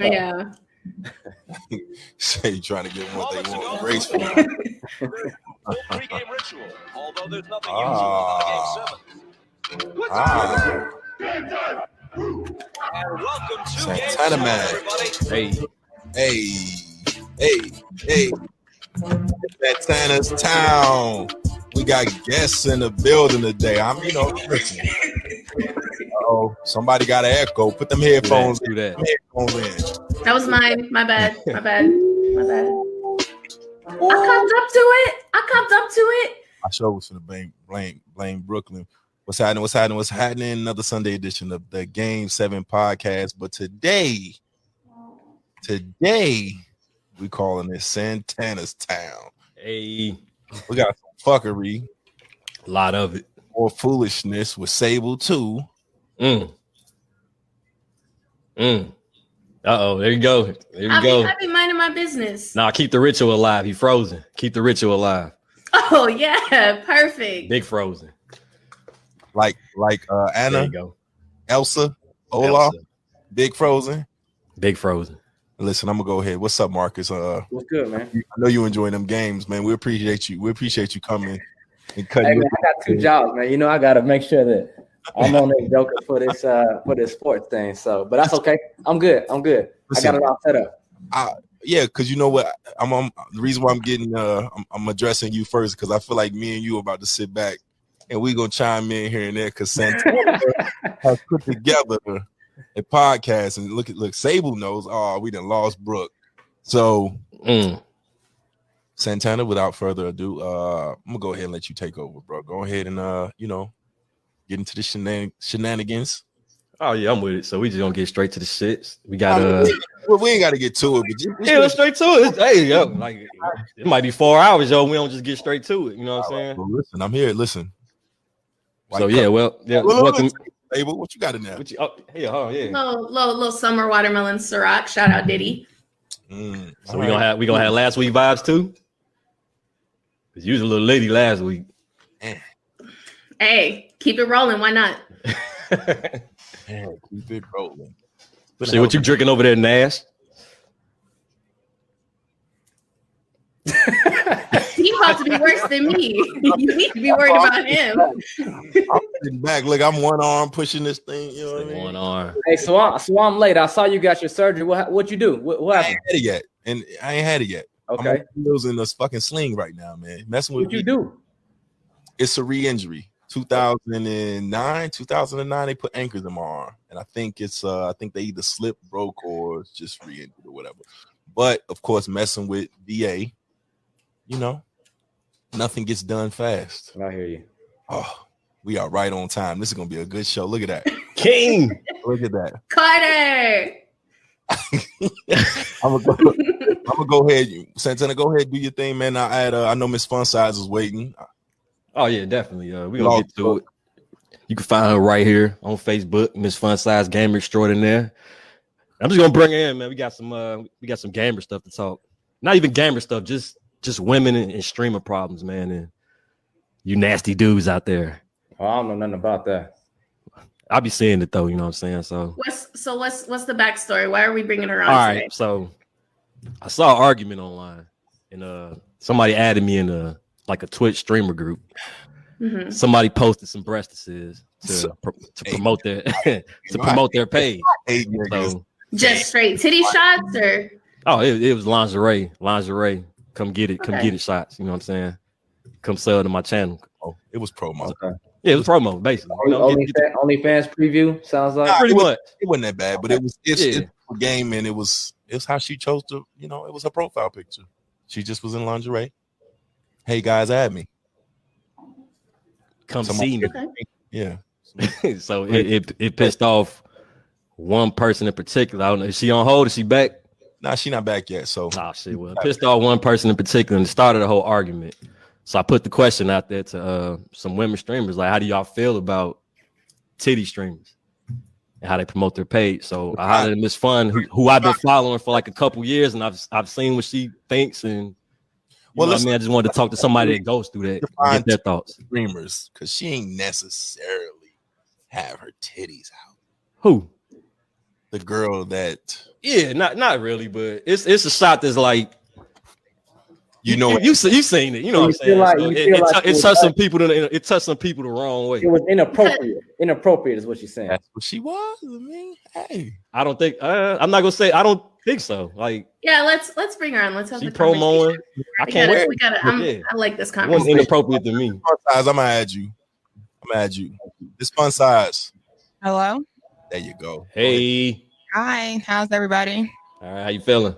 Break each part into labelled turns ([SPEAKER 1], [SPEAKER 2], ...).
[SPEAKER 1] Yeah.
[SPEAKER 2] Say trying to get what they want graceful.
[SPEAKER 3] Pre-game ritual, although there's nothing
[SPEAKER 2] And
[SPEAKER 3] welcome to
[SPEAKER 2] Santana man. Hey. Santana's town. We got guests in the building today. Listen. Oh, somebody got an echo. Put them headphones in.
[SPEAKER 1] That was mine. My bad. I copped up to it.
[SPEAKER 2] I sure was for the blame Brooklyn. What's happening? Another Sunday edition of the G7 Podcast. But today, we calling it Santana's town.
[SPEAKER 4] Hey,
[SPEAKER 2] we got some fuckery,
[SPEAKER 4] a lot of it,
[SPEAKER 2] more foolishness with Sable too.
[SPEAKER 4] Uh-oh, there you go.
[SPEAKER 1] I be minding my business.
[SPEAKER 4] Nah, keep the ritual alive. He frozen. Keep the ritual alive.
[SPEAKER 1] Oh yeah, perfect.
[SPEAKER 4] Big frozen.
[SPEAKER 2] Like Anna, Elsa, Olaf, Big frozen. Listen, I'm gonna go ahead. What's up, Marcus?
[SPEAKER 5] What's good, man?
[SPEAKER 2] I know you enjoying them games, man. We appreciate you. We appreciate you coming and cutting.
[SPEAKER 5] Hey, man, I got 2 jobs, man. I gotta make sure that I'm on this joker for this sports thing. So, but that's okay. I'm good. Listen, I got it all set up.
[SPEAKER 2] Yeah, because you know what? The reason why I'm getting I'm addressing you first because I feel like me and you are about to sit back and we gonna chime in here and there because Santana has put together a podcast and look, Sable knows. Oh, we done lost Brooke. So Santana, without further ado, I'm gonna go ahead and let you take over, bro. Go ahead and get into the shenanigans.
[SPEAKER 4] Oh yeah, I'm with it. So we just gonna get straight to the shits. We got
[SPEAKER 2] we ain't gotta get to it, but
[SPEAKER 4] let's straight to it. Hey, yo, like it might be 4 hours, yo. We don't just get straight to it. You know what I'm saying?
[SPEAKER 2] Well, listen, I'm here. Listen.
[SPEAKER 4] Welcome.
[SPEAKER 2] Sable, what you got in there?
[SPEAKER 1] Little summer watermelon Ciroc. Shout out Diddy.
[SPEAKER 4] So we gonna have last week vibes too. Cause you was a little lady last week.
[SPEAKER 1] Hey, keep it rolling. Why not?
[SPEAKER 2] Keep it rolling.
[SPEAKER 4] See what you drinking over there, Nash?
[SPEAKER 1] He's about to be worse than me. You need to be worried about him.
[SPEAKER 2] I'm sitting back. Look, I'm one arm pushing this thing. You know what I mean?
[SPEAKER 4] One arm.
[SPEAKER 5] Hey, so I'm late. I saw you got your surgery. What you do? What happened?
[SPEAKER 2] I ain't had it yet.
[SPEAKER 5] Okay.
[SPEAKER 2] I'm in this fucking sling right now, man. Messing with
[SPEAKER 5] what you do?
[SPEAKER 2] It's a re-injury. 2009, they put anchors in my arm, and I think they either slipped, broke, or it's just re-injured or whatever. But of course, messing with VA, nothing gets done fast.
[SPEAKER 5] I hear you.
[SPEAKER 2] Oh, we are right on time. This is gonna be a good show. Look at that,
[SPEAKER 4] King.
[SPEAKER 2] Look at that,
[SPEAKER 1] Carter.
[SPEAKER 2] I'm gonna go ahead. Santana, go ahead, do your thing, man. I know Miss Fun Size is waiting.
[SPEAKER 4] Oh yeah, definitely. We're gonna get to it. You can find her right here on Facebook, Miss Fun Size Gamer Extraordinaire. I'm just gonna bring her in, man. We got some gamer stuff to talk. Not even gamer stuff, just women and streamer problems, man. And you nasty dudes out there.
[SPEAKER 5] Oh, I don't know nothing about that.
[SPEAKER 4] I'll be seeing it though, you know what I'm saying? So
[SPEAKER 1] what's the backstory? Why are we bringing her on?
[SPEAKER 4] All
[SPEAKER 1] today?
[SPEAKER 4] right, so I saw an argument online, and somebody added me in a Twitch streamer group. Mm-hmm. Somebody posted some breastises to promote their promote their page. So,
[SPEAKER 1] just straight titty shots, or
[SPEAKER 4] it was lingerie. Come get it shots. You know what I'm saying? Come sell to my channel.
[SPEAKER 2] Oh, it was promo.
[SPEAKER 5] Okay.
[SPEAKER 4] Yeah, it was promo basically.
[SPEAKER 5] OnlyFans preview sounds like
[SPEAKER 4] pretty much.
[SPEAKER 2] It wasn't that bad, but it's a game, and it was how she chose to. It was her profile picture. She just was in lingerie. Hey guys, add me.
[SPEAKER 4] Come see me.
[SPEAKER 1] Okay.
[SPEAKER 2] Yeah.
[SPEAKER 4] So it pissed off one person in particular. I don't know. Is she on hold? Is she back?
[SPEAKER 2] Nah, she not back yet. So
[SPEAKER 4] shit. Well, it pissed off one person in particular and started a whole argument. So I put the question out there to some women streamers, like, how do y'all feel about titty streamers and how they promote their page? So I hollered at Miss Fun, who I've been following for like a couple years, and I've seen what she thinks and. I just wanted to talk to somebody that goes through that and get their thoughts.
[SPEAKER 2] Streamers, because she ain't necessarily have her titties out.
[SPEAKER 4] Who?
[SPEAKER 2] The girl that
[SPEAKER 4] Yeah, not really, but it's a shot that's like
[SPEAKER 2] You know,
[SPEAKER 4] you seen it. You know what I'm saying? It touched some people. It touched some people the wrong way.
[SPEAKER 5] It was inappropriate. Inappropriate is what she's saying.
[SPEAKER 2] that's what she was. I mean, hey,
[SPEAKER 4] I don't think. I'm not gonna say. I don't think so. Like,
[SPEAKER 1] Yeah, let's bring her on. Let's have
[SPEAKER 4] she
[SPEAKER 1] the conversation.
[SPEAKER 4] promoing. I can't wait.
[SPEAKER 1] We got it. I like this
[SPEAKER 4] It wasn't
[SPEAKER 1] conversation.
[SPEAKER 4] inappropriate to me.
[SPEAKER 2] Fun size. I'm gonna add you. This fun size.
[SPEAKER 6] Hello.
[SPEAKER 2] There you go.
[SPEAKER 4] Hey,
[SPEAKER 6] Hi. How's everybody?
[SPEAKER 4] all right, how you feeling?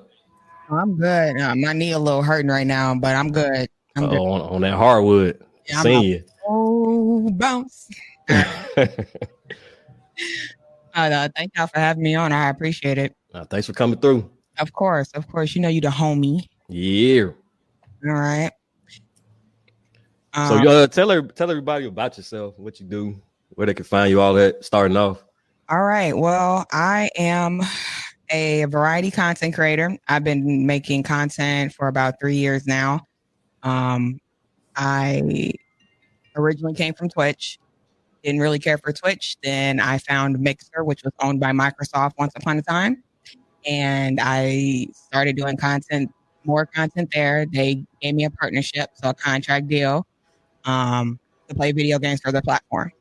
[SPEAKER 6] I'm good. My knee a little hurting right now, but I'm good. I'm good.
[SPEAKER 4] On that hardwood.
[SPEAKER 6] Yeah, I'm
[SPEAKER 4] Seen
[SPEAKER 6] out.
[SPEAKER 4] you.
[SPEAKER 6] Oh, bounce. Thank y'all for having me on. I appreciate it.
[SPEAKER 4] Thanks for coming through.
[SPEAKER 6] Of course. You know you the homie.
[SPEAKER 4] Yeah.
[SPEAKER 6] All right.
[SPEAKER 4] So tell everybody about yourself, what you do, where they can find you, all that. Starting off.
[SPEAKER 6] All right. Well, I am a variety content creator. I've been making content for about 3 years now. I originally came from Twitch. Didn't really care for Twitch. Then I found Mixer, which was owned by Microsoft once upon a time. And I started doing more content there. They gave me a partnership, so a contract deal, to play video games for their platform.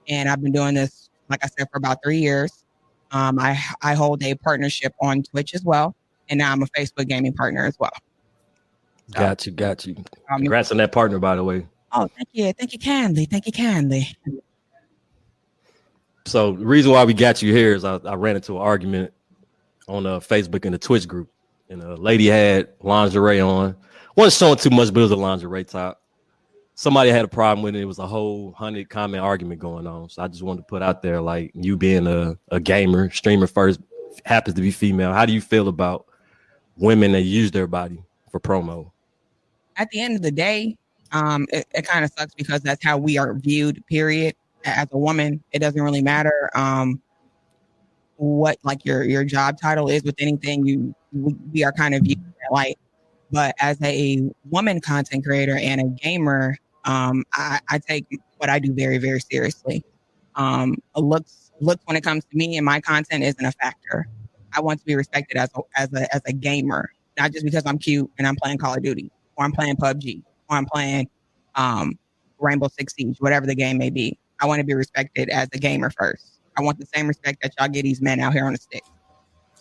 [SPEAKER 6] And I've been doing this, like I said, for about 3 years. I hold a partnership on Twitch as well. And now I'm a Facebook gaming partner as well.
[SPEAKER 4] Got you. Congrats on that partner, by the way.
[SPEAKER 6] Oh, thank you. Thank you kindly.
[SPEAKER 4] So the reason why we got you here is I ran into an argument on Facebook in the Twitch group, and a lady had lingerie on. Wasn't showing too much, but it was a lingerie top. Somebody had a problem with it. It was a whole 100 comment argument going on. So I just wanted to put out there, like, you being a gamer, streamer first, happens to be female. How do you feel about women that use their body for promo?
[SPEAKER 6] At the end of the day, it kind of sucks because that's how we are viewed, period. As a woman, it doesn't really matter what like your job title is with anything. We are kind of viewed that light. But as a woman content creator and a gamer, I take what I do very, very seriously. Looks when it comes to me and my content isn't a factor. I want to be respected as a gamer, not just because I'm cute and I'm playing Call of Duty or I'm playing PUBG or I'm playing Rainbow Six Siege, whatever the game may be. I want to be respected as a gamer first. I want the same respect that y'all get these men out here on the stick.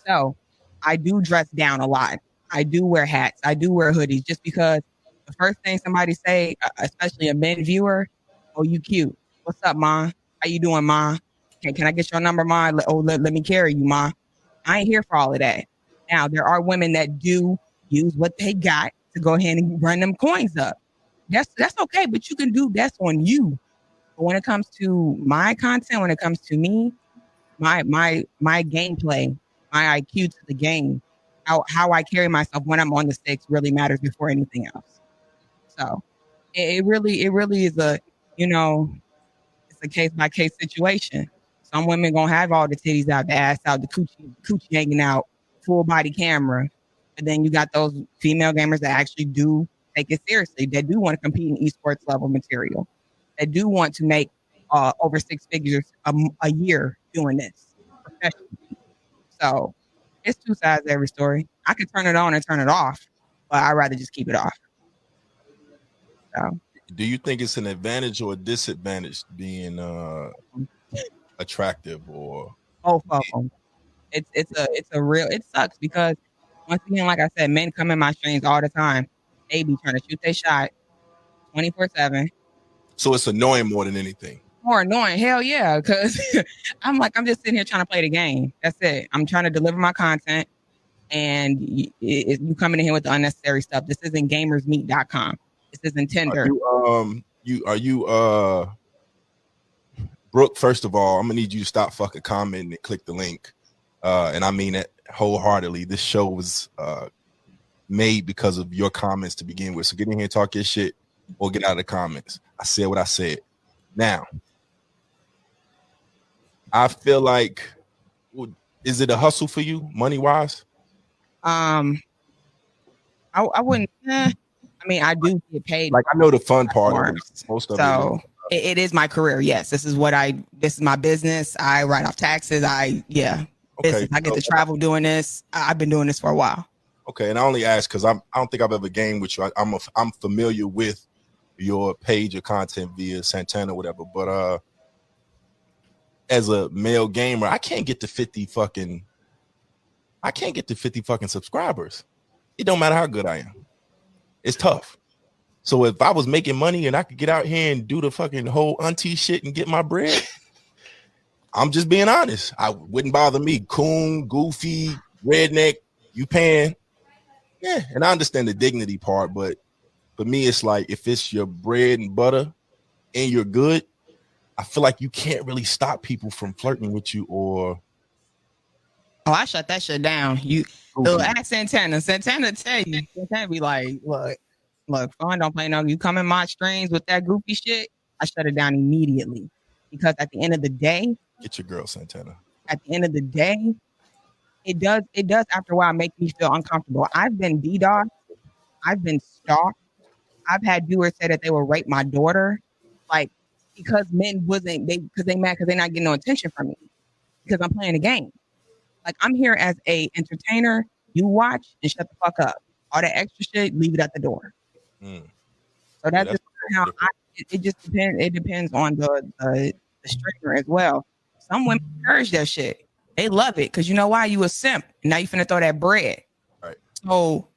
[SPEAKER 6] So I do dress down a lot. I do wear hats. I do wear hoodies just because the first thing somebody say, especially a men viewer, oh, you cute. What's up, ma? How you doing, ma? Can I get your number, ma? Let me carry you, ma. I ain't here for all of that. Now, there are women that do use what they got to go ahead and run them coins up. That's okay, but you can do that's on you. But when it comes to my content, when it comes to me, my gameplay, my IQ to the game, how I carry myself when I'm on the sticks really matters before anything else. So it really is it's a case by case situation. Some women gonna have all the titties out, the ass out, the coochie hanging out, full body camera. But then you got those female gamers that actually do take it seriously. They do want to compete in esports level material. They do want to make over 6 figures a year doing this professionally. So it's two sides to every story. I could turn it on and turn it off, but I'd rather just keep it off. So, do
[SPEAKER 2] you think it's an advantage or a disadvantage being attractive or
[SPEAKER 6] both of them? It's a real. It sucks because once again, like I said, men come in my streams all the time. They be trying to shoot their shot 24/7.
[SPEAKER 2] So it's annoying more than anything.
[SPEAKER 6] More annoying, hell yeah, because I'm just sitting here trying to play the game. That's it. I'm trying to deliver my content, and you coming in here with the unnecessary stuff. This isn't gamersmeet.com. This isn't Tinder.
[SPEAKER 2] Are you Brooke? First of all, I'm gonna need you to stop fucking commenting and click the link. And I mean it wholeheartedly. This show was made because of your comments to begin with. So get in here and talk your shit or get out of the comments. I said what I said. Now, I feel like, is it a hustle for you, money wise?
[SPEAKER 6] I wouldn't. I mean, I do get paid.
[SPEAKER 2] Like I know the fun part. Most of
[SPEAKER 6] so it is my career. Yes, this is my business. I write off taxes.
[SPEAKER 2] Okay,
[SPEAKER 6] I get to travel doing this. I've been doing this for a while.
[SPEAKER 2] Okay, and I only ask because I don't think I've ever gamed with you. I'm familiar with your page or content via Santana, whatever. But as a male gamer, I can't get to 50 fucking subscribers. It don't matter how good I am. It's tough. So if I was making money and I could get out here and do the fucking whole auntie shit and get my bread, I'm just being honest. I wouldn't bother me. Coon, goofy, redneck, you paying. Yeah, and I understand the dignity part, but for me, it's like if it's your bread and butter and you're good, I feel like you can't really stop people from flirting with you or.
[SPEAKER 6] Oh, I shut that shit down. So ask Santana. Santana tell you. Santana be like, look, fun, don't play no. You come in my streams with that goofy shit, I shut it down immediately. Because at the end of the day,
[SPEAKER 2] get your girl, Santana.
[SPEAKER 6] At the end of the day, it does after a while make me feel uncomfortable. I've been DDoSed. I've been stalked. I've had viewers say that they will rape my daughter, like because men wasn't because they mad because they're not getting no attention from me because I'm playing a game. Like I'm here as a entertainer. You watch and shut the fuck up. All that extra shit, leave it at the door. So that's just how it just depends. It depends on the streamer as well. Some women encourage that shit. They love it because you know why? You a simp. Now you finna throw that bread.
[SPEAKER 2] Right.
[SPEAKER 6] So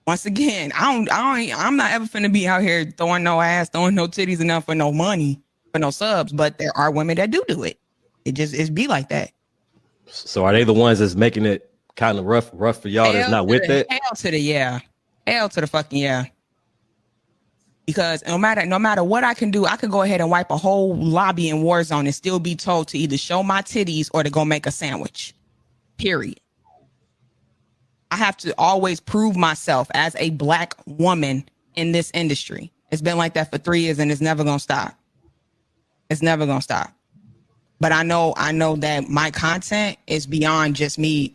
[SPEAKER 6] once again, I'm not ever finna be out here throwing no ass, throwing no titties enough for no money, for no subs. But there are women that do it. It be like that.
[SPEAKER 4] So are they the ones that's making it kind of rough for y'all that's not with it?
[SPEAKER 6] Hell to the yeah. Hell to the fucking yeah. Because no matter what I can do, I could go ahead and wipe a whole lobby in Warzone and still be told to either show my titties or to go make a sandwich. Period. I have to always prove myself as a black woman in this industry. It's been like that for 3 years and it's never gonna stop. It's never gonna stop. But I know that my content is beyond just me,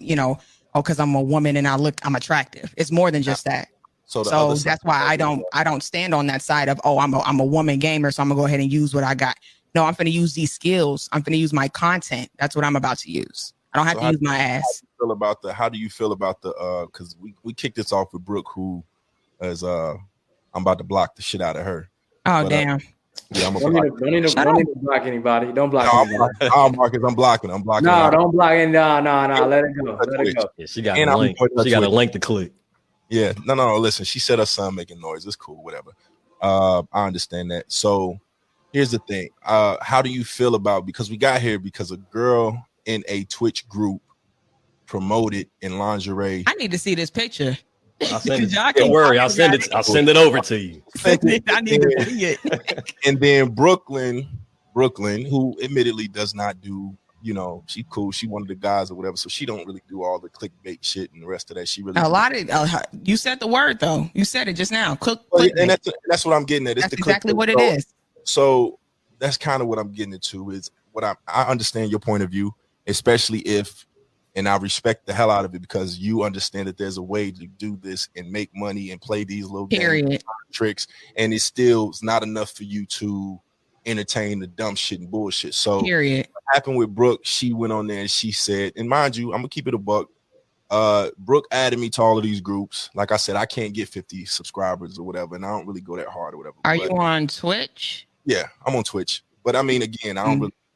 [SPEAKER 6] because I'm a woman and I'm attractive. It's more than just that. So that's why I don't stand on that side of, I'm a woman gamer, so I'm gonna go ahead and use what I got. No, I'm gonna use these skills. I'm gonna use my content. That's what I'm about to use. I don't have to use my ass.
[SPEAKER 2] How do you feel about the because we kicked this off with Brooke, who is I'm about to block the shit out of her.
[SPEAKER 6] Oh, damn.
[SPEAKER 2] Yeah, I'm
[SPEAKER 5] don't need to block anybody. Don't block anybody.
[SPEAKER 2] Marcus, I'm blocking.
[SPEAKER 5] No, don't block it. No. Let it go. Let it go.
[SPEAKER 4] Yeah, she got a link. She got a link to click.
[SPEAKER 2] Yeah, no. Listen, she said her son making noise. It's cool, whatever. I understand that. So here's the thing. How do you feel about, because we got here because a girl in a Twitch group promoted in lingerie.
[SPEAKER 6] I need to see this picture.
[SPEAKER 4] I'll send it. Don't worry, I'll send it over to you.
[SPEAKER 6] I need to see it.
[SPEAKER 2] And then Brooklyn, who admittedly does not do, she cool. She one of the guys or whatever, so she don't really do all the clickbait shit and the rest of that. She really
[SPEAKER 6] you said the word though. You said it just now.
[SPEAKER 2] And that's what I'm getting at.
[SPEAKER 6] That's exactly what it is.
[SPEAKER 2] So that's kind of what I'm getting into. Is what I understand your point of view, especially if. And I respect the hell out of it because you understand that there's a way to do this and make money and play these little games, tricks, and it's not enough for you to entertain the dumb shit and bullshit. So what happened with Brooke, she went on there and she said, and mind you, I'm gonna keep it a buck. Brooke added me to all of these groups. Like I said, I can't get 50 subscribers or whatever, and I don't really go that hard or whatever.
[SPEAKER 6] Are you on Twitch?
[SPEAKER 2] Yeah, I'm on Twitch. But I mean, again, I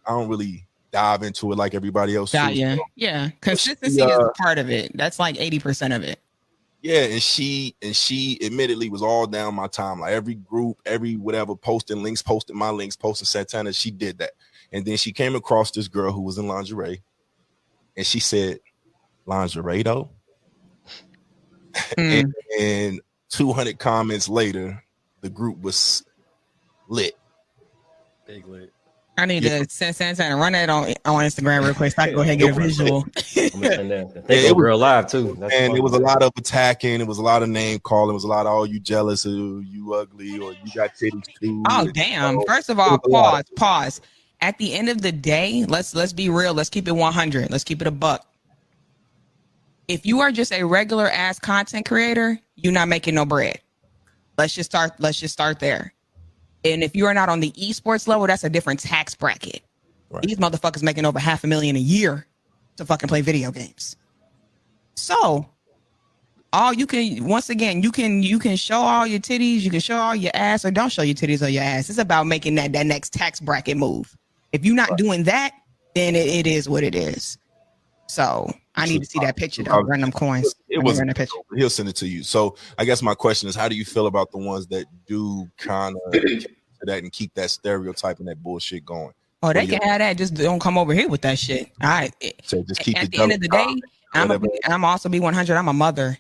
[SPEAKER 2] don't really dive into it like everybody else.
[SPEAKER 6] Yeah. Consistency is a part of it. That's like 80% of it.
[SPEAKER 2] Yeah, and she admittedly was all down my time. Like every group, every whatever, posting my links, posting Santana. She did that. And then she came across this girl who was in lingerie. And she said, lingerie though? And 200 comments later, the group was lit.
[SPEAKER 4] Big lit.
[SPEAKER 6] I need to send Santana, run that on Instagram real quick so I can go ahead and get a visual.
[SPEAKER 4] I'm gonna send that. They go real live too.
[SPEAKER 2] And it was a lot of attacking. It was a lot of name calling. It was a lot of, oh, you jealous, or you ugly, or you got titties too.
[SPEAKER 6] Oh, damn. First of all, pause. At the end of the day, let's be real. Let's keep it 100. Let's keep it a buck. If you are just a regular ass content creator, you're not making no bread. Let's just start there. And if you are not on the esports level, that's a different tax bracket. Right. These motherfuckers making over $500,000 a year. to fucking play video games. So all you can, once again, you can show all your titties, you can show all your ass, or don't show your titties or your ass. It's about making that next tax bracket move. If you're not doing that, then it is what it is. So I need to see that picture though. Run them coins.
[SPEAKER 2] He'll send it to you. So I guess my question is, how do you feel about the ones that do kind of that and keep that stereotype and that bullshit going?
[SPEAKER 6] Oh, they can have that. Just don't come over here with that shit. All right.
[SPEAKER 2] So just keep
[SPEAKER 6] at the end of the day, I'm also be 100. I'm a mother.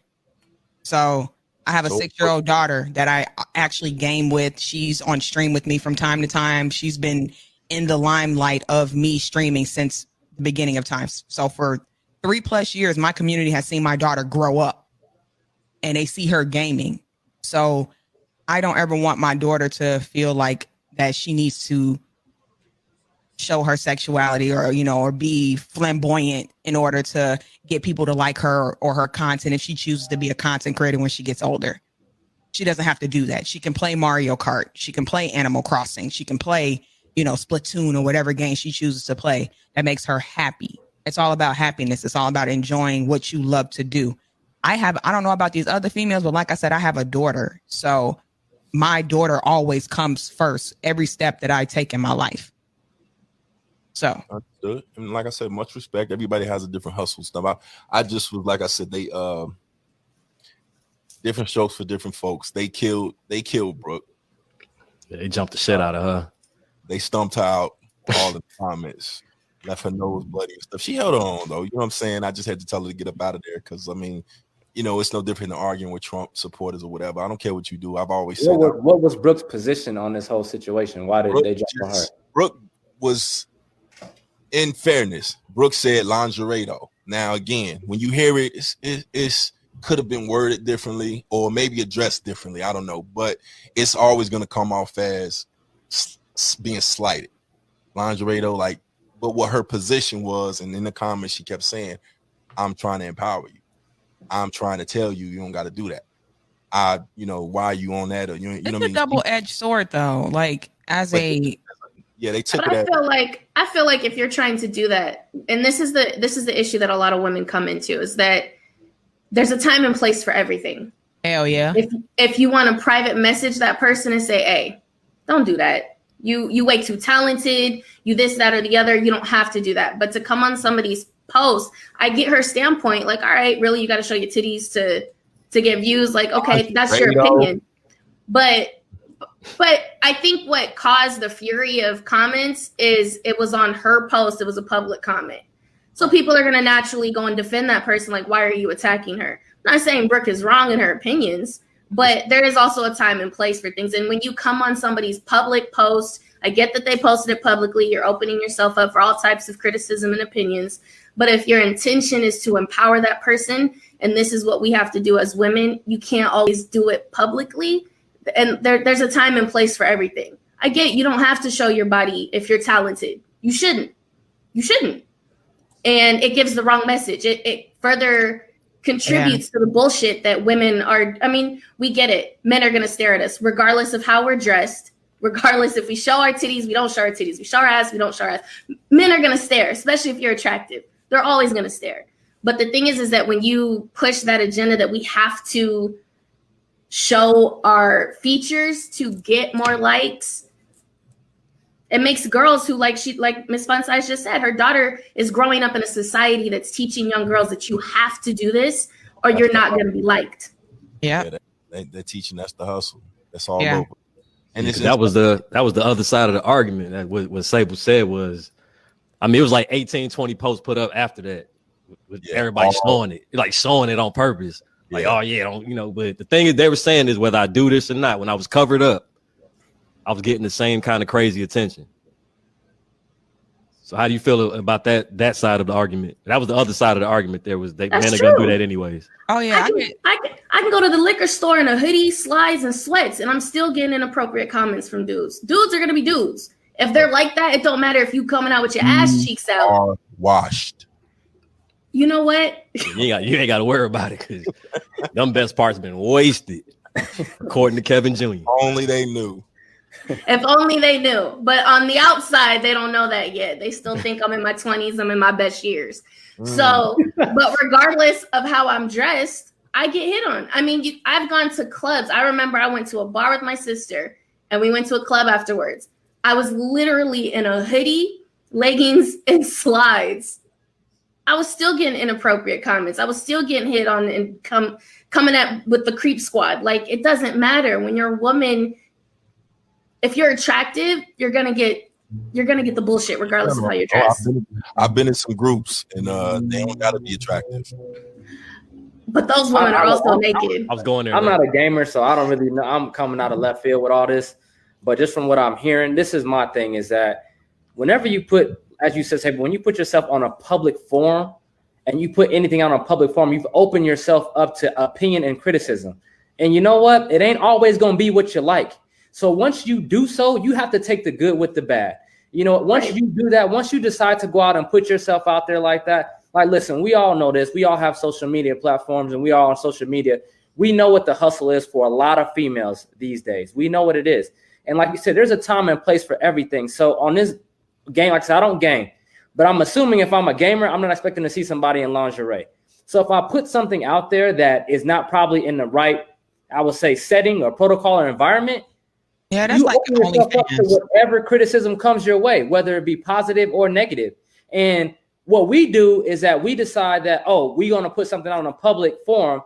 [SPEAKER 6] So I have a 6-year-old daughter that I actually game with. She's on stream with me from time to time. She's been in the limelight of me streaming since the beginning of time. So for 3+ years, my community has seen my daughter grow up and they see her gaming. So I don't ever want my daughter to feel like that she needs to show her sexuality or, you know, or be flamboyant in order to get people to like her or her content if she chooses to be a content creator when she gets older. She doesn't have to do that. She can play Mario Kart. She can play Animal Crossing. She can play, you know, Splatoon or whatever game she chooses to play that makes her happy. It's all about happiness. It's all about enjoying what you love to do. I don't know about these other females, but like I said, I have a daughter. So my daughter always comes first every step that I take in my life. So
[SPEAKER 2] understood. And like I said, much respect. Everybody has a different hustle stuff. I just was, like I said, they different strokes for different folks. They killed Brooke.
[SPEAKER 4] Yeah, they jumped the shit out of her.
[SPEAKER 2] They stumped her out all the comments, left her nose bloody and stuff. She held on though. You know what I'm saying? I just had to tell her to get up out of there because I mean, you know, it's no different than arguing with Trump supporters or whatever. I don't care what you do. I've always said.
[SPEAKER 5] What was Brooke's position on this whole situation? Why did they jump on her?
[SPEAKER 2] Brooke was, in fairness, Brooke said lingerie though. Now again, when you hear it, it's could have been worded differently or maybe addressed differently. I don't know, but it's always going to come off as being slighted. Lingerie though, like, but what her position was, and in the comments she kept saying, "I'm trying to empower you. I'm trying to tell you, you don't got to do that. You know, why are you on that? Or you know,
[SPEAKER 6] it's
[SPEAKER 2] what I
[SPEAKER 6] a
[SPEAKER 2] mean?
[SPEAKER 6] double-edged sword though. Like they took
[SPEAKER 1] but
[SPEAKER 6] it.
[SPEAKER 1] I feel like if you're trying to do that, and this is the issue that a lot of women come into, is that there's a time and place for everything.
[SPEAKER 6] Hell yeah.
[SPEAKER 1] If you want to private message that person and say, hey, don't do that. You way too talented, you this, that, or the other. You don't have to do that. But to come on somebody's post, I get her standpoint. Like, all right, really, you got to show your titties to get views. Like, okay, that's your opinion. But I think what caused the fury of comments is it was on her post. It was a public comment. So people are going to naturally go and defend that person. Like, why are you attacking her? I'm not saying Brooke is wrong in her opinions, but there is also a time and place for things. And when you come on somebody's public post, I get that they posted it publicly. You're opening yourself up for all types of criticism and opinions. But if your intention is to empower that person, and this is what we have to do as women, you can't always do it publicly. And there's a time and place for everything. I get you don't have to show your body if you're talented. You shouldn't. And it gives the wrong message. It further contributes to the bullshit that women are. I mean, we get it. Men are going to stare at us regardless of how we're dressed, regardless if we show our titties, we don't show our titties. We show our ass, we don't show our ass. Men are going to stare, especially if you're attractive. They're always going to stare. But the thing is that when you push that agenda that we have to show our features to get more likes, it makes girls who like Miss Fun Size just said, her daughter is growing up in a society that's teaching young girls that you have to do this or you're not going to be liked.
[SPEAKER 6] Yeah.
[SPEAKER 2] They're teaching us the hustle. That's all over. And
[SPEAKER 4] that was the other side of the argument. That what Sable said was, I mean, it was like 18, 20 posts put up after that with everybody showing it on purpose. Like, oh yeah, don't, you know, but the thing is they were saying is whether I do this or not, when I was covered up, I was getting the same kind of crazy attention. So how do you feel about that side of the argument? That was the other side of the argument. Men are gonna do that anyways.
[SPEAKER 6] Oh yeah,
[SPEAKER 1] I can go to the liquor store in a hoodie, slides, and sweats, and I'm still getting inappropriate comments from dudes. Dudes are gonna be dudes. If they're like that, it don't matter if you coming out with your ass cheeks out.
[SPEAKER 2] Are washed.
[SPEAKER 1] You know what?
[SPEAKER 4] You ain't got to worry about it because them best parts been wasted, according to Kevin Jr.
[SPEAKER 2] Only they knew.
[SPEAKER 1] If only they knew. But on the outside, they don't know that yet. They still think I'm in my 20s. I'm in my best years. So, but regardless of how I'm dressed, I get hit on. I mean, I've gone to clubs. I remember I went to a bar with my sister and we went to a club afterwards. I was literally in a hoodie, leggings, and slides. I was still getting inappropriate comments. I was still getting hit on and coming at with the creep squad. Like, it doesn't matter when you're a woman. If you're attractive, you're gonna get the bullshit regardless of how you're dressed.
[SPEAKER 2] I've been in some groups and they don't gotta be attractive.
[SPEAKER 1] But those women are also naked.
[SPEAKER 4] I was going there.
[SPEAKER 5] I'm not a gamer, so I don't really know. I'm coming out of left field with all this. But just from what I'm hearing, this is my thing, is that whenever you put, as you said, when you put yourself on a public forum and you put anything out on a public forum, you've opened yourself up to opinion and criticism. And you know what? It ain't always going to be what you like. So once you do so, you have to take the good with the bad. You know, once you do that, once you decide to go out and put yourself out there like that, like, listen, we all know this. We all have social media platforms and we all on social media. We know what the hustle is for a lot of females these days. We know what it is. And like you said, there's a time and place for everything. So on this game, like I said, I don't game, but I'm assuming if I'm a gamer, I'm not expecting to see somebody in lingerie. So if I put something out there that is not probably in the right, I would say, setting or protocol or environment,
[SPEAKER 6] yeah, that's
[SPEAKER 5] you
[SPEAKER 6] like
[SPEAKER 5] open yourself up to
[SPEAKER 6] OnlyFans.
[SPEAKER 5] whatever criticism comes your way, whether it be positive or negative. And what we do is that we decide that, oh, we're going to put something out on a public forum,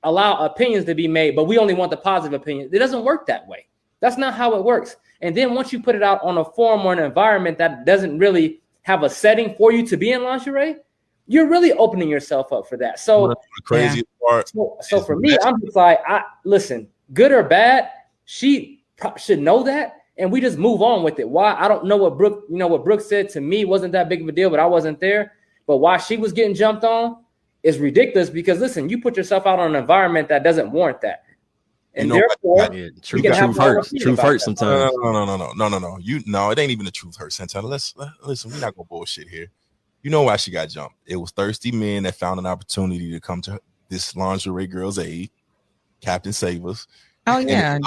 [SPEAKER 5] allow opinions to be made, but we only want the positive opinion. It doesn't work that way. That's not how it works. And then once you put it out on a forum or an environment that doesn't really have a setting for you to be in lingerie, you're really opening yourself up for that. So
[SPEAKER 2] the crazy part.
[SPEAKER 5] So for me, I'm just like, listen, good or bad, she should know that, and we just move on with it. Why? I don't know what Brooke said to me wasn't that big of a deal, but I wasn't there. But why she was getting jumped on is ridiculous, because listen, you put yourself out on an environment that doesn't warrant that. And therefore,
[SPEAKER 4] truth hurts sometimes.
[SPEAKER 2] No, it ain't even the truth hurts, Santana. Listen, we're not gonna bullshit here. You know why she got jumped? It was thirsty men that found an opportunity to come to this lingerie girl's aid, Captain Savers.
[SPEAKER 6] Oh yeah,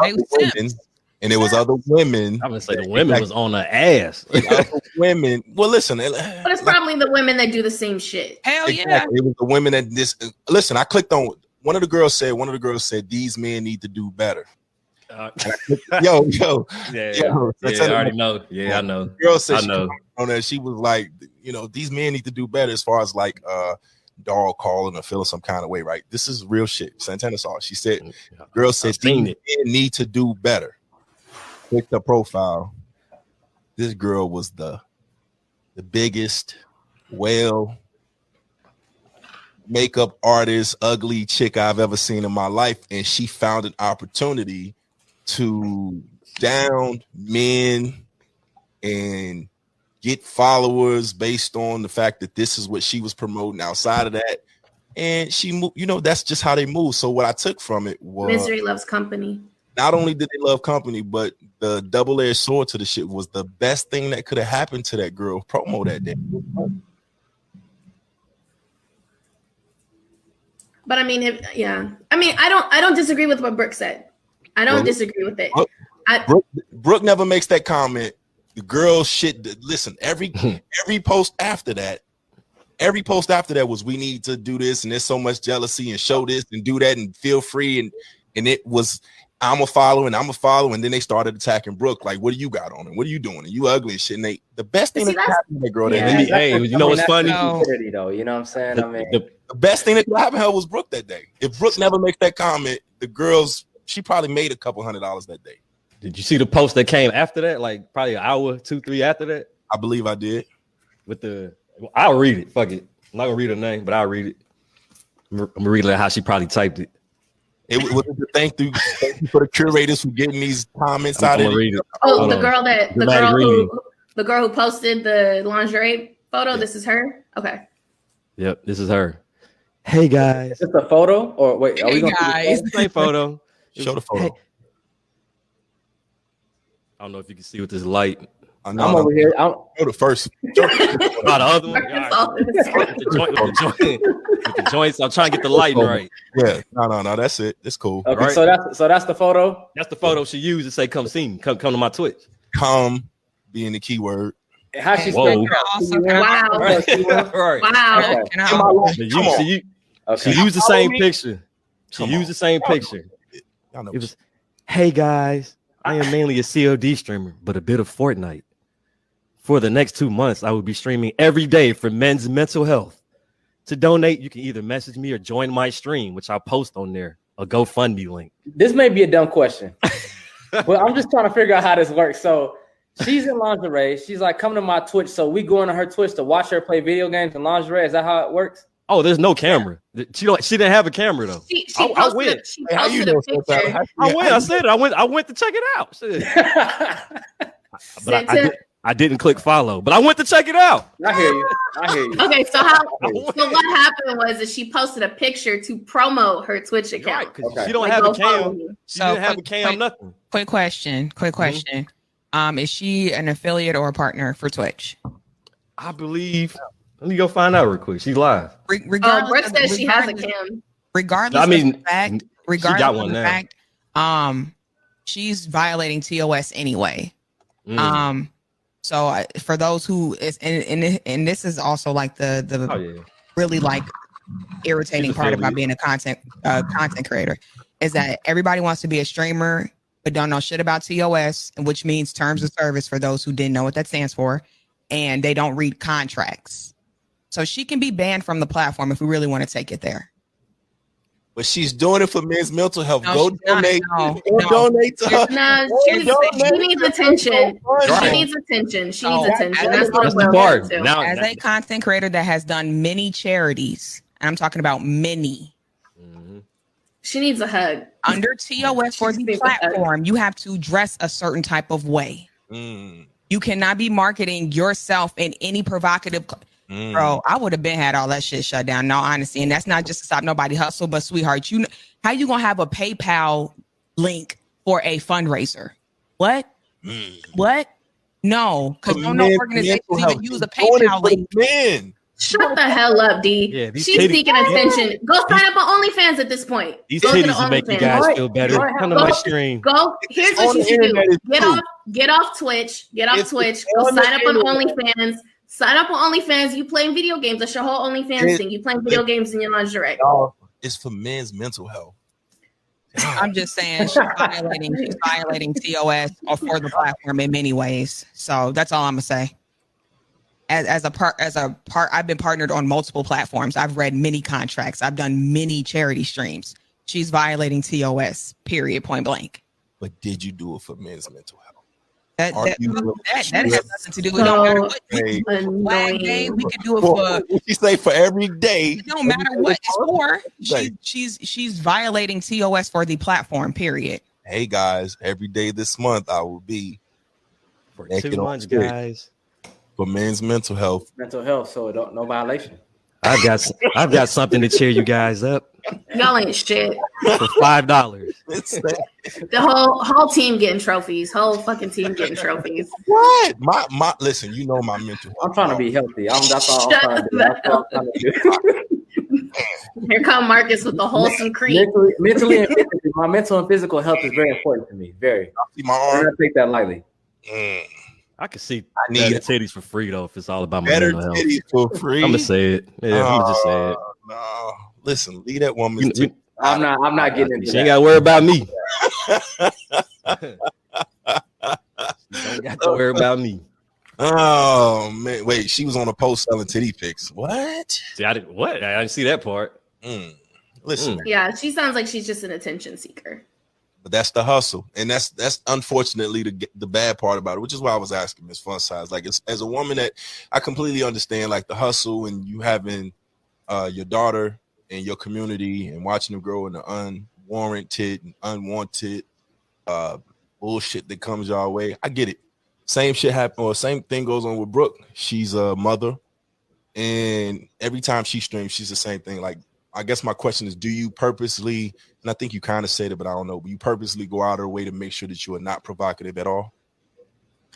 [SPEAKER 2] and it was other women.
[SPEAKER 4] I'm gonna say the women was on her ass.
[SPEAKER 2] Other women. Well, listen,
[SPEAKER 1] but it's probably the women that do the same shit.
[SPEAKER 6] Hell
[SPEAKER 2] exactly.
[SPEAKER 6] yeah.
[SPEAKER 2] It was the women that this. Listen, I clicked on. One of the girls said these men need to do better. Yo,
[SPEAKER 4] I already know. Yeah, I know.
[SPEAKER 2] The girl said
[SPEAKER 4] I know.
[SPEAKER 2] On that, she was like, these men need to do better as far as like dog calling or feeling some kind of way, right? This is real shit. Santana saw it. She said, girl said these men need to do better. Click the profile. This girl was the biggest makeup artist, ugly chick I've ever seen in my life, and she found an opportunity to down men and get followers based on the fact that this is what she was promoting outside of that. And she moved, that's just how they move. So what I took from it was
[SPEAKER 1] misery loves company.
[SPEAKER 2] Not only did they love company, but the double-edged sword to the shit was the best thing that could have happened to that girl promo that day.
[SPEAKER 1] But I mean, I don't disagree with what Brooke said. I don't disagree with it.
[SPEAKER 2] Brooke never makes that comment. The girl shit. Listen, every post after that was, we need to do this, and there's so much jealousy, and show this and do that, and feel free, and it was, I'm a follow, and then they started attacking Brooke. Like, what do you got on, and what are you doing? And you ugly and shit. And the best thing that happened to that girl,
[SPEAKER 4] you know what's funny?
[SPEAKER 5] Though, you know what I'm saying? I mean,
[SPEAKER 2] the best thing that could happen to her was Brooke that day. If Brooke never makes that comment, the girls, she probably made a couple $100 that day.
[SPEAKER 4] Did you see the post that came after that? Like probably an hour, 2-3 after that?
[SPEAKER 2] I believe I did.
[SPEAKER 4] I'll read it. Fuck it. I'm not gonna read her name, but I'll read it. I'm gonna read how she probably typed it.
[SPEAKER 2] It was the thank you for the curators who getting these comments out of it.
[SPEAKER 1] Oh, the girl who posted the lingerie photo. Yeah. This is her. Okay.
[SPEAKER 4] Yep, this is her. Hey guys.
[SPEAKER 5] Is this a photo or wait? Are we gonna
[SPEAKER 6] guys?
[SPEAKER 4] Say photo.
[SPEAKER 2] Show the photo.
[SPEAKER 4] Hey. I don't know if you can see with this light.
[SPEAKER 5] I'm over here.
[SPEAKER 2] Go the first.
[SPEAKER 4] the other one. With the joints. I'm trying to get the lighting right.
[SPEAKER 2] Yeah. No. That's it. It's cool.
[SPEAKER 5] Okay,
[SPEAKER 2] right?
[SPEAKER 5] so that's the photo.
[SPEAKER 4] That's the photo she used to say, "Come see me. Come to my Twitch."
[SPEAKER 2] Come being the key word.
[SPEAKER 5] How she
[SPEAKER 4] Whoa.
[SPEAKER 5] spelled
[SPEAKER 1] Wow.
[SPEAKER 4] Right.
[SPEAKER 1] Wow.
[SPEAKER 5] Okay.
[SPEAKER 4] She used the same picture. She used the same picture. It was, "Hey guys, I am mainly a COD streamer, but a bit of Fortnite. For the next 2 months, I will be streaming every day for men's mental health. To donate, you can either message me or join my stream, which I'll post on there, a GoFundMe link."
[SPEAKER 5] This may be a dumb question, but I'm just trying to figure out how this works. So she's in lingerie. She's like, "Come to my Twitch." So we go into her Twitch to watch her play video games in lingerie. Is that how it works?
[SPEAKER 4] Oh, there's no camera. She didn't have a camera though.
[SPEAKER 1] She
[SPEAKER 4] I went.
[SPEAKER 1] posted a picture.
[SPEAKER 4] I went. I said it. I went to check it out. But I didn't click follow, but I went to check it out.
[SPEAKER 5] I hear you.
[SPEAKER 1] Okay, so what happened was that she posted a picture to promote her Twitch account.
[SPEAKER 4] Right, because she don't have a cam. She didn't have a cam, nothing.
[SPEAKER 6] Quick question. Is she an affiliate or a partner for Twitch?
[SPEAKER 4] I believe. Let me go find out real quick. She's live.
[SPEAKER 1] Brooke says she has a cam.
[SPEAKER 6] Regardless of the fact, she's violating TOS anyway. So for those who is and this is also like the really like irritating part about being a content creator is that everybody wants to be a streamer but don't know shit about TOS, which means terms of service for those who didn't know what that stands for, and they don't read contracts. So she can be banned from the platform if we really want to take it there.
[SPEAKER 2] But she's doing it for men's mental health.
[SPEAKER 6] No,
[SPEAKER 2] Go donate.
[SPEAKER 6] No.
[SPEAKER 2] Donate to her.
[SPEAKER 1] No, she needs attention. She needs attention. She needs attention. That's what
[SPEAKER 4] the part.
[SPEAKER 1] Now,
[SPEAKER 6] as a content creator that has done many charities, and I'm talking about many.
[SPEAKER 1] she needs a hug.
[SPEAKER 6] Under TOS for the platform, you have to dress a certain type of way. You cannot be marketing yourself in any provocative. Bro, I would have been had all that shit shut down. No, honestly, and that's not just to stop nobody hustle, but sweetheart, you know how you gonna have a PayPal link for a fundraiser? What? What? No, because no organization even use a PayPal link.
[SPEAKER 2] Man,
[SPEAKER 1] shut the hell up, D.
[SPEAKER 4] Yeah,
[SPEAKER 1] she's seeking attention. Go sign up on OnlyFans at this point.
[SPEAKER 4] These titties will make you guys feel better. Come to my stream.
[SPEAKER 1] Go. Here's what you should do. Get off Twitch. Go sign up on OnlyFans. Sign up on OnlyFans. You playing video games. That's your whole OnlyFans thing. You playing video games in your lingerie.
[SPEAKER 2] It's for men's mental health.
[SPEAKER 6] I'm just saying she's violating TOS or for the platform in many ways. So that's all I'm gonna say. As a part, I've been partnered on multiple platforms. I've read many contracts. I've done many charity streams. She's violating TOS. Period. Point blank.
[SPEAKER 2] But did you do it for men's mental health?
[SPEAKER 6] That has nothing to do with no matter what. Day, we could do it for.
[SPEAKER 2] You say for every day.
[SPEAKER 6] It don't matter what it's for. She's violating TOS for the platform. Period.
[SPEAKER 2] Hey guys, every day this month I will be
[SPEAKER 4] for 2 months, guys,
[SPEAKER 2] for men's mental health.
[SPEAKER 5] So no violation.
[SPEAKER 4] I've got something to cheer you guys up.
[SPEAKER 1] Y'all ain't shit.
[SPEAKER 4] For $5.
[SPEAKER 1] The whole team getting trophies. Whole fucking team getting trophies.
[SPEAKER 2] What? My listen, you know my mental health.
[SPEAKER 5] I'm trying to be healthy. That's all I'm trying to do.
[SPEAKER 1] Here come Marcus with the wholesome creed.
[SPEAKER 5] Mentally and physically, my mental and physical health is very important to me. Very.
[SPEAKER 2] My arm.
[SPEAKER 5] I don't take that lightly.
[SPEAKER 4] I can see better titties for free though. If it's all about my
[SPEAKER 2] better
[SPEAKER 4] mental health.
[SPEAKER 2] titties for free.
[SPEAKER 4] I'm gonna say it. Yeah, I'm gonna just say it.
[SPEAKER 2] No, listen, leave that woman.
[SPEAKER 5] I'm not getting into that.
[SPEAKER 4] She ain't gotta worry about me. Don't got to worry about me.
[SPEAKER 2] Oh man, wait, she was on a post selling titty pics. What?
[SPEAKER 4] See, I didn't see that part.
[SPEAKER 2] Listen.
[SPEAKER 1] Yeah, she sounds like she's just an attention seeker.
[SPEAKER 2] But that's the hustle, and that's unfortunately the bad part about it, which is why I was asking Miss Fun Size. Like, as a woman, that I completely understand, like the hustle and you having your daughter in your community and watching them grow in the unwarranted and unwanted bullshit that comes your way. I get it. Same shit happen, or same thing goes on with Brooke. She's a mother, and every time she streams, she's the same thing. Like, I guess my question is, do you purposely, and I think you kind of said it, but I don't know, but you purposely go out of her way to make sure that you are not provocative at all?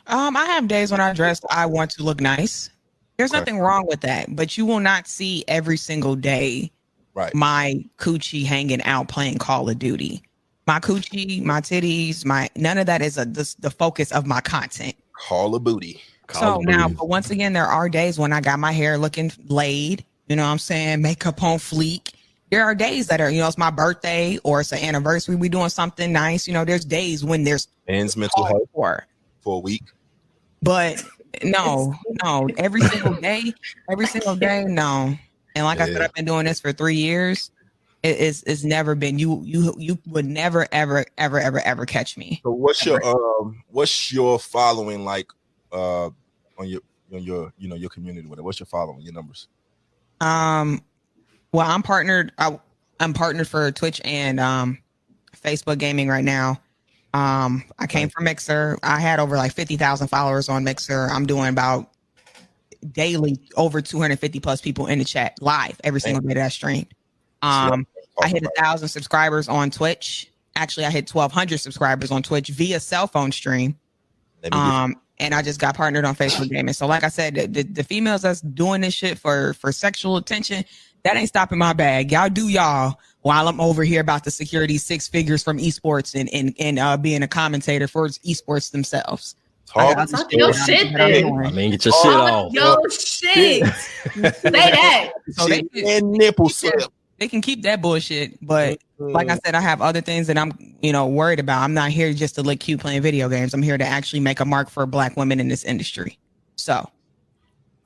[SPEAKER 6] I have days when I want to look nice. There's
[SPEAKER 2] Okay.
[SPEAKER 6] nothing wrong with that, but you will not see every single day
[SPEAKER 2] Right.
[SPEAKER 6] my coochie hanging out playing Call of Duty. My coochie, my titties, none of that is the focus of my content.
[SPEAKER 2] Call of booty.
[SPEAKER 6] So now, but once again, there are days when I got my hair looking laid, you know what I'm saying? Makeup on fleek. There are days that are, it's my birthday or it's an anniversary. We doing something nice. There's days when there's
[SPEAKER 2] Men's mental health for a week.
[SPEAKER 6] But no, every single day, no. And like I said, I've been doing this for 3 years. It's never been you would never ever catch me.
[SPEAKER 2] So what's your following like on your your community? What's your following, your numbers?
[SPEAKER 6] Well, I'm partnered for Twitch and Facebook gaming right now. I came from Mixer. I had over like 50,000 followers on Mixer. I'm doing about daily over 250 plus people in the chat live every single day that I streamed. I hit 1,000 subscribers on Twitch. Actually, I hit 1,200 subscribers on Twitch via cell phone stream. And I just got partnered on Facebook gaming. So like I said, the females that's doing this shit for sexual attention, that ain't stopping my bag. Y'all do y'all while I'm over here about to secure these 6 figures from esports and being a commentator for esports themselves.
[SPEAKER 1] Talk your shit then.
[SPEAKER 4] I mean, get your shit off.
[SPEAKER 1] Yo shit. Say that.
[SPEAKER 6] So they can keep that bullshit, but like I said, I have other things that I'm, worried about. I'm not here just to look cute playing video games. I'm here to actually make a mark for Black women in this industry. So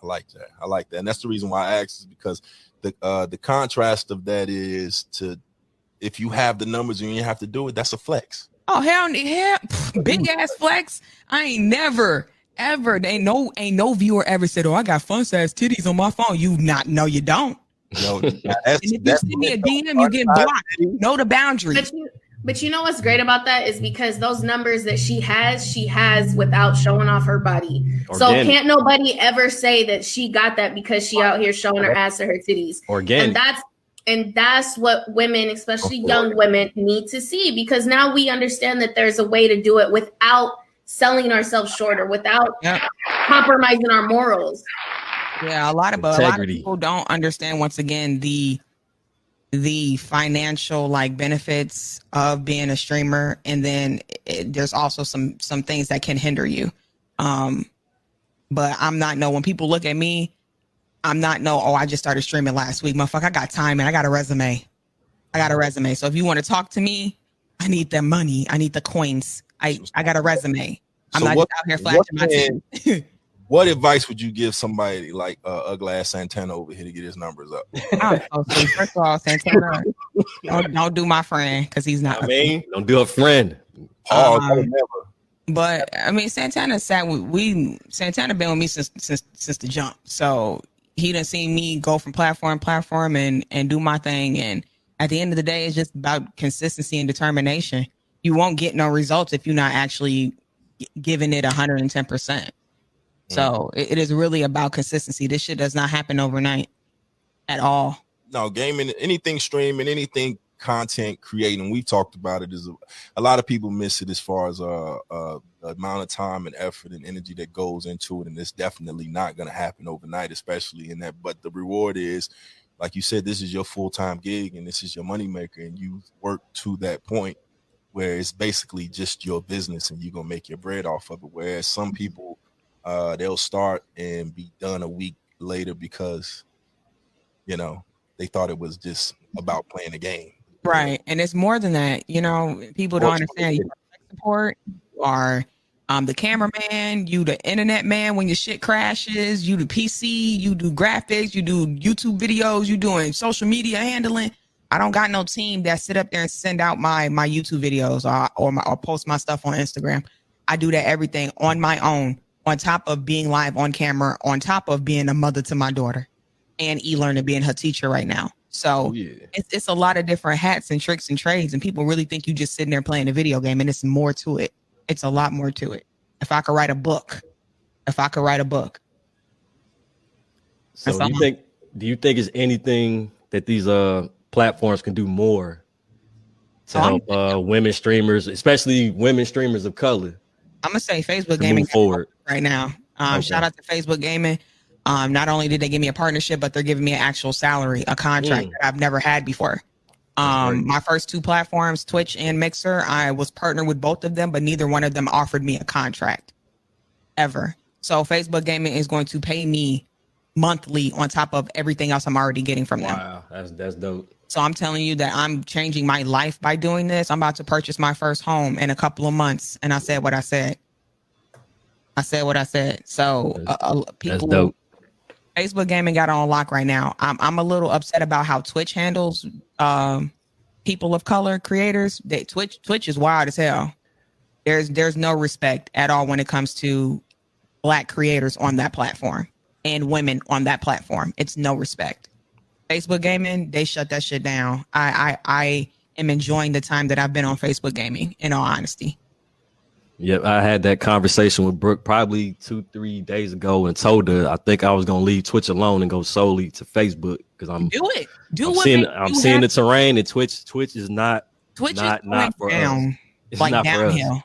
[SPEAKER 2] I like that. And that's the reason why I asked, is because the contrast of that is if you have the numbers and you have to do it, that's a flex.
[SPEAKER 6] Oh hell, big ass flex. I ain't never ever. Ain't no viewer ever said, "Oh, I got fun size titties on my phone." No, you don't.
[SPEAKER 2] No,
[SPEAKER 6] and if you send me a DM, you get blocked. Know the boundaries.
[SPEAKER 1] But you know what's great about that is because those numbers that she has without showing off her body. Organic. So can't nobody ever say that she got that because she out here showing her ass or her titties.
[SPEAKER 4] Organic.
[SPEAKER 1] And that's what women, especially young women, need to see, because now we understand that there's a way to do it without selling ourselves short or without compromising our morals.
[SPEAKER 6] Yeah, a lot of people don't understand, once again, the financial benefits of being a streamer, and then there's also some things that can hinder you. But I'm not when people look at me, I'm not I just started streaming last week. Motherfucker, I got time and I got a resume. So if you want to talk to me, I need the money. I need the coins. I got a resume. I'm not just out here flashing my teeth.
[SPEAKER 2] What advice would you give somebody like ugly ass Santana over here to get his numbers up?
[SPEAKER 6] First of all, Santana, don't do my friend, because he's not.
[SPEAKER 4] Don't do a friend.
[SPEAKER 6] But I mean, Santana been with me since the jump. So he done seen me go from platform and do my thing. And at the end of the day, it's just about consistency and determination. You won't get no results if you're not actually giving it 110%. So it is really about consistency. This shit does not happen overnight at all.
[SPEAKER 2] No, gaming, anything streaming, anything content creating, we've talked about it, is a lot of people miss it as far as the amount of time and effort and energy that goes into it, and it's definitely not going to happen overnight, especially in that. But the reward is, like you said, this is your full-time gig and this is your moneymaker, and you work to that point where it's basically just your business and you're going to make your bread off of it. Whereas some people, they'll start and be done a week later because, they thought it was just about playing a game.
[SPEAKER 6] Right. And it's more than that. People don't understand. You are support, you are the cameraman, you the internet man when your shit crashes, you the PC, you do graphics, you do YouTube videos, you doing social media handling. I don't got no team that sit up there and send out my YouTube videos or post my stuff on Instagram. I do that everything on my own, on top of being live on camera, on top of being a mother to my daughter and e-learning, being her teacher right now. So it's a lot of different hats and tricks and trades, and people really think you just sitting there playing a video game, and it's more to it. It's a lot more to it. If I could write a book.
[SPEAKER 4] So do you think is anything that these platforms can do more to help women streamers, especially women streamers of color?
[SPEAKER 6] I'm gonna say Facebook
[SPEAKER 4] to
[SPEAKER 6] Gaming
[SPEAKER 4] move forward?
[SPEAKER 6] right now.
[SPEAKER 4] Okay.
[SPEAKER 6] Shout out to Facebook Gaming. Not only did they give me a partnership, but they're giving me an actual salary, a contract that I've never had before. My first two platforms, Twitch and Mixer, I was partnered with both of them, but neither one of them offered me a contract ever. So Facebook Gaming is going to pay me monthly on top of everything else I'm already getting from them.
[SPEAKER 4] Wow, that's dope.
[SPEAKER 6] So I'm telling you that I'm changing my life by doing this. I'm about to purchase my first home in a couple of months, and I said what I said. So people,
[SPEAKER 4] that's dope.
[SPEAKER 6] Facebook Gaming got on lock right now. I'm a little upset about how Twitch handles people of color creators. Twitch is wild as hell. There's no respect at all when it comes to Black creators on that platform and women on that platform. It's no respect. Facebook Gaming, they shut that shit down. I am enjoying the time that I've been on Facebook Gaming, in all honesty.
[SPEAKER 4] Yep, I had that conversation with Brooke probably 2-3 days ago and told her I think I was gonna leave Twitch alone and go solely to Facebook because I'm seeing the terrain, and Twitch is not for us. It's
[SPEAKER 6] like
[SPEAKER 4] not
[SPEAKER 6] downhill.
[SPEAKER 4] for us.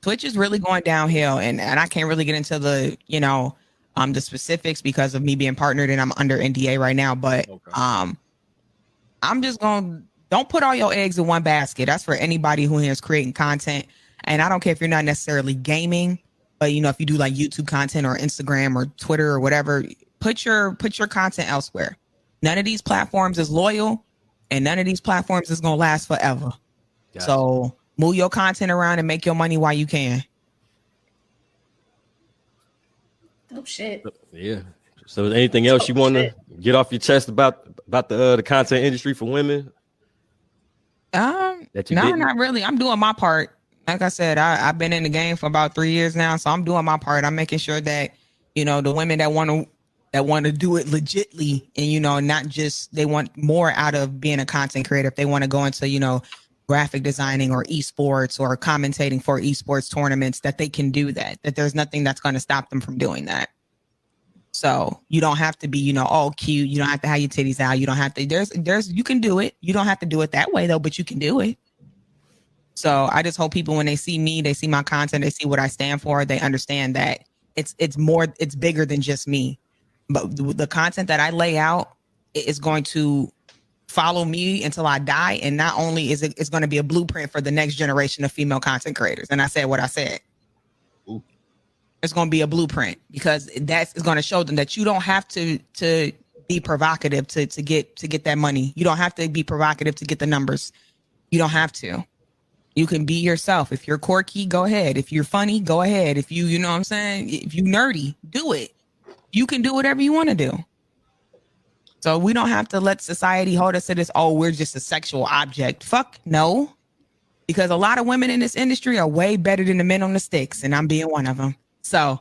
[SPEAKER 6] Twitch is really going downhill, and I can't really get into the the specifics because of me being partnered and I'm under NDA right now. But I'm just don't put all your eggs in one basket. That's for anybody who is creating content. And I don't care if you're not necessarily gaming, but if you do like YouTube content or Instagram or Twitter or whatever, put your content elsewhere. None of these platforms is loyal, and none of these platforms is gonna last forever. Gotcha. So move your content around and make your money while you can.
[SPEAKER 1] Oh shit.
[SPEAKER 4] Yeah. So anything else you want to get off your chest about the content industry for women?
[SPEAKER 6] No, not really. I'm doing my part. Like I said, I've been in the game for about 3 years now, so I'm doing my part. I'm making sure that the women that want to do it legitly, and not just they want more out of being a content creator. If they want to go into graphic designing or esports or commentating for esports tournaments, that they can do that. That there's nothing that's going to stop them from doing that. So you don't have to be all cute. You don't have to have your titties out. You don't have to. There's you can do it. You don't have to do it that way though, but you can do it. So I just hope people, when they see me, they see my content, they see what I stand for, they understand that it's bigger than just me. But the content that I lay out is going to follow me until I die. And not only is it's going to be a blueprint for the next generation of female content creators. And I said what I said. Ooh. It's going to be a blueprint because that's going to show them that you don't have to be provocative to get that money. You don't have to be provocative to get the numbers. You don't have to. You can be yourself. If you're quirky, go ahead. If you're funny, go ahead. If you know what I'm saying? If you nerdy, do it. You can do whatever you want to do. So we don't have to let society hold us to this, we're just a sexual object. Fuck no. Because a lot of women in this industry are way better than the men on the sticks, and I'm being one of them. So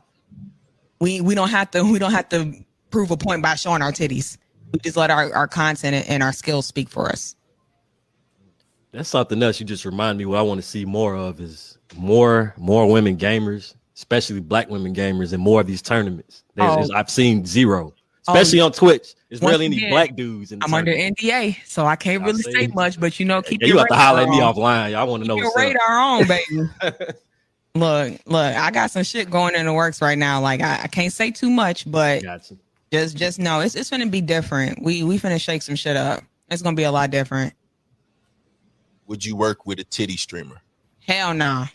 [SPEAKER 6] we don't have to prove a point by showing our titties. We just let our content and our skills speak for us.
[SPEAKER 4] That's something else you just remind me. What I want to see more of is more women gamers, especially Black women gamers, and more of these tournaments. I've seen zero, especially on Twitch. There's really any Black dudes in the tournament.
[SPEAKER 6] Under NDA, so I can't really say much. But keep
[SPEAKER 4] you have to holler at me offline. I want to know
[SPEAKER 6] your radar on, baby. Look, I got some shit going in the works right now. Like I can't say too much, but just know it's gonna be different. We finna shake some shit up. It's gonna be a lot different.
[SPEAKER 2] Would you work with a titty streamer?
[SPEAKER 6] Hell no.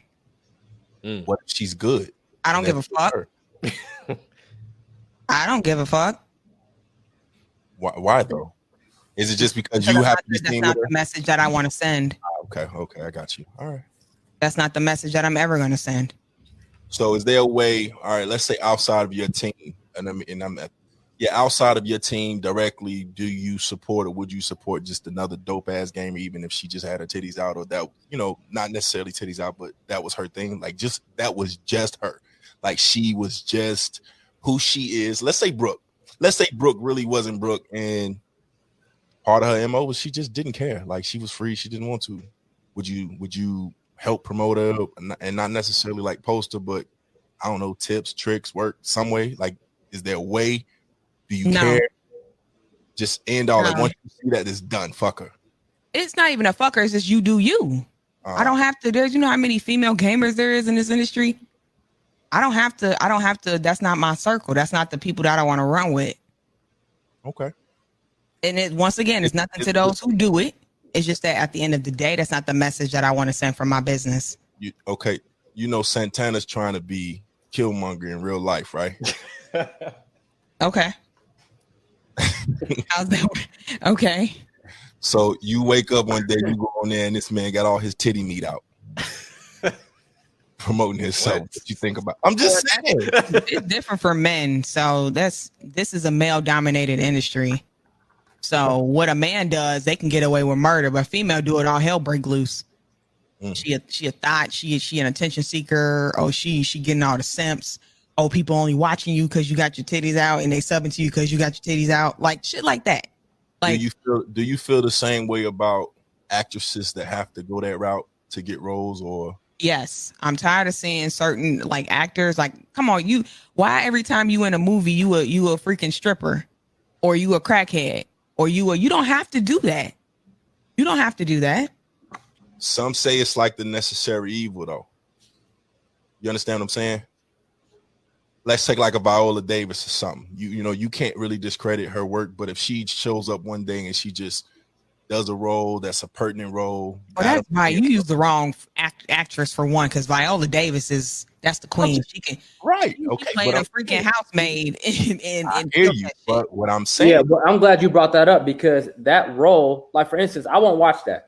[SPEAKER 2] What if she's good?
[SPEAKER 6] I don't give a fuck. I don't give a fuck.
[SPEAKER 2] Why though? Is it just because you have to be seen with her?
[SPEAKER 6] That's not the message that I want to send.
[SPEAKER 2] Okay, I got you. All right.
[SPEAKER 6] That's not the message that I'm ever going to send.
[SPEAKER 2] So is there a way, all right, let's say outside of your team, outside of your team directly, do you support or would you support just another dope ass gamer, even if she just had her titties out, or that, not necessarily titties out, but that was her thing? Like that was just her. Like she was just who she is. Let's say Brooke really wasn't Brooke, and part of her MO was she just didn't care. Like she was free. She didn't want to. Would you help promote her and not necessarily like post her, but I don't know, tips, tricks, work some way? Like, is there a way? Do you care? Just end all. Like once you see that, it's done. Fuck her.
[SPEAKER 6] It's not even a fucker. It's just you do you. I don't have to. There's, you know how many female gamers there is in this industry. I don't have to. That's not my circle. That's not the people that I want to run with.
[SPEAKER 2] Okay.
[SPEAKER 6] And it, once again, it's nothing to those who do it. It's just that at the end of the day, that's not the message that I want to send from my business.
[SPEAKER 2] Okay. You know, Santana's trying to be Killmonger in real life, right?
[SPEAKER 6] Okay. How's that? Okay.
[SPEAKER 2] So you wake up one day, you go on there, and this man got all his titty meat out, promoting himself. What you think about? I'm just saying,
[SPEAKER 6] it's different for men. So this is a male-dominated industry. So what a man does, they can get away with murder, but female do it, all hell break loose. She a thought, she an attention seeker. Oh, she getting all the simps. Oh, people only watching you because you got your titties out, and they subbing to you because you got your titties out. Like shit like that. Like,
[SPEAKER 2] do you feel the same way about actresses that have to go that route to get roles? Or
[SPEAKER 6] yes, I'm tired of seeing certain like actors. Like, come on, why every time you in a movie you a freaking stripper, or you a crackhead, or you don't have to do that. You don't have to do that.
[SPEAKER 2] Some say it's like the necessary evil, though. You understand what I'm saying? Let's take like a Viola Davis or something. You know, you can't really discredit her work, but if she shows up one day and she just does a role that's a pertinent role.
[SPEAKER 6] Oh, that's right. You used the wrong actress for one, because Viola Davis that's the queen. She can
[SPEAKER 2] okay.
[SPEAKER 6] She played a freaking housemaid.
[SPEAKER 2] I hear you, but what I'm saying,
[SPEAKER 5] yeah, but I'm glad you brought that up, because that role, like for instance, I won't watch that.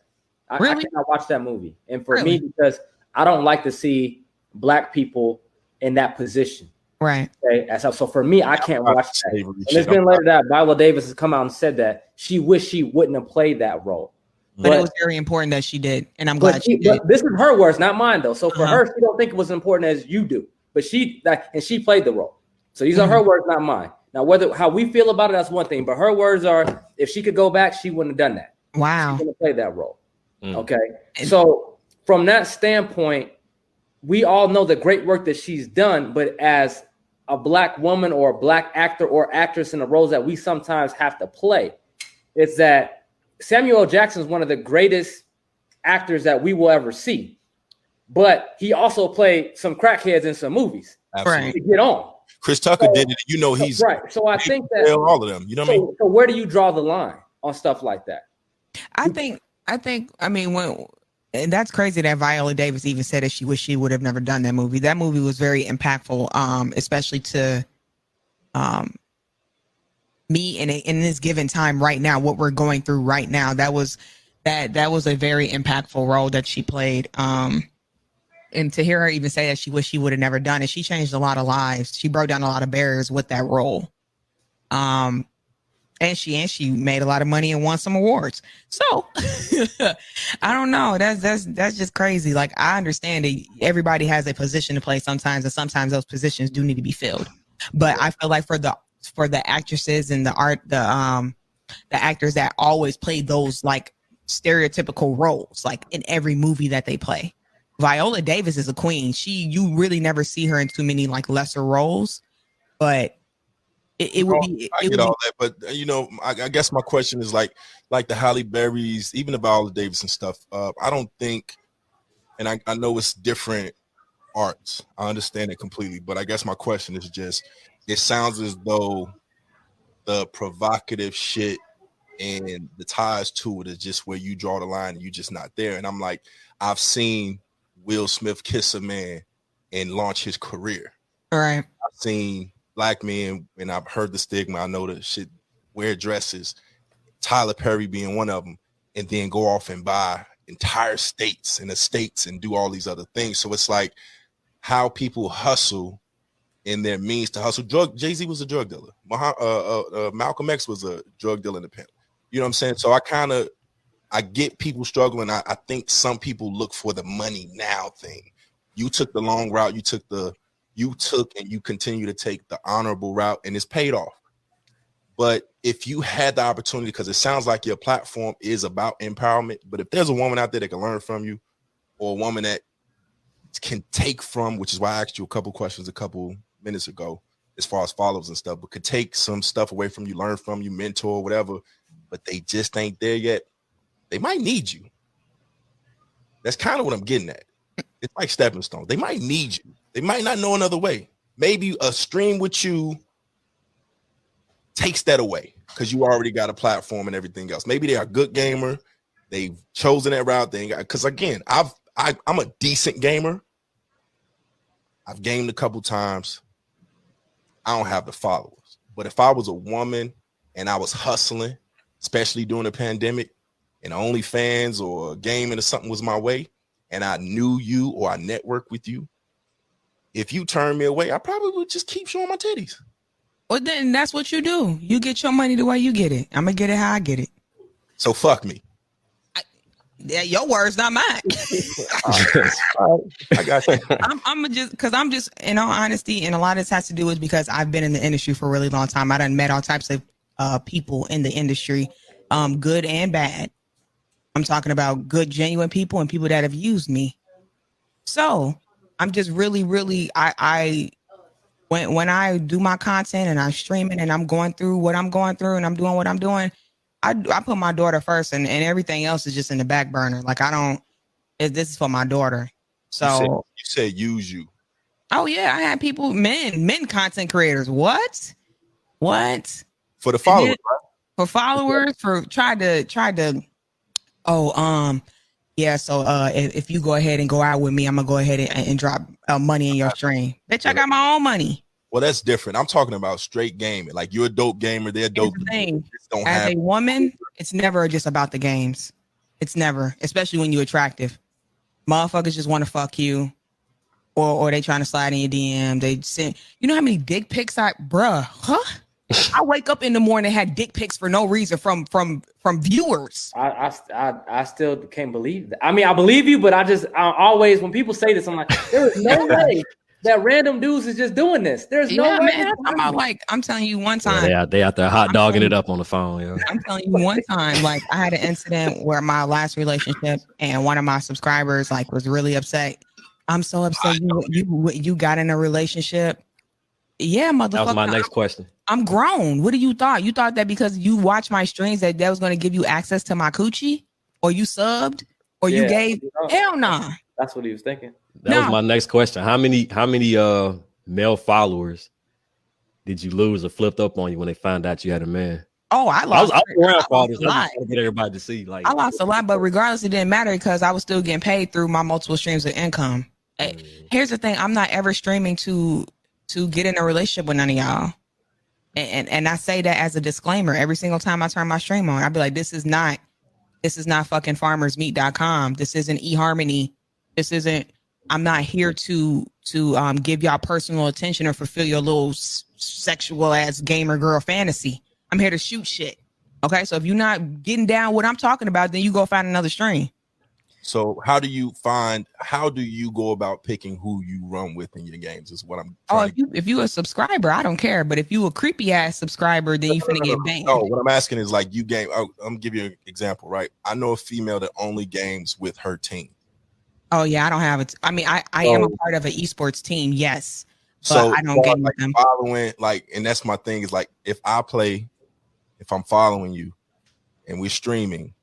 [SPEAKER 5] I cannot watch that movie, and for me, because I don't like to see Black people in that position.
[SPEAKER 6] Right.
[SPEAKER 5] Okay. So for me, I can't watch that. And it's been later that Viola Davis has come out and said that she wished she wouldn't have played that role.
[SPEAKER 6] But it was very important that she did, and I'm glad she did.
[SPEAKER 5] But this is her words, not mine, though. So for her, she don't think it was important as you do. But she played the role. So these are her words, not mine. Now, how we feel about it, that's one thing. But her words are, if she could go back, she wouldn't have done that.
[SPEAKER 6] Wow.
[SPEAKER 5] She wouldn't have played that role. Okay. So from that standpoint, we all know the great work that she's done. But as a Black woman or a Black actor or actress in the roles that we sometimes have to play, it's that Samuel L. Jackson is one of the greatest actors that we will ever see. But he also played some crackheads in some movies.
[SPEAKER 2] Absolutely.
[SPEAKER 5] To get on.
[SPEAKER 2] Chris Tucker did it. You know, he's
[SPEAKER 5] right. So I think that
[SPEAKER 2] all of them. You know what I mean?
[SPEAKER 5] So where do you draw the line on stuff like that?
[SPEAKER 6] I mean, and that's crazy that Viola Davis even said that she wished she would have never done that movie. That movie was very impactful, especially to me in this given time right now, what we're going through right now. That was a very impactful role that she played. And to hear her even say that she wished she would have never done it, she changed a lot of lives. She broke down a lot of barriers with that role. And she made a lot of money and won some awards. So I don't know. That's just crazy. Like, I understand that everybody has a position to play sometimes, and sometimes those positions do need to be filled. But I feel like for the actresses and the actors that always play those like stereotypical roles, like in every movie that they play, Viola Davis is a queen. You really never see her in too many like lesser roles, but it would be.
[SPEAKER 2] I get all that, but you know, I guess my question is like the Halle Berrys, even the Viola Davis and stuff. I don't think, and I know it's different arts. I understand it completely, but I guess my question is just, it sounds as though the provocative shit and the ties to it is just where you draw the line and you're just not there. And I'm like, I've seen Will Smith kiss a man and launch his career.
[SPEAKER 6] All right.
[SPEAKER 2] I've seen Black men, and I've heard the stigma. I know the shit, wear dresses, Tyler Perry being one of them, and then go off and buy entire states and estates and do all these other things. So it's like how people hustle in their means to hustle. Jay-Z was a drug dealer. Malcolm X was a drug dealer in the pen. You know what I'm saying? So I get people struggling. I think some people look for the money now thing. You took the long route. You took and you continue to take the honorable route, and it's paid off. But if you had the opportunity, because it sounds like your platform is about empowerment, but if there's a woman out there that can learn from you, or a woman that can take from, which is why I asked you a couple questions a couple minutes ago, as far as followers and stuff, but could take some stuff away from you, learn from you, mentor, whatever, but they just ain't there yet, they might need you. That's kind of what I'm getting at. It's like stepping stones. They might need you. They might not know another way. Maybe a stream with you takes that away because you already got a platform and everything else. Maybe they're a good gamer. They've chosen that route. Because again, I'm a decent gamer. I've gamed a couple times. I don't have the followers. But if I was a woman and I was hustling, especially during the pandemic, and OnlyFans or gaming or something was my way, and I knew you or I networked with you, if you turn me away, I probably would just keep showing my titties.
[SPEAKER 6] Well, then that's what you do. You get your money the way you get it. I'm gonna get it how I get it.
[SPEAKER 2] So fuck me.
[SPEAKER 6] Yeah, your words, not mine.
[SPEAKER 2] I got you.
[SPEAKER 6] I'm just in all honesty, and a lot of this has to do with because I've been in the industry for a really long time. I done met all types of people in the industry, good and bad. I'm talking about good, genuine people and people that have used me. So I'm just really, when I do my content and I stream it and I'm going through what I'm going through and I'm doing what I'm doing, I put my daughter first and everything else is just in the back burner. Like this is for my daughter. So
[SPEAKER 2] you said use you.
[SPEAKER 6] Oh yeah, I had people, men content creators. What?
[SPEAKER 2] For the followers, right?
[SPEAKER 6] For followers, for tried to. Yeah. So if you go ahead and go out with me, I'm gonna go ahead and drop money in your stream. Bitch, I got my own money.
[SPEAKER 2] Well, that's different. I'm talking about straight gaming. Like you're a dope gamer, they're dope.
[SPEAKER 6] As a woman, it's never just about the games. It's never, especially when you're attractive. Motherfuckers just want to fuck you, or they trying to slide in your DM. They send. You know how many dick pics I wake up in the morning and had dick pics for no reason from viewers.
[SPEAKER 5] I still can't believe that. I mean, I believe you, but I always, when people say this, I'm like, there is no way that random dudes is just doing this. There's no way.
[SPEAKER 6] Man, I'm telling you one time.
[SPEAKER 4] Yeah, they out there hot dogging it up on the phone. Yo.
[SPEAKER 6] I'm telling you one time, like I had an incident where my last relationship and one of my subscribers like was really upset. I'm so upset you got in a relationship. Yeah, motherfucker.
[SPEAKER 4] That was my next question.
[SPEAKER 6] I'm grown. What do you thought? You thought that because you watched my streams that was going to give you access to my coochie, or you subbed, or you gave? Hell nah.
[SPEAKER 5] That's what he was thinking.
[SPEAKER 4] That was my next question. How many male followers did you lose or flipped up on you when they found out you had a man?
[SPEAKER 6] Oh, I lost.
[SPEAKER 4] I was around for this. I was trying to get everybody to see. Like
[SPEAKER 6] I lost a lot, but regardless, it didn't matter because I was still getting paid through my multiple streams of income. Here's the thing: I'm not ever streaming to get in a relationship with none of y'all. And I say that as a disclaimer every single time I turn my stream on. I'd be like, this is not fucking farmersmeat.com. This isn't eHarmony. This isn't. I'm not here to give y'all personal attention or fulfill your little sexual ass gamer girl fantasy. I'm here to shoot shit. Okay, so if you're not getting down what I'm talking about, then you go find another stream.
[SPEAKER 2] So how do you go about picking who you run with in your games is what I'm trying
[SPEAKER 6] if you a subscriber, I don't care. But if you a creepy ass subscriber, then you finna get banned.
[SPEAKER 2] No, what I'm asking is like you game. I'm gonna give you an example, right? I know a female that only games with her team.
[SPEAKER 6] Oh yeah, I don't have it. I mean, I am a part of an esports team, yes. But I don't game with them.
[SPEAKER 2] Following, and that's my thing is like if I'm following you and we're streaming,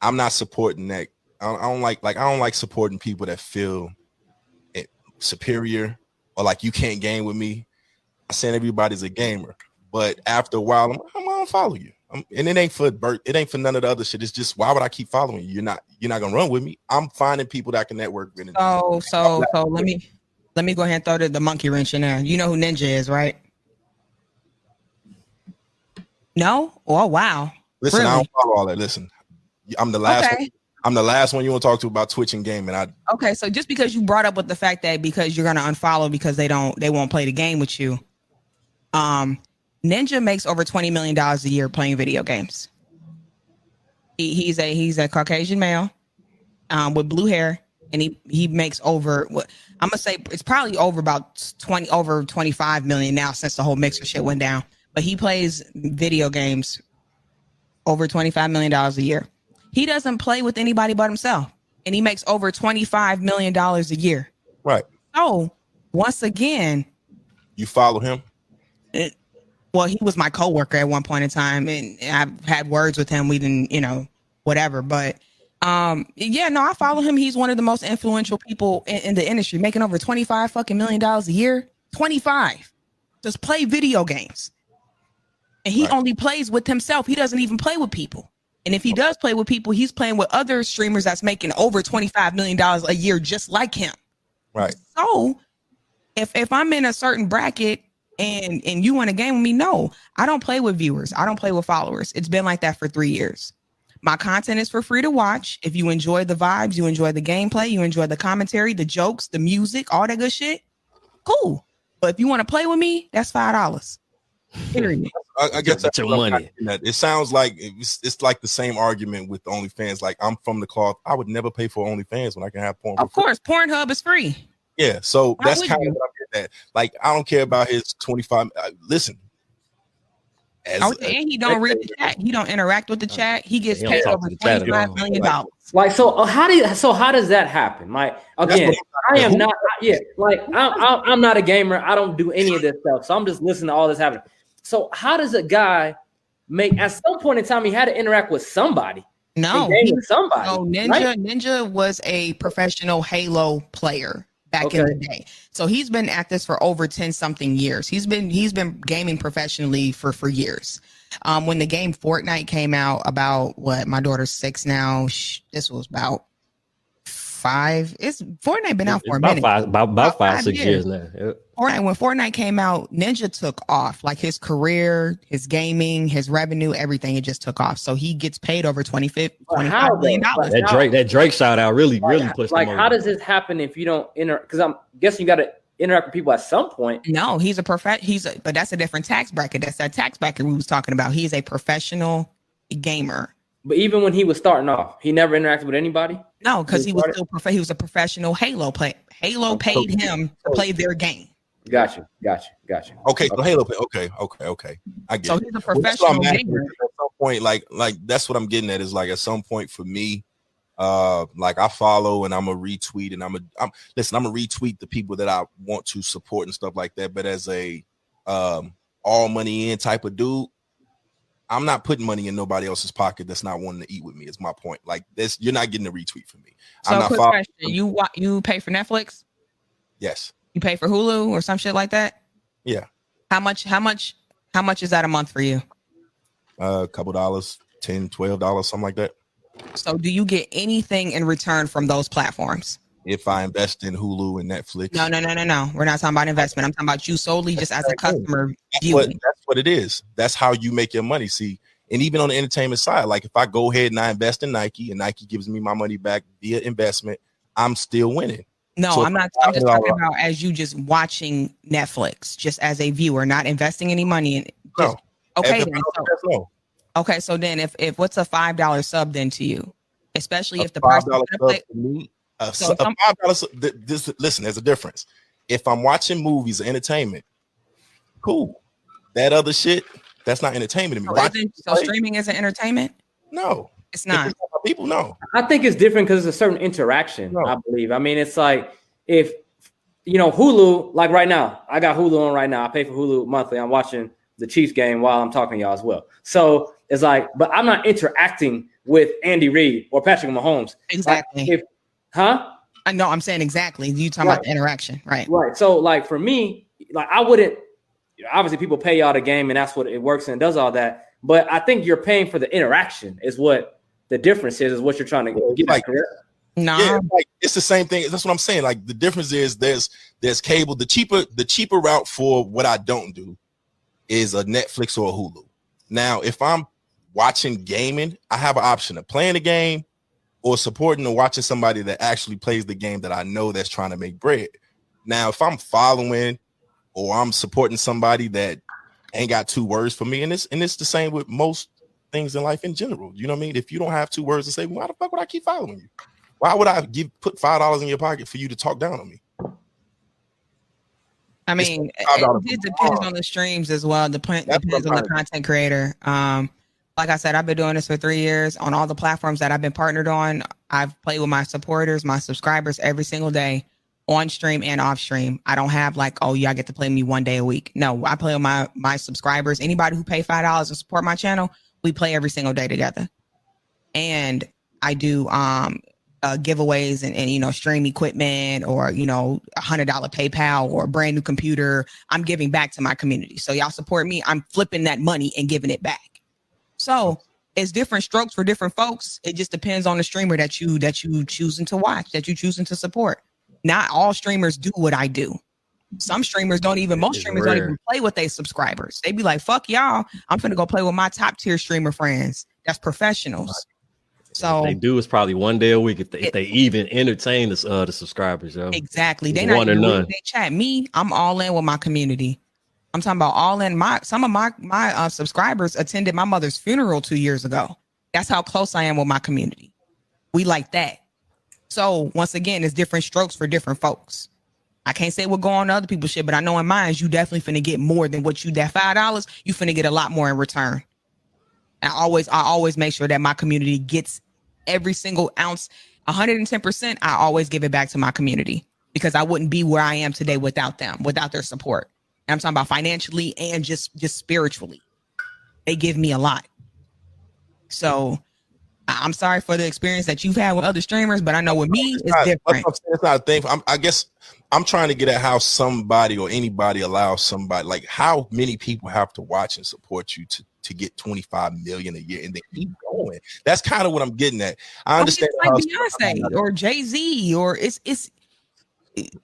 [SPEAKER 2] I'm not supporting that. I don't like supporting people that feel superior or like you can't game with me. I'm saying everybody's a gamer, but after a while, I'm gonna follow you. And it ain't for none of the other shit. It's just why would I keep following you? You're not gonna run with me. I'm finding people that I can network with.
[SPEAKER 6] So let me go ahead and throw the monkey wrench in there. You know who Ninja is, right? No? Oh wow.
[SPEAKER 2] Listen,
[SPEAKER 6] really?
[SPEAKER 2] I don't follow all that. Listen. I'm the last one. I'm the last one you want to talk to about Twitch and gaming.
[SPEAKER 6] Okay, so just because you brought up with the fact that because you're gonna unfollow because they won't play the game with you. Ninja makes over $20 million a year playing video games. He's a Caucasian male with blue hair, and he makes over what I'm gonna say it's probably over about 25 million now since the whole Mixer shit went down. But he plays video games over $25 million a year. He doesn't play with anybody but himself, and he makes over $25 million a year.
[SPEAKER 2] Right.
[SPEAKER 6] So once again,
[SPEAKER 2] you follow him.
[SPEAKER 6] Well, he was my coworker at one point in time, and I've had words with him. We didn't, whatever. But Yeah, no, I follow him. He's one of the most influential people in the industry, making over $25 million a year. 25. Just play video games. And he only plays with himself. He doesn't even play with people. And if he does play with people, he's playing with other streamers that's making over $25 million a year, just like him.
[SPEAKER 2] Right.
[SPEAKER 6] So if I'm in a certain bracket and you want to game with me, no, I don't play with viewers. I don't play with followers. It's been like that for 3 years. My content is for free to watch. If you enjoy the vibes, you enjoy the gameplay, you enjoy the commentary, the jokes, the music, all that good shit, cool. But if you want to play with me, that's $5. Period.
[SPEAKER 2] I guess that's
[SPEAKER 4] your money.
[SPEAKER 2] It sounds like it's like the same argument with OnlyFans. Like, I'm from the cloth. I would never pay for OnlyFans when I can have porn.
[SPEAKER 6] Of course, Pornhub is free.
[SPEAKER 2] Yeah, so
[SPEAKER 6] Why
[SPEAKER 2] that's
[SPEAKER 6] would
[SPEAKER 2] kind
[SPEAKER 6] you?
[SPEAKER 2] of what I'm getting at. Like, I don't care about his 25. Listen,
[SPEAKER 6] And he don't read the chat. He don't interact with the chat. He gets
[SPEAKER 4] He don't
[SPEAKER 6] paid
[SPEAKER 4] talk
[SPEAKER 6] over
[SPEAKER 4] to the chat at
[SPEAKER 6] $25
[SPEAKER 4] all.
[SPEAKER 6] million.
[SPEAKER 5] Like, so how does that happen? Like, again, I am not. Yeah, like I'm not a gamer. I don't do any of this stuff. So I'm just listening to all this happening. So how does a guy make? At some point in time, he had to interact with somebody.
[SPEAKER 6] No,
[SPEAKER 5] With somebody.
[SPEAKER 6] No, Ninja was a professional Halo player back in the day. So he's been at this for over 10 something years. He's been gaming professionally for years. When the game Fortnite came out, about what, my daughter's 6 now. This was about 5. Fortnite been out for a minute.
[SPEAKER 4] About 5-6 years now. Yep.
[SPEAKER 6] When Fortnite came out, Ninja took off. Like, his career, his gaming, his revenue, everything, it just took off. So he gets paid over $25 million.
[SPEAKER 4] That Drake shout out really pushed him over.
[SPEAKER 5] How does this happen if you don't because I'm guessing you got to interact with people at some point.
[SPEAKER 6] No, but that's a different tax bracket. That's that tax bracket we was talking about. He's a professional gamer.
[SPEAKER 5] But even when he was starting off, he never interacted with anybody?
[SPEAKER 6] No, because he was a professional Halo player. Halo paid him to play their game.
[SPEAKER 5] Gotcha.
[SPEAKER 2] Okay, so Halo. Okay. I get it.
[SPEAKER 6] So he's a professional gamer.
[SPEAKER 2] At some point, like that's what I'm getting at. Is like, at some point for me, like, I follow and I'm a retweet and I'm a retweet the people that I want to support and stuff like that. But as a all money in type of dude, I'm not putting money in nobody else's pocket that's not wanting to eat with me. Is my point. Like, this, you're not getting a retweet from me.
[SPEAKER 6] So,
[SPEAKER 2] I'm not
[SPEAKER 6] quick
[SPEAKER 2] following.
[SPEAKER 6] question: you pay for Netflix?
[SPEAKER 2] Yes.
[SPEAKER 6] You pay for Hulu or some shit like that?
[SPEAKER 2] Yeah.
[SPEAKER 6] How much is that a month for you?
[SPEAKER 2] A couple dollars, $10, $12, something like that.
[SPEAKER 6] So do you get anything in return from those platforms?
[SPEAKER 2] If I invest in Hulu and Netflix.
[SPEAKER 6] No. We're not talking about investment. I'm talking about you solely just as a customer viewing.
[SPEAKER 2] That's what it is. That's how you make your money. See, and even on the entertainment side, like, if I go ahead and I invest in Nike and Nike gives me my money back via investment, I'm still winning.
[SPEAKER 6] No,
[SPEAKER 2] So
[SPEAKER 6] I'm not. I'm just talking about as you just watching Netflix, just as a viewer, not investing any money in it.
[SPEAKER 2] No.
[SPEAKER 6] Okay.
[SPEAKER 2] No.
[SPEAKER 6] Okay. So then if what's a $5 sub then to you, especially if the
[SPEAKER 2] $5
[SPEAKER 6] person
[SPEAKER 2] sub to me, $5. Listen, there's a difference. If I'm watching movies or entertainment, cool. That other shit, that's not entertainment to me.
[SPEAKER 6] So streaming isn't entertainment?
[SPEAKER 2] No,
[SPEAKER 6] it's not.
[SPEAKER 2] People know.
[SPEAKER 5] I think it's different because it's a certain interaction. No. I believe. I mean, it's like, if Hulu, like right now, I got Hulu on right now. I pay for Hulu monthly. I'm watching the Chiefs game while I'm talking to y'all as well. So it's like, but I'm not interacting with Andy Reid or Patrick Mahomes.
[SPEAKER 6] Exactly.
[SPEAKER 5] I
[SPEAKER 6] know. I'm saying exactly. You talking about the interaction, right?
[SPEAKER 5] Right. So, like, for me, like, I wouldn't. Obviously, people pay y'all the game, and that's what it works and does all that. But I think you're paying for the interaction. Is what the difference is what you're trying to get
[SPEAKER 2] like.
[SPEAKER 6] No,
[SPEAKER 2] yeah, like, it's the same thing. That's what I'm saying. Like, the difference is there's cable. The cheaper route for what I don't do is a Netflix or a Hulu. Now, if I'm watching gaming, I have an option of playing the game or supporting or watching somebody that actually plays the game that I know that's trying to make bread. Now, if I'm following or I'm supporting somebody that ain't got 2 words for me, and it's the same with most things in life in general. You know what I mean? If you don't have 2 words to say, why the fuck would I keep following you? Why would I put $5 in your pocket for you to talk down on me?
[SPEAKER 6] I mean, it depends on the streams as well. Depends on the content creator. Like I said, I've been doing this for 3 years on all the platforms that I've been partnered on. I've played with my supporters, my subscribers every single day, on stream and off stream. I don't have like, oh, y'all get to play me 1 day a week. No, I play with my subscribers. Anybody who pay $5 and support my channel, we play every single day together. And I do giveaways and stream equipment or $100 PayPal or a brand new computer. I'm giving back to my community. So y'all support me. I'm flipping that money and giving it back. So it's different strokes for different folks. It just depends on the streamer that you choosing to watch, that you choosing to support. Not all streamers do what I do. Most streamers don't even play with their subscribers. They be like, fuck y'all. I'm finna go play with my top tier streamer friends. That's professionals. So
[SPEAKER 4] what they do is probably one day a week if they even entertain the subscribers. Yo.
[SPEAKER 6] Exactly.
[SPEAKER 4] It's
[SPEAKER 6] they not
[SPEAKER 4] one or
[SPEAKER 6] even
[SPEAKER 4] none.
[SPEAKER 6] They chat. Me, I'm all in with my community. I'm talking about all in. Some of my subscribers attended my mother's funeral 2 years ago. That's how close I am with my community. We like that. So once again, it's different strokes for different folks. I can't say what go on to other people's shit, but I know in mine, you definitely finna get more than what that $5. You finna get a lot more in return. I always make sure that my community gets every single ounce, 110%. I always give it back to my community because I wouldn't be where I am today without them, without their support. And I'm talking about financially and just spiritually. They give me a lot. So I'm sorry for the experience that you've had with other streamers, but I know with me, it's different.
[SPEAKER 2] It's not a thing. I guess I'm trying to get at how somebody or anybody allows somebody, like how many people have to watch and support you to get 25 million a year and they keep going. That's kind of what I'm getting at. I understand
[SPEAKER 6] like Beyonce or Jay-Z or it's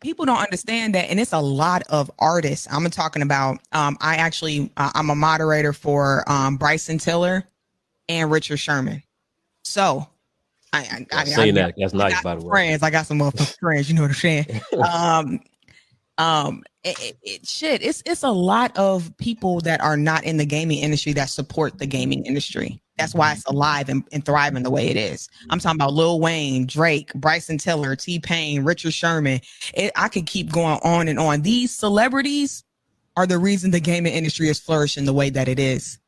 [SPEAKER 6] people don't understand that, and it's a lot of artists. I'm talking about. I'm a moderator for Bryson Tiller and Richard Sherman. So I
[SPEAKER 4] saying that. That's nice, by the way.
[SPEAKER 6] Friends, I got some motherfucking friends. You know what I'm saying? It's a lot of people that are not in the gaming industry that support the gaming industry. That's why it's alive and thriving the way it is. I'm talking about Lil Wayne, Drake, Bryson Tiller, T-Pain, Richard Sherman. I could keep going on and on. These celebrities are the reason the gaming industry is flourishing the way that it is.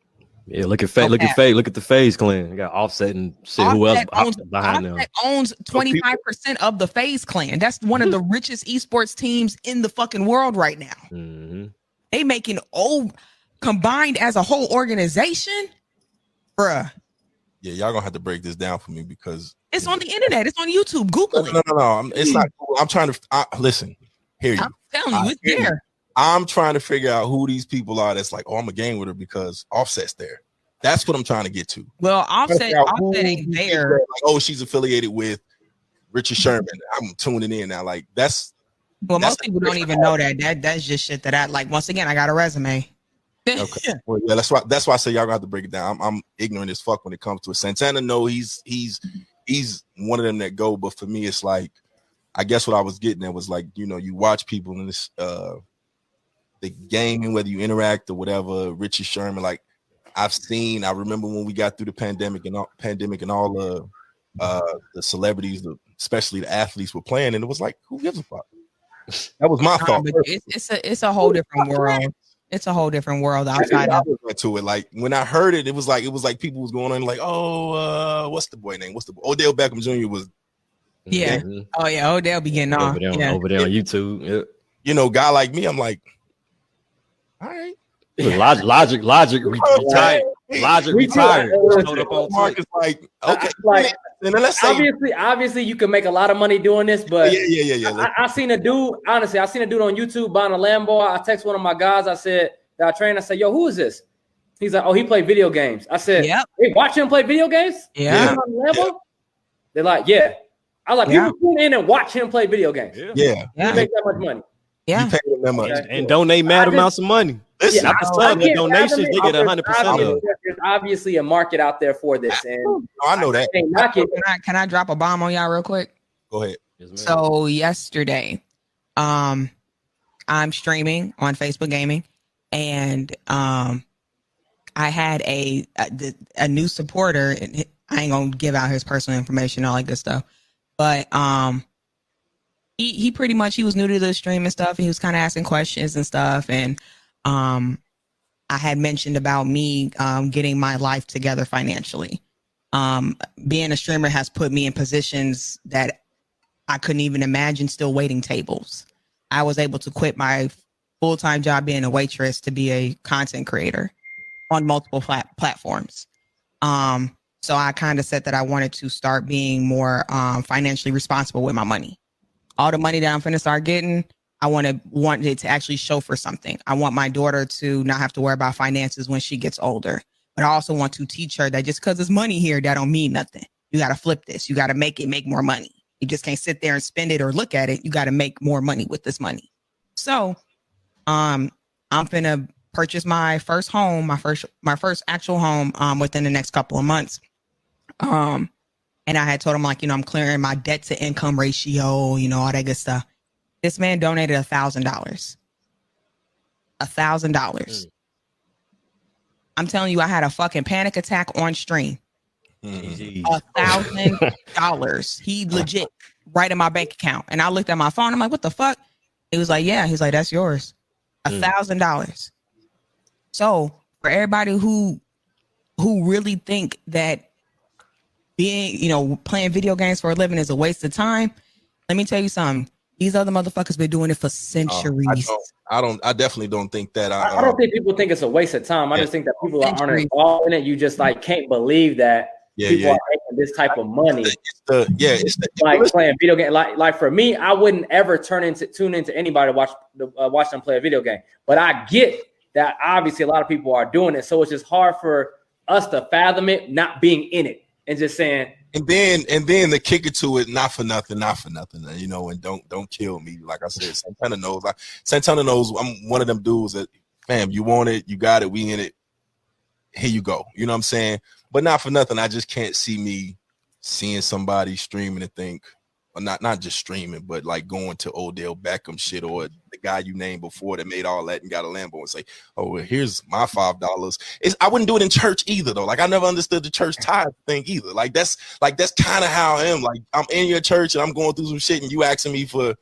[SPEAKER 4] Yeah, look at Look at the FaZe clan. You got Offset and shit. Who else behind them?
[SPEAKER 6] Offset owns 25% of the FaZe clan. That's one of the richest esports teams in the fucking world right now.
[SPEAKER 4] Mm-hmm.
[SPEAKER 6] They making combined as a whole organization. Bruh.
[SPEAKER 2] Yeah, y'all gonna have to break this down for me because
[SPEAKER 6] it's on the internet. It's on YouTube. Google it.
[SPEAKER 2] No. It's not. I'm trying to listen. Hear you.
[SPEAKER 6] I'm telling you, it's there.
[SPEAKER 2] I'm trying to figure out who these people are. That's like, I'm a game with her because Offset's there. That's what I'm trying to get to.
[SPEAKER 6] Well, Offset ain't there.
[SPEAKER 2] Like, she's affiliated with Richard Sherman. I'm tuning in now. Like that's.
[SPEAKER 6] Well, most people don't even know that. That's just shit that I like. Once again, I got a resume.
[SPEAKER 2] Okay. Well, yeah, that's why I say y'all got to break it down. I'm ignorant as fuck when it comes to it. Santana, no, he's one of them that go, but for me, it's like, I guess what I was getting at was like, you watch people in this the gaming, whether you interact or whatever. Richie Sherman, like I remember when we got through the pandemic and all the celebrities, especially the athletes, were playing, and it was like, who gives a fuck? That was my thought.
[SPEAKER 6] It's a whole different world. It's a whole different world outside of
[SPEAKER 2] to it. Like when I heard it, it was like people was going on like, what's the boy name? Odell Beckham Jr. was.
[SPEAKER 6] Yeah. Mm-hmm. Oh yeah, Odell be getting off.
[SPEAKER 4] Over there on YouTube.
[SPEAKER 2] Yeah. Guy like me, I'm like, all right.
[SPEAKER 4] Logic retired. Logic retired.
[SPEAKER 2] Mark is like, okay.
[SPEAKER 5] Like,
[SPEAKER 2] and then let's say
[SPEAKER 5] obviously you can make a lot of money doing this, but
[SPEAKER 2] yeah.
[SPEAKER 5] I seen a dude on YouTube buying a Lambo. I text one of my guys. I said that I train. I said, yo, who is this? He's like, oh, he played video games. I said,
[SPEAKER 6] yep.
[SPEAKER 5] Hey, watch him play video games?
[SPEAKER 6] Yeah.
[SPEAKER 5] Lambo? They're like, yeah. I was like, people tune in and watch him play video games.
[SPEAKER 2] Yeah.
[SPEAKER 5] He make that much money.
[SPEAKER 6] Yeah.
[SPEAKER 2] You pay them that much.
[SPEAKER 4] And donate mad amounts of money.
[SPEAKER 2] Listen,
[SPEAKER 4] the donations, they get 100% of.
[SPEAKER 5] There's obviously a market out there for this. And
[SPEAKER 2] I know that.
[SPEAKER 6] Can I drop a bomb on y'all real quick?
[SPEAKER 2] Go ahead.
[SPEAKER 6] So yesterday, I'm streaming on Facebook Gaming, and I had a new supporter. And I ain't gonna give out his personal information, all that good stuff, but he pretty much, he was new to the stream and stuff. And he was kind of asking questions and stuff, and I had mentioned about me getting my life together financially. Being a streamer has put me in positions that I couldn't even imagine, still waiting tables. I was able to quit my full-time job being a waitress to be a content creator on multiple platforms. So I kind of said that I wanted to start being more financially responsible with my money. All the money that I'm finna start getting, I want it to actually show for something. I want my daughter to not have to worry about finances when she gets older. But I also want to teach her that just because there's money here, that don't mean nothing. You got to flip this. You got to make more money. You just can't sit there and spend it or look at it. You got to make more money with this money. So I'm finna purchase my first home, my first actual home within the next couple of months. And I had told him, like, I'm clearing my debt to income ratio, all that good stuff. This man donated $1,000. $1,000. I'm telling you, I had a fucking panic attack on stream. $1,000. He legit right in my bank account. And I looked at my phone. I'm like, what the fuck? He was like, yeah. He's like, that's yours. $1,000. So for everybody who really think that being, playing video games for a living is a waste of time, let me tell you something. These other motherfuckers been doing it for centuries.
[SPEAKER 2] I definitely don't think that.
[SPEAKER 5] I don't think people think it's a waste of time. I just think that people aren't involved in it. You just can't believe that people are making this type of money.
[SPEAKER 2] It's
[SPEAKER 5] playing video game. Like for me, I wouldn't ever tune into anybody to watch them play a video game. But I get that obviously a lot of people are doing it, so it's just hard for us to fathom it, not being in it, and just saying.
[SPEAKER 2] And then the kicker to it, not for nothing, and don't kill me. Like I said, Santana knows. Santana knows I'm one of them dudes that, fam, you want it, you got it, we in it. Here you go. You know what I'm saying? But not for nothing, I just can't see me seeing somebody streaming and think, or not just streaming, but like going to Odell Beckham shit or the guy you named before that made all that and got a Lambo and say, oh, well, here's my $5. I wouldn't do it in church either, though. Like I never understood the church tithe thing either. Like that's kind of how I am. Like I'm in your church and I'm going through some shit and you asking me for,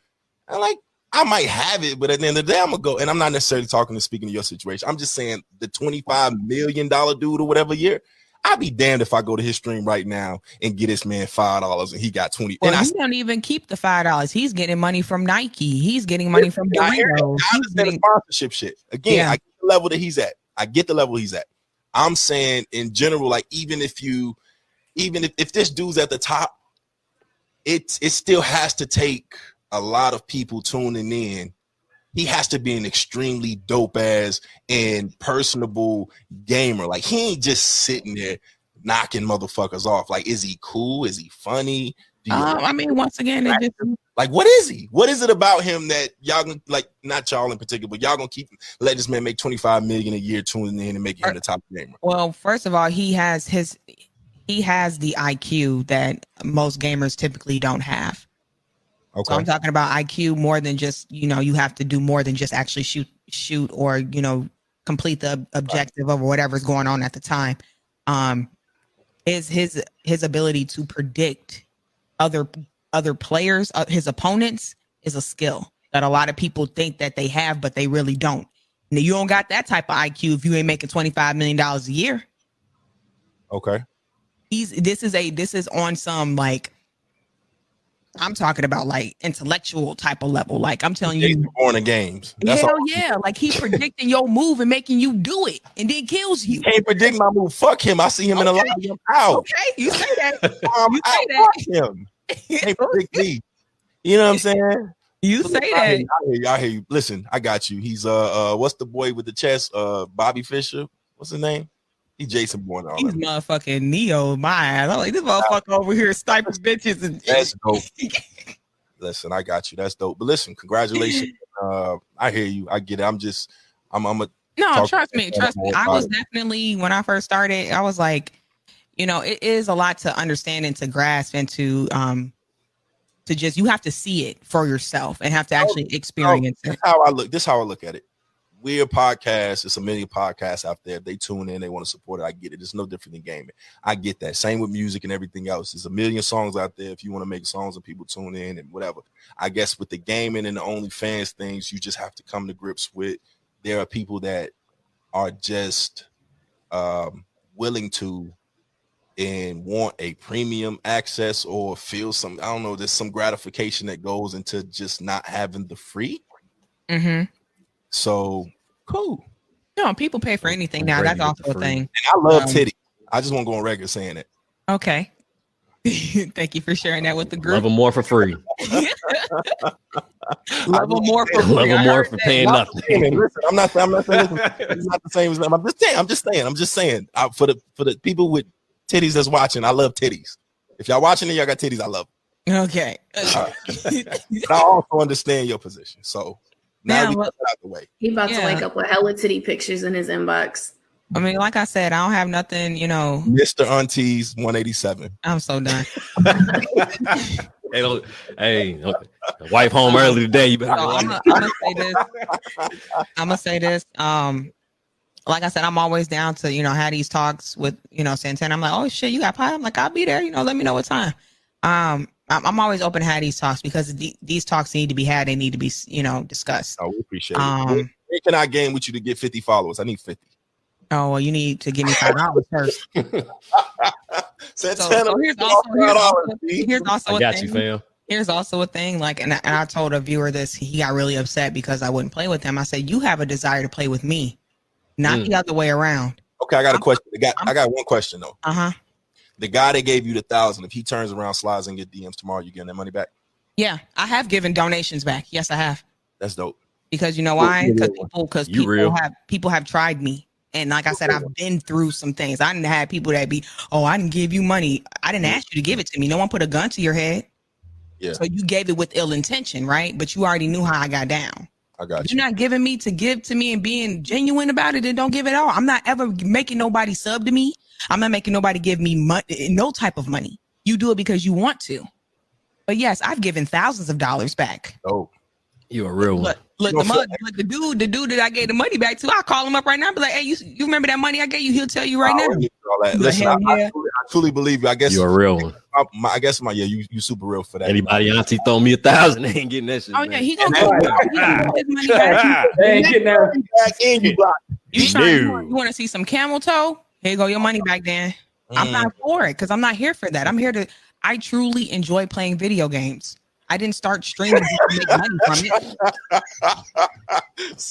[SPEAKER 2] I might have it, but at the end of the day, I'm gonna go. And I'm not necessarily speaking to your situation. I'm just saying the $25 million dude or whatever year. I'd be damned if I go to his stream right now and get this man $5 and he got 20.
[SPEAKER 6] Well,
[SPEAKER 2] and
[SPEAKER 6] he don't even keep the $5. He's getting money from Nike. He's getting money from Doritos.
[SPEAKER 2] I understand the sponsorship shit. Again, I get the level that he's at. I'm saying in general, like even if this dude's at the top, it still has to take a lot of people tuning in. He has to be an extremely dope ass and personable gamer. Like he ain't just sitting there knocking motherfuckers off. Like, is he cool? Is he funny?
[SPEAKER 6] Once again,
[SPEAKER 2] like, what is he? What is it about him that y'all gonna, like, not y'all in particular, but y'all gonna keep let this man make $25 million a year tuning in and making him the top gamer?
[SPEAKER 6] Well, first of all, he has the IQ that most gamers typically don't have. Okay. So I'm talking about IQ more than just, you have to do more than just actually shoot or, complete the objective of whatever's going on at the time. Is his ability to predict other players, his opponents, is a skill that a lot of people think that they have, but they really don't. Now, you don't got that type of IQ if you ain't making $25 million a year.
[SPEAKER 2] Okay.
[SPEAKER 6] This is on some, like, I'm talking about like intellectual type of level. Like I'm telling you,
[SPEAKER 2] born in games.
[SPEAKER 6] That's hell yeah. Like he predicting your move and making you do it and then kills you.
[SPEAKER 2] Can't predict my move. Fuck him. I see him in a lobby. I'm out.
[SPEAKER 6] Okay, you say that.
[SPEAKER 2] You say that. Fuck him. Can't predict me. You know what I'm saying?
[SPEAKER 6] You say that.
[SPEAKER 2] I hear you. Listen, I got you. He's what's the boy with the chest? Bobby Fischer. What's his name? He's Jason Bourne.
[SPEAKER 6] He's motherfucking Neo. My ass. I'm like, this motherfucker over here sniping bitches. And
[SPEAKER 2] that's dope. Listen, I got you. That's dope. But listen, congratulations. I hear you. I get it. I'm
[SPEAKER 6] no, trust me. I was definitely, when I first started, I was like, it is a lot to understand and to grasp and to just, you have to see it for yourself and have to actually experience it.
[SPEAKER 2] This is how I look at it. We're a podcast. It's a million podcasts out there. If they tune in, they want to support it. I get it. It's no different than gaming. I get that. Same with music and everything else. There's a million songs out there. If you want to make songs and people tune in and whatever. I guess with the gaming and the OnlyFans things, you just have to come to grips with. There are people that are just willing to and want a premium access or feel some, I don't know, there's some gratification that goes into just not having the free.
[SPEAKER 6] Mm-hmm.
[SPEAKER 2] So cool.
[SPEAKER 6] No, people pay for anything now. That's also a thing.
[SPEAKER 2] And I love Titty. I just want to go on record saying it.
[SPEAKER 6] Okay. Thank you for sharing that with the group.
[SPEAKER 4] Love them more for free.
[SPEAKER 6] Love them more for
[SPEAKER 4] Love
[SPEAKER 6] free.
[SPEAKER 4] them
[SPEAKER 6] I
[SPEAKER 4] more
[SPEAKER 6] heard
[SPEAKER 4] for
[SPEAKER 6] that.
[SPEAKER 4] paying nothing.
[SPEAKER 2] Listen, I'm not saying it's not the same as them. I'm just saying. For the people with titties that's watching, I love titties. If y'all watching it, y'all got titties, I love them.
[SPEAKER 6] Okay.
[SPEAKER 2] But I also understand your position. So now we get out the way.
[SPEAKER 1] He about to wake up with hella titty pictures in his inbox.
[SPEAKER 6] I mean, like I said, I don't have nothing,
[SPEAKER 2] Mr. Aunties 187.
[SPEAKER 6] I'm so done.
[SPEAKER 4] Hey, wife home early today. You better.
[SPEAKER 6] So I'm gonna say this. I'm gonna say this. Like I said, I'm always down to have these talks with Santana. I'm like, oh shit, you got pie? I'm like, I'll be there. Let me know what time. I'm always open to have these talks because these talks need to be had. They need to be discussed.
[SPEAKER 2] Oh, we appreciate it. Where can I game with you to get 50 followers? I need 50.
[SPEAKER 6] Oh well, you need to give me $5 first.
[SPEAKER 2] Santana,
[SPEAKER 6] here's also
[SPEAKER 4] I got you, fam.
[SPEAKER 6] Here's also a thing, and I told a viewer this. He got really upset because I wouldn't play with him. I said, you have a desire to play with me, not the other way around.
[SPEAKER 2] Okay, I got a question. I got one question though. The guy that gave you the 1,000, if he turns around, slides, and get DMs tomorrow, you getting that money back?
[SPEAKER 6] Yeah, I have given donations back. Yes, I have.
[SPEAKER 2] That's dope.
[SPEAKER 6] Because you know why? Because people have tried me. And like I said, I've been through some things. I didn't have people that I didn't give you money. I didn't ask you to give it to me. No one put a gun to your head.
[SPEAKER 2] Yeah.
[SPEAKER 6] So you gave it with ill intention, right? But you already knew how I got down.
[SPEAKER 2] I got you.
[SPEAKER 6] You're not giving me to give to me and being genuine about it, and don't give it all. I'm not ever making nobody sub to me. I'm not making nobody give me money, no type of money. You do it because you want to. But yes, I've given thousands of dollars back.
[SPEAKER 2] Oh.
[SPEAKER 4] You a real one.
[SPEAKER 6] Look, the dude that I gave the money back to, I'll call him up right now and be like, hey, you remember that money I gave you? He'll tell you right now.
[SPEAKER 2] Listen, I truly believe you. I guess
[SPEAKER 4] you're a real one.
[SPEAKER 2] I guess you super real for that.
[SPEAKER 4] Anybody auntie throw me 1,000, they ain't getting that shit.
[SPEAKER 6] Oh yeah, he gonna get his money back.
[SPEAKER 5] They ain't getting that back in you.
[SPEAKER 6] You want to see some camel toe? Here you go, your money back then. I'm not for it because I'm not here for that. I'm here I truly enjoy playing video games. I didn't start streaming to make money from it.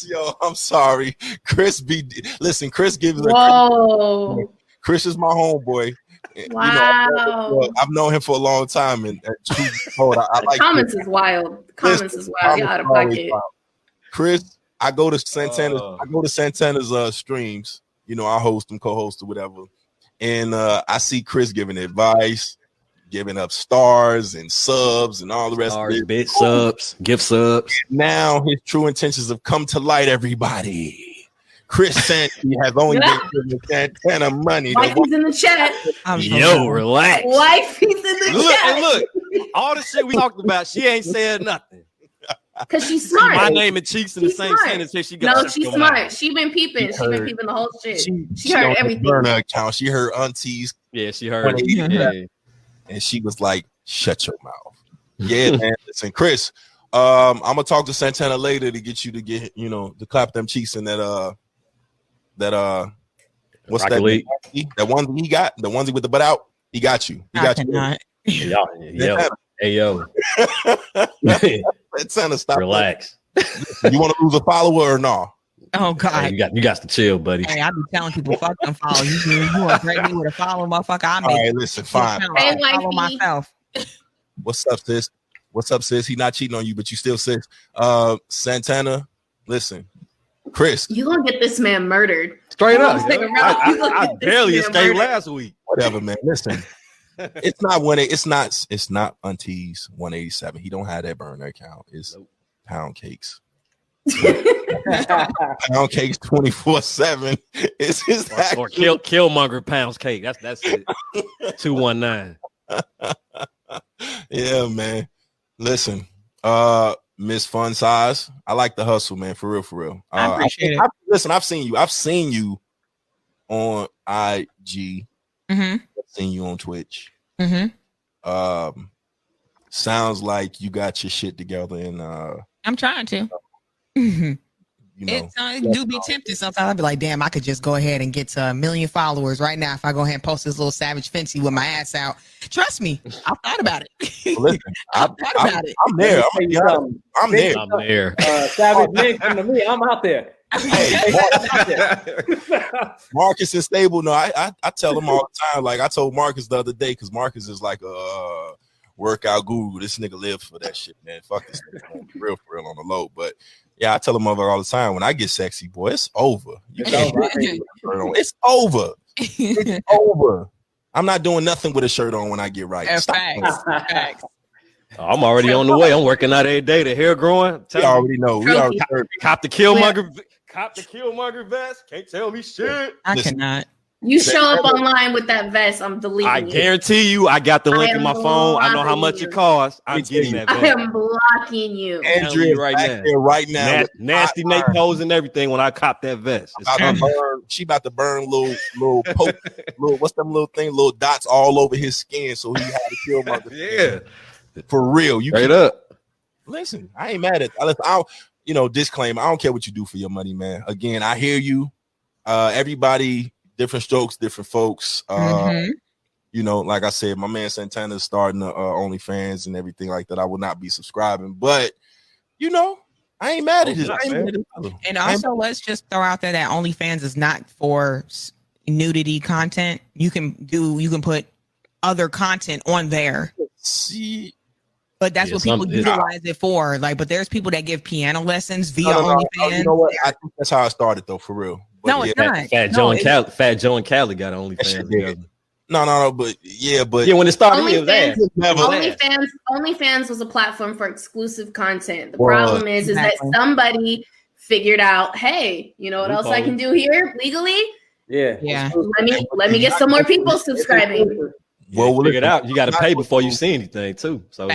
[SPEAKER 2] Yo, I'm sorry. Chris gives a
[SPEAKER 1] Whoa.
[SPEAKER 2] Chris is my homeboy.
[SPEAKER 1] Wow.
[SPEAKER 2] I've known him for a long time, and I like
[SPEAKER 1] comments is wild. Comments is wild. You're out of pocket.
[SPEAKER 2] Chris, I go to Santana's streams. I host them, co-host or whatever, and I see Chris giving advice, giving up stars and subs and all the rest of it.
[SPEAKER 4] Bit subs, gift subs.
[SPEAKER 2] Now his true intentions have come to light, everybody. Chris Santy has only been giving Santana money.
[SPEAKER 1] Wifey's in the chat.
[SPEAKER 4] Yo, relax.
[SPEAKER 1] Wifey's in the chat.
[SPEAKER 4] Look, all the shit we talked about, she ain't said nothing.
[SPEAKER 1] Because she's smart.
[SPEAKER 4] My name and cheeks in the same sentence. She got
[SPEAKER 1] no, she's smart. She been peeping. She been peeping the whole shit. She heard everything.
[SPEAKER 2] Burner account. She heard aunties.
[SPEAKER 4] Yeah, she heard.
[SPEAKER 2] And she was like, "Shut your mouth." Yeah, man. Listen, Chris. I'm gonna talk to Santana later to get you to get to clap them cheeks in that what's
[SPEAKER 4] Rocket
[SPEAKER 2] that?
[SPEAKER 4] League.
[SPEAKER 2] That one he got, the onesie with the butt out. He got you. He got you.
[SPEAKER 4] Hey yo.
[SPEAKER 2] Santana, stop.
[SPEAKER 4] Relax.
[SPEAKER 2] You want to lose a follower or no?
[SPEAKER 6] Oh God,
[SPEAKER 4] hey, you got to chill, buddy.
[SPEAKER 6] Hey, I be telling people, fuck them follow. You want to break me with a follow, motherfucker? I make.
[SPEAKER 2] All right, listen, fine.
[SPEAKER 6] Follow myself.
[SPEAKER 2] What's up, sis? What's up, sis? He not cheating on you, but you still sis. Santana, listen, Chris,
[SPEAKER 1] you gonna get this man murdered
[SPEAKER 4] straight up. I barely escaped last week.
[SPEAKER 2] Whatever, man. Listen, it's not Aunties 187. He don't have that burner account. It's Pound Cakes. Pound Cakes 24/7. It's his
[SPEAKER 4] or Killmonger Pounds Cake. That's it. 219.
[SPEAKER 2] Yeah, man. Listen, Miss Fun Size. I like the hustle, man. For real.
[SPEAKER 6] I appreciate it.
[SPEAKER 2] Listen, I've seen you on IG. I've seen you on Twitch. Sounds like you got your shit together, and
[SPEAKER 6] I'm trying to. It do be tempted sometimes. I'd be like, damn, I could just go ahead and get to 1 million followers right now if I go ahead and post this little Savage Fenty with my ass out. Trust me, I've thought about it.
[SPEAKER 2] Listen,
[SPEAKER 6] I've thought about it.
[SPEAKER 2] I'm there. I'm there.
[SPEAKER 5] Savage Fenty, come to me. I'm out there.
[SPEAKER 2] Hey, Marcus is stable. No, I tell him all the time. Like I told Marcus the other day, because Marcus is like a workout guru. This nigga lives for that shit, man. Fuck this nigga, man. For real on the low. But yeah, I tell him all the time. When I get sexy, boy, it's over. It's over. It's over. I'm not doing nothing with a shirt on when I get right.
[SPEAKER 6] Facts.
[SPEAKER 4] I'm already on the way. I'm working out every day. The hair growing.
[SPEAKER 2] We already know. We already heard.
[SPEAKER 4] Cop the Killmonger. Cop the Killmonger vest. Can't tell me shit.
[SPEAKER 6] I cannot.
[SPEAKER 1] You show up online with that vest, I'm deleting
[SPEAKER 4] I
[SPEAKER 1] you.
[SPEAKER 4] guarantee you, I got the link in my phone. I know how much it costs. I'm getting that vest.
[SPEAKER 1] I am blocking you.
[SPEAKER 2] Andrea right now.
[SPEAKER 4] Nasty Nate pose and everything when I cop that vest.
[SPEAKER 2] She about to burn little poke, what's them little thing, little dots all over his skin, so he had to kill mother.
[SPEAKER 4] Yeah.
[SPEAKER 2] For real. You
[SPEAKER 4] straight up.
[SPEAKER 2] Listen, I ain't mad at disclaimer. I don't care what you do for your money, man. Again, I hear you. Everybody, different strokes, different folks. Like I said, my man Santana is starting OnlyFans and everything like that. I will not be subscribing, but I ain't mad at it.
[SPEAKER 6] And also, let's just throw out there that OnlyFans is not for nudity content. You can put other content on there.
[SPEAKER 2] See.
[SPEAKER 6] But that's what people utilize it for. Like, but there's people that give piano lessons via OnlyFans.
[SPEAKER 2] You know what? I think that's how I started, though, for real. But
[SPEAKER 6] no, it's not.
[SPEAKER 4] Fat Joe and Cali got OnlyFans together.
[SPEAKER 2] No, but
[SPEAKER 4] when it started,
[SPEAKER 1] OnlyFans was a platform for exclusive content. The problem is that somebody figured out, hey, you know what else I can do here legally?
[SPEAKER 5] Yeah.
[SPEAKER 1] Let me get some more people subscribing.
[SPEAKER 2] Well,
[SPEAKER 4] figure it out. You got to pay before you see anything, too. So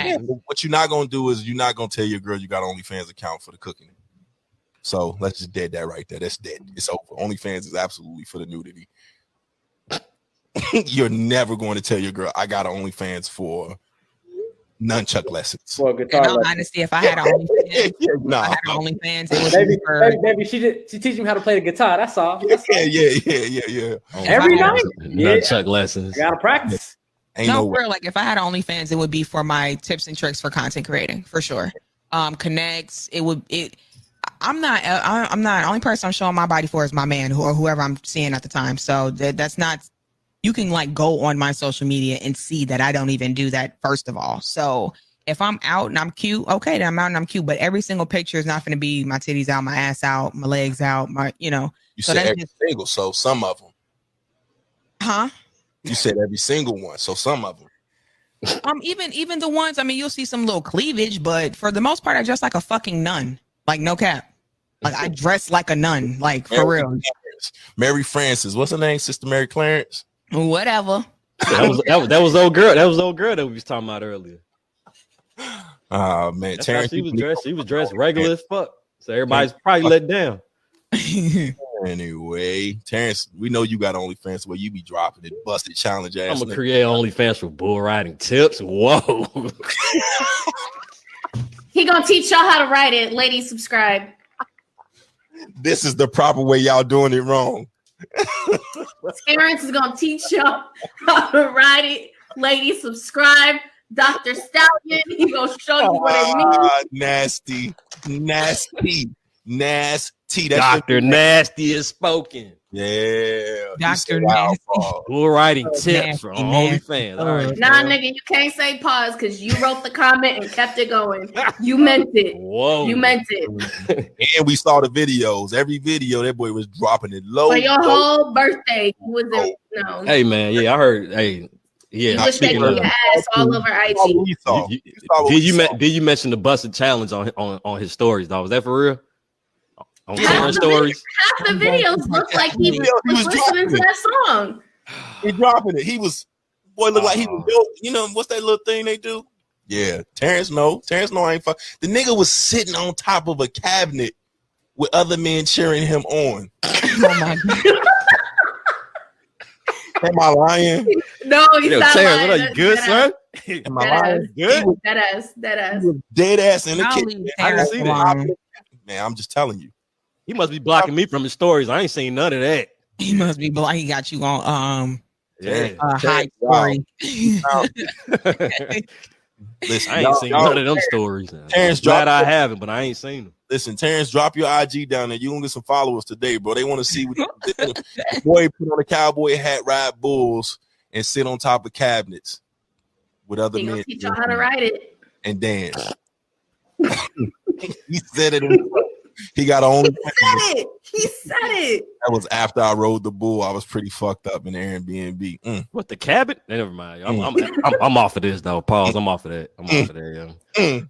[SPEAKER 2] what you're not gonna do is you're not gonna tell your girl you got an OnlyFans account for the cooking. So let's just dead that right there. That's dead. It's over. OnlyFans is absolutely for the nudity. You're never going to tell your girl I got an OnlyFans for nunchuck lessons.
[SPEAKER 5] For guitar lessons.
[SPEAKER 6] Honestly, if I had an OnlyFans, it would
[SPEAKER 5] maybe she teach me how to play the guitar. That's all.
[SPEAKER 2] Yeah.
[SPEAKER 5] Every night,
[SPEAKER 4] nunchuck lessons.
[SPEAKER 5] Gotta practice.
[SPEAKER 6] For real, like if I had an OnlyFans, it would be for my tips and tricks for content creating, for sure. Connects. I'm not the only person I'm showing my body for is my man or whoever I'm seeing at the time. So that's not. You can like go on my social media and see that I don't even do that, first of all. So if I'm out and I'm cute, okay, then I'm out and I'm cute. But every single picture is not going to be my titties out, my ass out, my legs out,
[SPEAKER 2] You so said every single, so some of them.
[SPEAKER 6] Huh?
[SPEAKER 2] You said every single one, so some of them.
[SPEAKER 6] Even the ones, you'll see some little cleavage, but for the most part, I dress like a fucking nun. Like, no cap. Like, I dress like a nun. Like, for real.
[SPEAKER 2] Mary Frances. What's her name? Sister Mary Clarence?
[SPEAKER 6] Whatever.
[SPEAKER 4] That was old girl. That was old girl that we was talking about earlier.
[SPEAKER 2] Oh, man.
[SPEAKER 4] Terrence, she was dressed regular as fuck. So everybody's probably let down.
[SPEAKER 2] Anyway, Terrence, we know you got OnlyFans where you be dropping it, busted challenge ass.
[SPEAKER 4] I'm gonna create OnlyFans for bull riding tips. Whoa.
[SPEAKER 1] He gonna teach y'all how to write it. Ladies, subscribe.
[SPEAKER 2] This is the proper way. Y'all doing it wrong.
[SPEAKER 1] Terrence is gonna teach y'all how to write it. Ladies, subscribe. Dr. Stallion, he gonna show you what it means.
[SPEAKER 2] Nasty.
[SPEAKER 4] Dr. Nasty is spoken.
[SPEAKER 2] Yeah.
[SPEAKER 6] Dr. Nasty.
[SPEAKER 4] Bull riding tips for OnlyFans. All right,
[SPEAKER 1] nah, nigga, you can't say pause because you wrote the comment and kept it going. You meant it.
[SPEAKER 4] Whoa.
[SPEAKER 1] You meant it.
[SPEAKER 2] And we saw the videos. Every video, that boy was dropping it low.
[SPEAKER 1] For your whole birthday, was it? No.
[SPEAKER 4] Hey, man. Yeah, I heard. Hey, yeah.
[SPEAKER 1] You was shaking your ass all over IG.
[SPEAKER 4] Did you mention the busted challenge on his stories, though? Was that for real? On
[SPEAKER 1] half
[SPEAKER 4] stories.
[SPEAKER 1] Half the videos looked like he was listening to that song.
[SPEAKER 2] He dropping it. He was looked like he was dope. You know what's that little thing they do? Yeah, Terrence no, I ain't fuck. The nigga was sitting on top of a cabinet with other men cheering him on.
[SPEAKER 6] Oh my God.
[SPEAKER 2] Am I lying?
[SPEAKER 1] No, he's not
[SPEAKER 4] Terrence,
[SPEAKER 1] lying.
[SPEAKER 4] what are you good, son?
[SPEAKER 2] Am I lying?
[SPEAKER 4] Good.
[SPEAKER 1] Dead ass.
[SPEAKER 2] Dead ass in the kitchen.
[SPEAKER 4] I didn't see that.
[SPEAKER 2] Man, I'm just telling you.
[SPEAKER 4] He must be blocking me from his stories. I ain't seen none of that.
[SPEAKER 6] He must be black. He got you on high
[SPEAKER 2] story.
[SPEAKER 4] Listen, I ain't seen none of them stories.
[SPEAKER 2] Terrence
[SPEAKER 4] glad I haven't, but I ain't seen them.
[SPEAKER 2] Listen, Terrence, drop your IG down there. You gonna get some followers today, bro. They want to see what the boy put on a cowboy hat, ride bulls, and sit on top of cabinets with other
[SPEAKER 1] He
[SPEAKER 2] men.
[SPEAKER 1] gonna teach y'all how to ride it.
[SPEAKER 2] And dance. He said it himself. He got on.
[SPEAKER 1] He said it.
[SPEAKER 2] That was after I rode the bull. I was pretty fucked up in the Airbnb.
[SPEAKER 4] What, the cabin? Never mind. I'm off of this though. Pause. I'm off of that. I'm off of that, yo.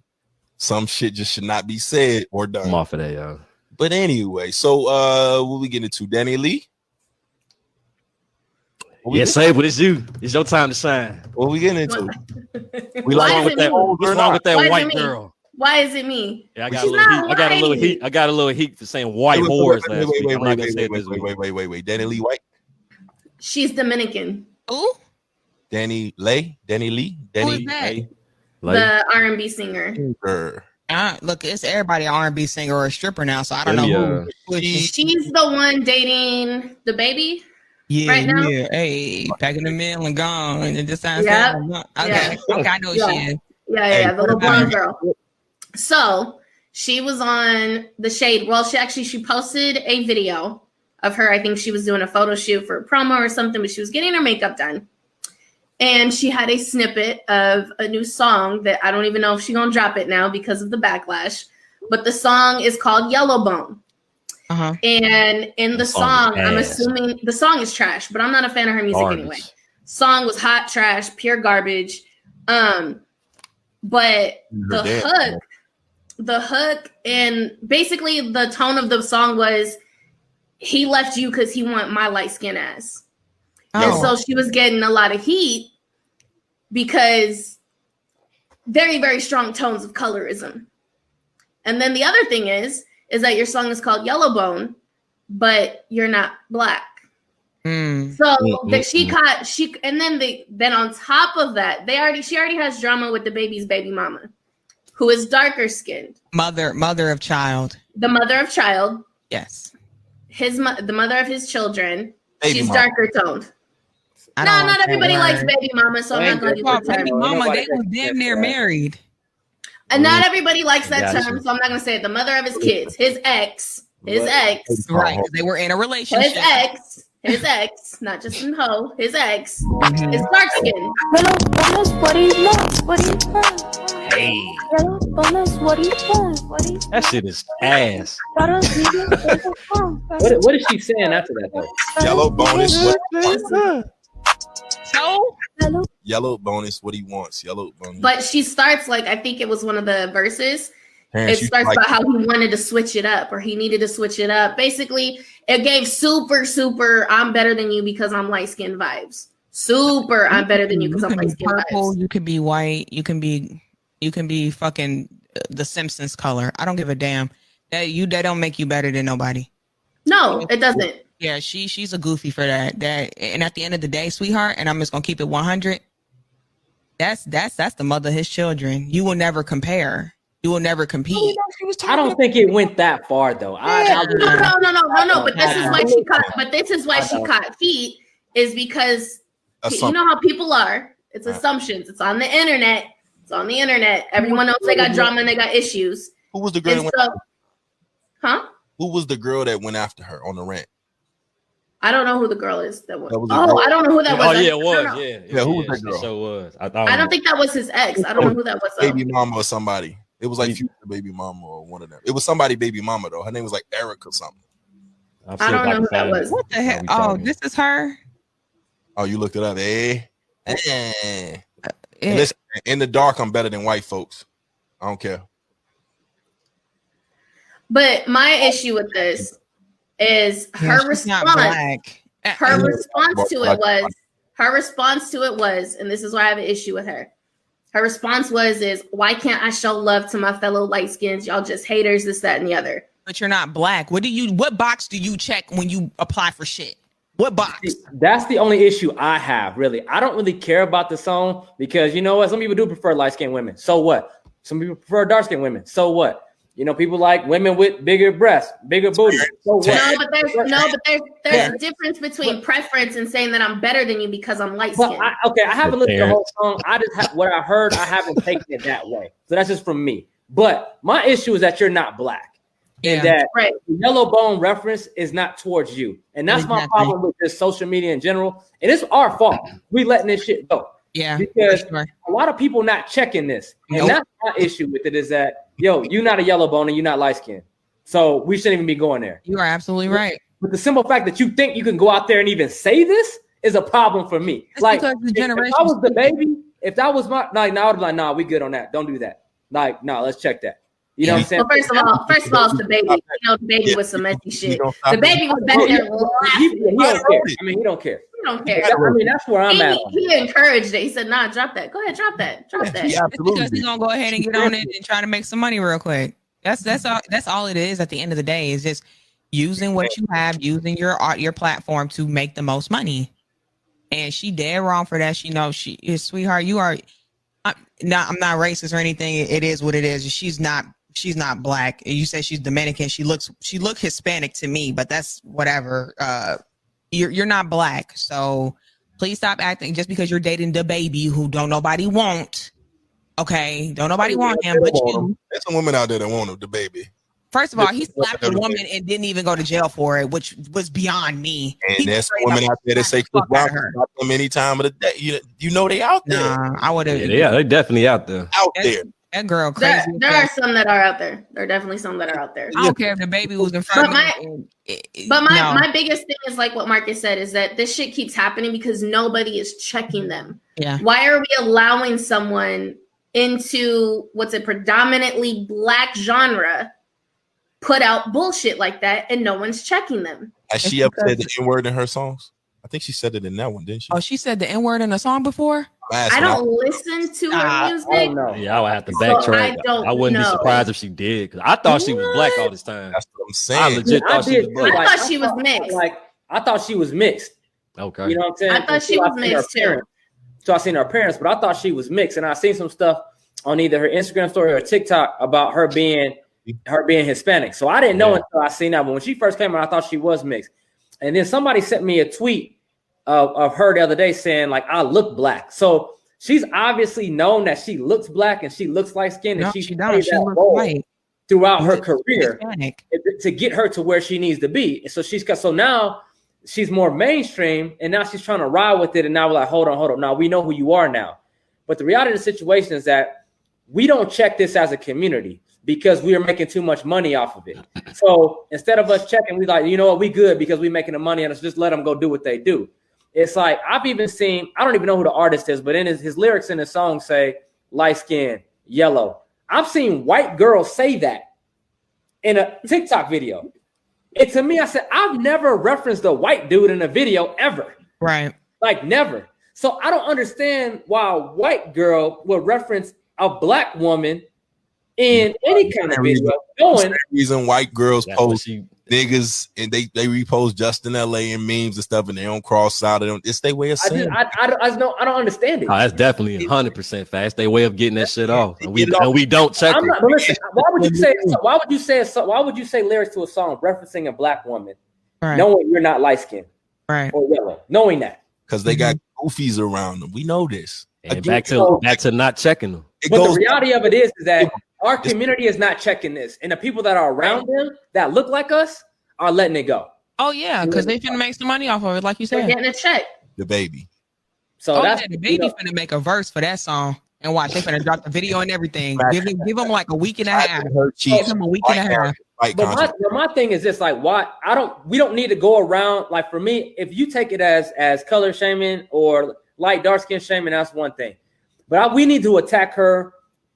[SPEAKER 2] Some shit just should not be said or done.
[SPEAKER 4] I'm off of that, yo.
[SPEAKER 2] But anyway, so what we get into? Danny Lee?
[SPEAKER 4] Yes, Sable, it's you. It's your time to shine.
[SPEAKER 2] What we getting into?
[SPEAKER 4] What's wrong with that white girl?
[SPEAKER 1] Why is it me?
[SPEAKER 4] Yeah, I got a little heat. I got a little heat for saying white whores last week. I'm not gonna say it this week.
[SPEAKER 2] Wait. Danny Lee White?
[SPEAKER 1] She's Dominican.
[SPEAKER 6] Ooh,
[SPEAKER 2] Danny Lee?
[SPEAKER 6] who's that?
[SPEAKER 1] The R&B singer.
[SPEAKER 6] Look, it's everybody an R&B singer or a stripper now, so I don't know who.
[SPEAKER 1] She's the one dating the baby.
[SPEAKER 6] Yeah,
[SPEAKER 1] right now?
[SPEAKER 6] yeah. Hey, packing the mill and gone. And it just sounds
[SPEAKER 1] Okay,
[SPEAKER 6] I know who she is.
[SPEAKER 1] Yeah, the little blonde girl. So she was on the Shade. Well, she posted a video of her. I think she was doing a photo shoot for a promo or something, but she was getting her makeup done. And she had a snippet of a new song that I don't even know if she's gonna drop it now because of the backlash. But the song is called Yellowbone.
[SPEAKER 6] Uh-huh.
[SPEAKER 1] And in the song, I'm assuming the song is trash, but I'm not a fan of her music anyway. Song was hot trash, pure garbage. But the hook, and basically the tone of the song was, he left you because he want my light skin ass. Oh. And so she was getting a lot of heat because very, very strong tones of colorism. And then the other thing is that your song is called Yellowbone, but you're not black. So that then on top of that, she already has drama with the baby's baby mama, who is darker skinned.
[SPEAKER 6] Mother of child.
[SPEAKER 1] The mother of child.
[SPEAKER 6] Yes.
[SPEAKER 1] The mother of his children.
[SPEAKER 2] Baby
[SPEAKER 1] she's
[SPEAKER 2] mama.
[SPEAKER 1] darker toned. Not everybody likes baby mama, so I'm not going to use that term.
[SPEAKER 6] Baby mama, they was damn near married.
[SPEAKER 1] And not everybody likes that term, so I'm not going to say it. The mother of his kids, his ex.
[SPEAKER 6] Right, they were in a relationship.
[SPEAKER 1] His ex, not just some hoe, his ex is dark skinned.
[SPEAKER 4] Hey. That shit is ass.
[SPEAKER 5] What is she saying after that though?
[SPEAKER 2] Yellow bonus. Yellow bonus. What he wants. Yellow bonus.
[SPEAKER 1] But she starts like, I think it was one of the verses. It starts about how he wanted to switch it up, or he needed to switch it up. Basically, it gave super I'm better than you because I'm light skinned vibes. Super, I'm better than you because I'm light skinned vibes.
[SPEAKER 6] You can be white. You can be fucking the Simpsons color. I don't give a damn. That don't make you better than nobody.
[SPEAKER 1] No, it doesn't.
[SPEAKER 6] Yeah, she's a goofy for that. And at the end of the day, sweetheart, and I'm just gonna keep it 100. That's the mother of his children. You will never compare. You will never compete.
[SPEAKER 5] I don't think it went that far though.
[SPEAKER 1] No. But this is why she caught heat, is because you know how people are. It's assumptions. It's on the internet. Everyone knows they got drama and they got issues.
[SPEAKER 2] Who was the girl? Who was the girl that went after her on the rant?
[SPEAKER 1] I don't know who the girl is that went. I don't know who that was.
[SPEAKER 4] Oh yeah, it was. Yeah,
[SPEAKER 2] who was that girl?
[SPEAKER 4] So was.
[SPEAKER 1] I don't think that was his ex. I don't know who that was.
[SPEAKER 2] Baby mama or somebody. It was like Future baby mama or one of them. It was somebody baby mama though. Her name was like Eric or something.
[SPEAKER 1] I don't know who that was.
[SPEAKER 6] What the heck? Oh, this is her.
[SPEAKER 2] Oh, you looked it up, And listen, in the dark, I'm better than white folks. I don't care.
[SPEAKER 1] But my issue with this is her response. Her response to it was, and this is why I have an issue with her. Her response is, why can't I show love to my fellow light skins? Y'all just haters, this, that, and the other.
[SPEAKER 6] But you're not black. What box do you check when you apply for shit? What box?
[SPEAKER 5] That's the only issue I have, really. I don't really care about the song because you know what? Some people do prefer light-skinned women. So what? Some people prefer dark-skinned women. So what? You know, people like women with bigger breasts, bigger booty. So what?
[SPEAKER 1] No, but there's a difference between preference and saying that I'm better than you because I'm light-skinned.
[SPEAKER 5] I haven't listened to the whole song. I just what I heard. I haven't taken it that way. So that's just from me. But my issue is that you're not black.
[SPEAKER 6] Yeah.
[SPEAKER 5] And that
[SPEAKER 1] Right.
[SPEAKER 5] the yellow bone reference is not towards you. And that's my
[SPEAKER 6] Exactly.
[SPEAKER 5] problem with this social media in general. And it's our fault. We letting this shit go.
[SPEAKER 6] Yeah.
[SPEAKER 5] Because
[SPEAKER 6] for sure.
[SPEAKER 5] a lot of people not checking this. And
[SPEAKER 6] Nope.
[SPEAKER 5] that's my issue with it is that, yo, you're not a yellow bone and you're not light skinned. So we shouldn't even be going there.
[SPEAKER 6] You are absolutely right.
[SPEAKER 5] But the simple fact that you think you can go out there and even say this is a problem for me.
[SPEAKER 6] It's
[SPEAKER 5] Like,
[SPEAKER 6] because the
[SPEAKER 5] if
[SPEAKER 6] generation.
[SPEAKER 5] I was the baby, if that was my, like, now I'd be like, nah, we good on that. Don't do that. Like, nah, let's check that. You know what I'm saying?
[SPEAKER 1] Well, first of all, it's the baby. You know, the baby was some messy shit. The baby was back there
[SPEAKER 5] He
[SPEAKER 1] laughing.
[SPEAKER 5] don't care. I mean, he don't care.
[SPEAKER 1] He don't care.
[SPEAKER 5] I mean, that's where I'm at.
[SPEAKER 1] He encouraged it. He said, "Nah, drop that. Go ahead, drop that. Drop that."
[SPEAKER 2] Yeah,
[SPEAKER 6] It's because
[SPEAKER 2] absolutely.
[SPEAKER 6] he's gonna go ahead and get on it and try to make some money real quick. That's all it is at the end of the day, is just using what you have, using your art, your platform to make the most money. And she dead wrong for that. She knows she is, sweetheart. You are I'm not racist or anything. It is what it is. She's not black. You say she's Dominican. She look Hispanic to me, but that's whatever. You're not black. So please stop acting just because you're dating the baby who don't nobody want. Okay, don't nobody want him but you.
[SPEAKER 2] There's some women out there that want him, the baby.
[SPEAKER 6] First of all, he slapped a woman and didn't even go to jail for it, which was beyond me.
[SPEAKER 2] And
[SPEAKER 6] He
[SPEAKER 2] there's
[SPEAKER 6] straight
[SPEAKER 2] women
[SPEAKER 6] up
[SPEAKER 2] out there that say Chris
[SPEAKER 6] fuck out
[SPEAKER 2] Brown
[SPEAKER 6] of her.
[SPEAKER 2] can stop them any time of the day. You know they out there.
[SPEAKER 6] Nah, I would have.
[SPEAKER 4] Yeah, they definitely out there.
[SPEAKER 2] Out there.
[SPEAKER 6] That girl crazy.
[SPEAKER 1] There are some that are out there. There are definitely some that are out there.
[SPEAKER 6] I don't care if the baby was in front of me.
[SPEAKER 1] But my biggest thing is like what Marcus said, is that this shit keeps happening because nobody is checking them.
[SPEAKER 6] Yeah.
[SPEAKER 1] Why are we allowing someone into what's a predominantly black genre put out bullshit like that and no one's checking them?
[SPEAKER 2] Has she ever said the N-word in her songs? I think she said it in that one, didn't she?
[SPEAKER 6] Oh, she said the N-word in a song before?
[SPEAKER 1] I don't listen to her music.
[SPEAKER 5] I don't know.
[SPEAKER 4] Yeah, I would have to
[SPEAKER 1] So
[SPEAKER 4] backtrack.
[SPEAKER 1] I
[SPEAKER 4] I wouldn't be
[SPEAKER 1] know.
[SPEAKER 4] surprised if she did, because I thought she was black all this time.
[SPEAKER 2] That's what I'm
[SPEAKER 4] I
[SPEAKER 2] saying.
[SPEAKER 4] legit
[SPEAKER 5] I
[SPEAKER 4] thought she was
[SPEAKER 5] did,
[SPEAKER 4] black.
[SPEAKER 1] I thought she was mixed.
[SPEAKER 5] Like, I thought she was mixed.
[SPEAKER 4] Okay.
[SPEAKER 5] You know what I'm saying?
[SPEAKER 1] I thought she
[SPEAKER 5] Until
[SPEAKER 1] was
[SPEAKER 5] I seen her
[SPEAKER 1] mixed, too.
[SPEAKER 5] parents. So I seen her parents, but I thought she was mixed. And I seen some stuff on either her Instagram story or TikTok about her being Hispanic. So I didn't know until I seen that. But when she first came out, I thought she was mixed. And then somebody sent me a tweet of her the other day saying, like, I look black. So she's obviously known that she looks black and she looks light skinned,
[SPEAKER 6] No,
[SPEAKER 5] and
[SPEAKER 6] she
[SPEAKER 5] played
[SPEAKER 6] don't. She
[SPEAKER 5] that
[SPEAKER 6] looks
[SPEAKER 5] role
[SPEAKER 6] white.
[SPEAKER 5] throughout her career
[SPEAKER 6] Hispanic.
[SPEAKER 5] to get her to where she needs to be. So now she's more mainstream, and now she's trying to ride with it. And now we're like, hold on. Now we know who you are now. But the reality of the situation is that we don't check this as a community because we are making too much money off of it. So instead of us checking, we like, you know what, we good because we making the money, and let's just let them go do what they do. It's like, I've even seen, I don't even know who the artist is, but in his lyrics in his song say light skin, yellow. I've seen white girls say that in a TikTok video. And to me, I said, I've never referenced a white dude in a video ever.
[SPEAKER 6] Right.
[SPEAKER 5] Like, never. So I don't understand why a white girl would reference a black woman in any kind of video.
[SPEAKER 2] That's the reason white girls
[SPEAKER 4] That's what
[SPEAKER 2] post niggas and they repost Justin LA and memes and stuff, and they don't cross out of them. It's their way of saying.
[SPEAKER 5] I don't understand it.
[SPEAKER 4] Oh, that's definitely 100% fast. They way of getting that shit off, and we don't check
[SPEAKER 5] I'm
[SPEAKER 4] it.
[SPEAKER 5] not, but listen, why would you say lyrics to a song referencing a black woman,
[SPEAKER 6] Right.
[SPEAKER 5] knowing you're not light skinned
[SPEAKER 6] Right.
[SPEAKER 5] or yellow, knowing that?
[SPEAKER 2] Because they got goofies around them. We know this.
[SPEAKER 4] And
[SPEAKER 2] Again,
[SPEAKER 4] back to not checking them.
[SPEAKER 2] it
[SPEAKER 5] But
[SPEAKER 2] goes
[SPEAKER 5] the reality of it is that our community is not checking this, and the people that are around them that look like us are letting it go.
[SPEAKER 6] Oh yeah, because they finna make some money off of it, like you
[SPEAKER 1] They're
[SPEAKER 6] said.
[SPEAKER 1] getting a check.
[SPEAKER 2] the baby.
[SPEAKER 5] So
[SPEAKER 6] Oh
[SPEAKER 5] that's
[SPEAKER 6] yeah, the baby finna make a verse for that song, and watch they finna drop the video and everything. Give him like a week and a half. Give him a week and a half.
[SPEAKER 5] But my thing is this: like, why we don't need to go around. Like, for me, if you take it as color shaming or light dark skin shaming, that's one thing. But we need to attack her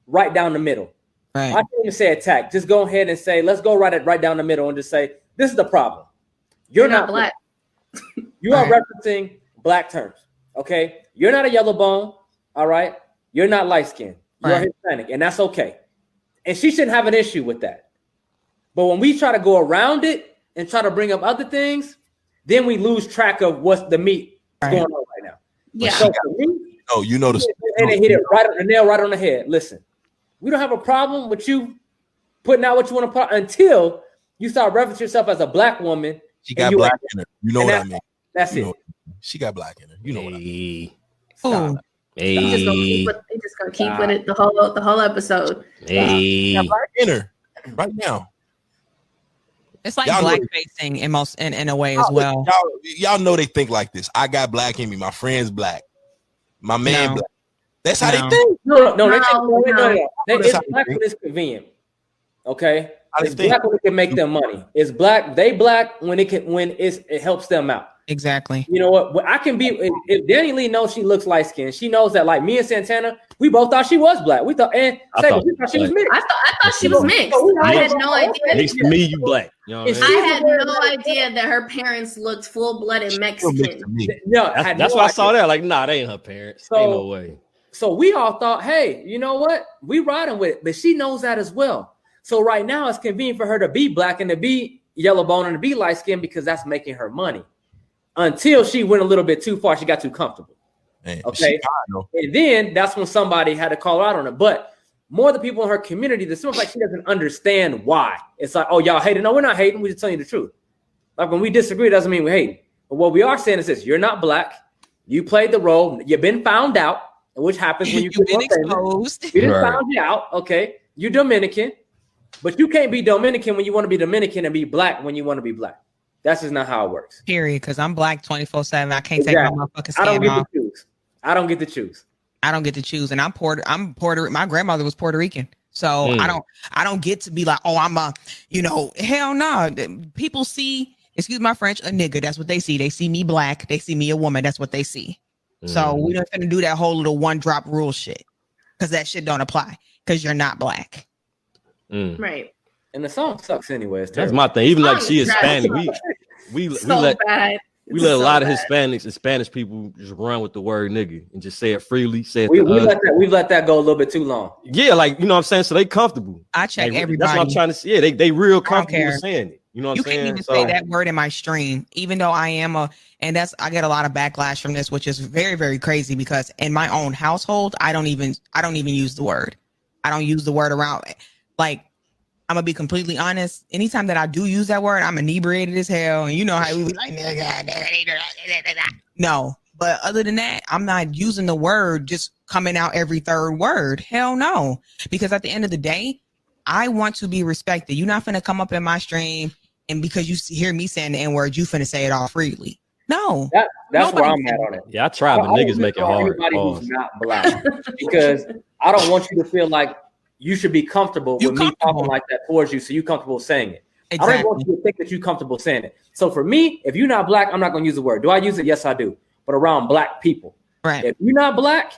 [SPEAKER 5] right down the middle.
[SPEAKER 6] Right.
[SPEAKER 5] I can't even say attack. Just go ahead and say, let's go right down the middle and just say, this is the problem. You're not black. You are referencing black terms. Okay. You're not a yellow bone. All right. You're not light skinned. You're Hispanic, and that's okay. And she shouldn't have an issue with that. But when we try to go around it and try to bring up other things, then we lose track of what's the meat going on right now.
[SPEAKER 1] Yeah.
[SPEAKER 5] So for me,
[SPEAKER 2] you know the
[SPEAKER 5] and they hit it right on the nail, right on the head. Listen, we don't have a problem with you putting out what you want to put until you start referencing yourself as a black woman.
[SPEAKER 2] She got black in her. You know what I mean?
[SPEAKER 5] That's
[SPEAKER 2] you
[SPEAKER 5] it.
[SPEAKER 2] Know, she got black in her. You know what I mean?
[SPEAKER 6] Ooh.
[SPEAKER 1] They just gonna keep with it the whole episode.
[SPEAKER 2] She got black in her right now.
[SPEAKER 6] It's like
[SPEAKER 2] Y'all know-
[SPEAKER 6] black facing in a way as well.
[SPEAKER 2] Y'all know they think like this. I got black in me. My friend's black. My man
[SPEAKER 6] No.
[SPEAKER 2] black. That's how
[SPEAKER 6] No.
[SPEAKER 2] they think.
[SPEAKER 5] No.
[SPEAKER 1] No.
[SPEAKER 5] It's
[SPEAKER 2] how they
[SPEAKER 5] black
[SPEAKER 2] think.
[SPEAKER 5] when it's convenient. Okay,
[SPEAKER 2] How they
[SPEAKER 5] it's
[SPEAKER 2] think.
[SPEAKER 5] black when it can make them money. It's black. They black when it helps them out.
[SPEAKER 6] Exactly.
[SPEAKER 5] You know what? I can be. If Danny Lee knows she looks light skinned, she knows that. Like me and Santana, we both thought she was black. We thought, and
[SPEAKER 4] I thought-
[SPEAKER 5] we thought she was mixed.
[SPEAKER 1] I thought she was mixed. I had no idea.
[SPEAKER 4] Next to me, you black. You know what I
[SPEAKER 1] I
[SPEAKER 4] mean?
[SPEAKER 1] had no idea that her parents looked full-blooded
[SPEAKER 2] Still mixed
[SPEAKER 1] Mexican.
[SPEAKER 2] to me.
[SPEAKER 5] No,
[SPEAKER 4] That's why I saw that. Like, nah, they ain't her parents. Ain't no way.
[SPEAKER 5] So we all thought, hey, you know what? We riding with it, but she knows that as well. So right now it's convenient for her to be black and to be yellow bone and to be light skinned because that's making her money. Until she went a little bit too far, she got too comfortable.
[SPEAKER 2] Man,
[SPEAKER 5] Okay. And then that's when somebody had to call her out on it. But more the people in her community, it's almost like she doesn't understand why. It's like, oh, y'all hating. No, we're not hating. We're just telling you the truth. Like when we disagree, doesn't mean we hate. But what we are saying is this: you're not black. You played the role. You've been found out, which happens when you
[SPEAKER 6] You've been
[SPEAKER 5] get famous.
[SPEAKER 6] exposed.
[SPEAKER 5] We didn't
[SPEAKER 4] Right.
[SPEAKER 5] found you out. Okay. You're Dominican, but you can't be Dominican when you want to be Dominican and be black when you want to be black. That's just not how it works.
[SPEAKER 6] Period. Because I'm black 24/7. I can't
[SPEAKER 5] Exactly.
[SPEAKER 6] take my motherfucking
[SPEAKER 5] I don't
[SPEAKER 6] skin
[SPEAKER 5] get
[SPEAKER 6] off.
[SPEAKER 5] to choose. I don't get to choose.
[SPEAKER 6] I don't get to choose, and I'm Puerto. My grandmother was Puerto Rican, so I don't get to be like, oh, I'm a, hell no. People see, excuse my French, a nigga. That's what they see. They see me black. They see me a woman. That's what they see. So we don't finna do that whole little one drop rule shit, because that shit don't apply. Because you're not black.
[SPEAKER 1] Right.
[SPEAKER 5] And the song sucks anyway. It's
[SPEAKER 4] That's
[SPEAKER 5] terrible.
[SPEAKER 4] my thing. Even like
[SPEAKER 1] Song
[SPEAKER 4] she
[SPEAKER 1] is
[SPEAKER 4] Hispanic,
[SPEAKER 1] trash.
[SPEAKER 4] we
[SPEAKER 1] So
[SPEAKER 4] let
[SPEAKER 1] bad.
[SPEAKER 4] we
[SPEAKER 1] It's
[SPEAKER 4] let a
[SPEAKER 1] so
[SPEAKER 4] lot of
[SPEAKER 1] bad.
[SPEAKER 4] Hispanics and Spanish people just run with the word nigga and just say it freely. Say it
[SPEAKER 5] We
[SPEAKER 4] to us.
[SPEAKER 5] we've let that go a little bit too long.
[SPEAKER 4] Yeah, like, you know what I'm saying? So they comfortable.
[SPEAKER 6] I check
[SPEAKER 4] Like,
[SPEAKER 6] everybody.
[SPEAKER 4] That's what I'm trying to see. Yeah, they real comfortable
[SPEAKER 6] care.
[SPEAKER 4] with saying it. You know what
[SPEAKER 6] You
[SPEAKER 4] I'm saying?
[SPEAKER 6] can't even
[SPEAKER 4] So-
[SPEAKER 6] say that word in my stream, even though I am I get a lot of backlash from this, which is very, very crazy, because in my own household, I don't even use the word. I don't use the word around. Like, I'm gonna be completely honest. Anytime that I do use that word, I'm inebriated as hell, and you know how we be like, no. But other than that, I'm not using the word just coming out every third word. Hell no. Because at the end of the day, I want to be respected. You're not finna come up in my stream and because you hear me saying the N-word, you finna say it all freely. No.
[SPEAKER 5] That's
[SPEAKER 6] Nobody
[SPEAKER 5] where I'm
[SPEAKER 6] said
[SPEAKER 5] at on it.
[SPEAKER 4] Yeah, I tried, but
[SPEAKER 5] I don't
[SPEAKER 4] niggas make it
[SPEAKER 5] want
[SPEAKER 4] hard.
[SPEAKER 5] Anybody
[SPEAKER 4] Pause.
[SPEAKER 5] who's not black, because I don't want you to feel like you should be comfortable
[SPEAKER 6] You
[SPEAKER 5] with me
[SPEAKER 6] comfortable.
[SPEAKER 5] talking like that towards you, so you comfortable saying it. I don't
[SPEAKER 6] Exactly.
[SPEAKER 5] want you to think that you're comfortable saying it. So for me, if you're not black, I'm not going to use the word. Do I use it? Yes, I do. But around black people,
[SPEAKER 6] Right.
[SPEAKER 5] if you're not black,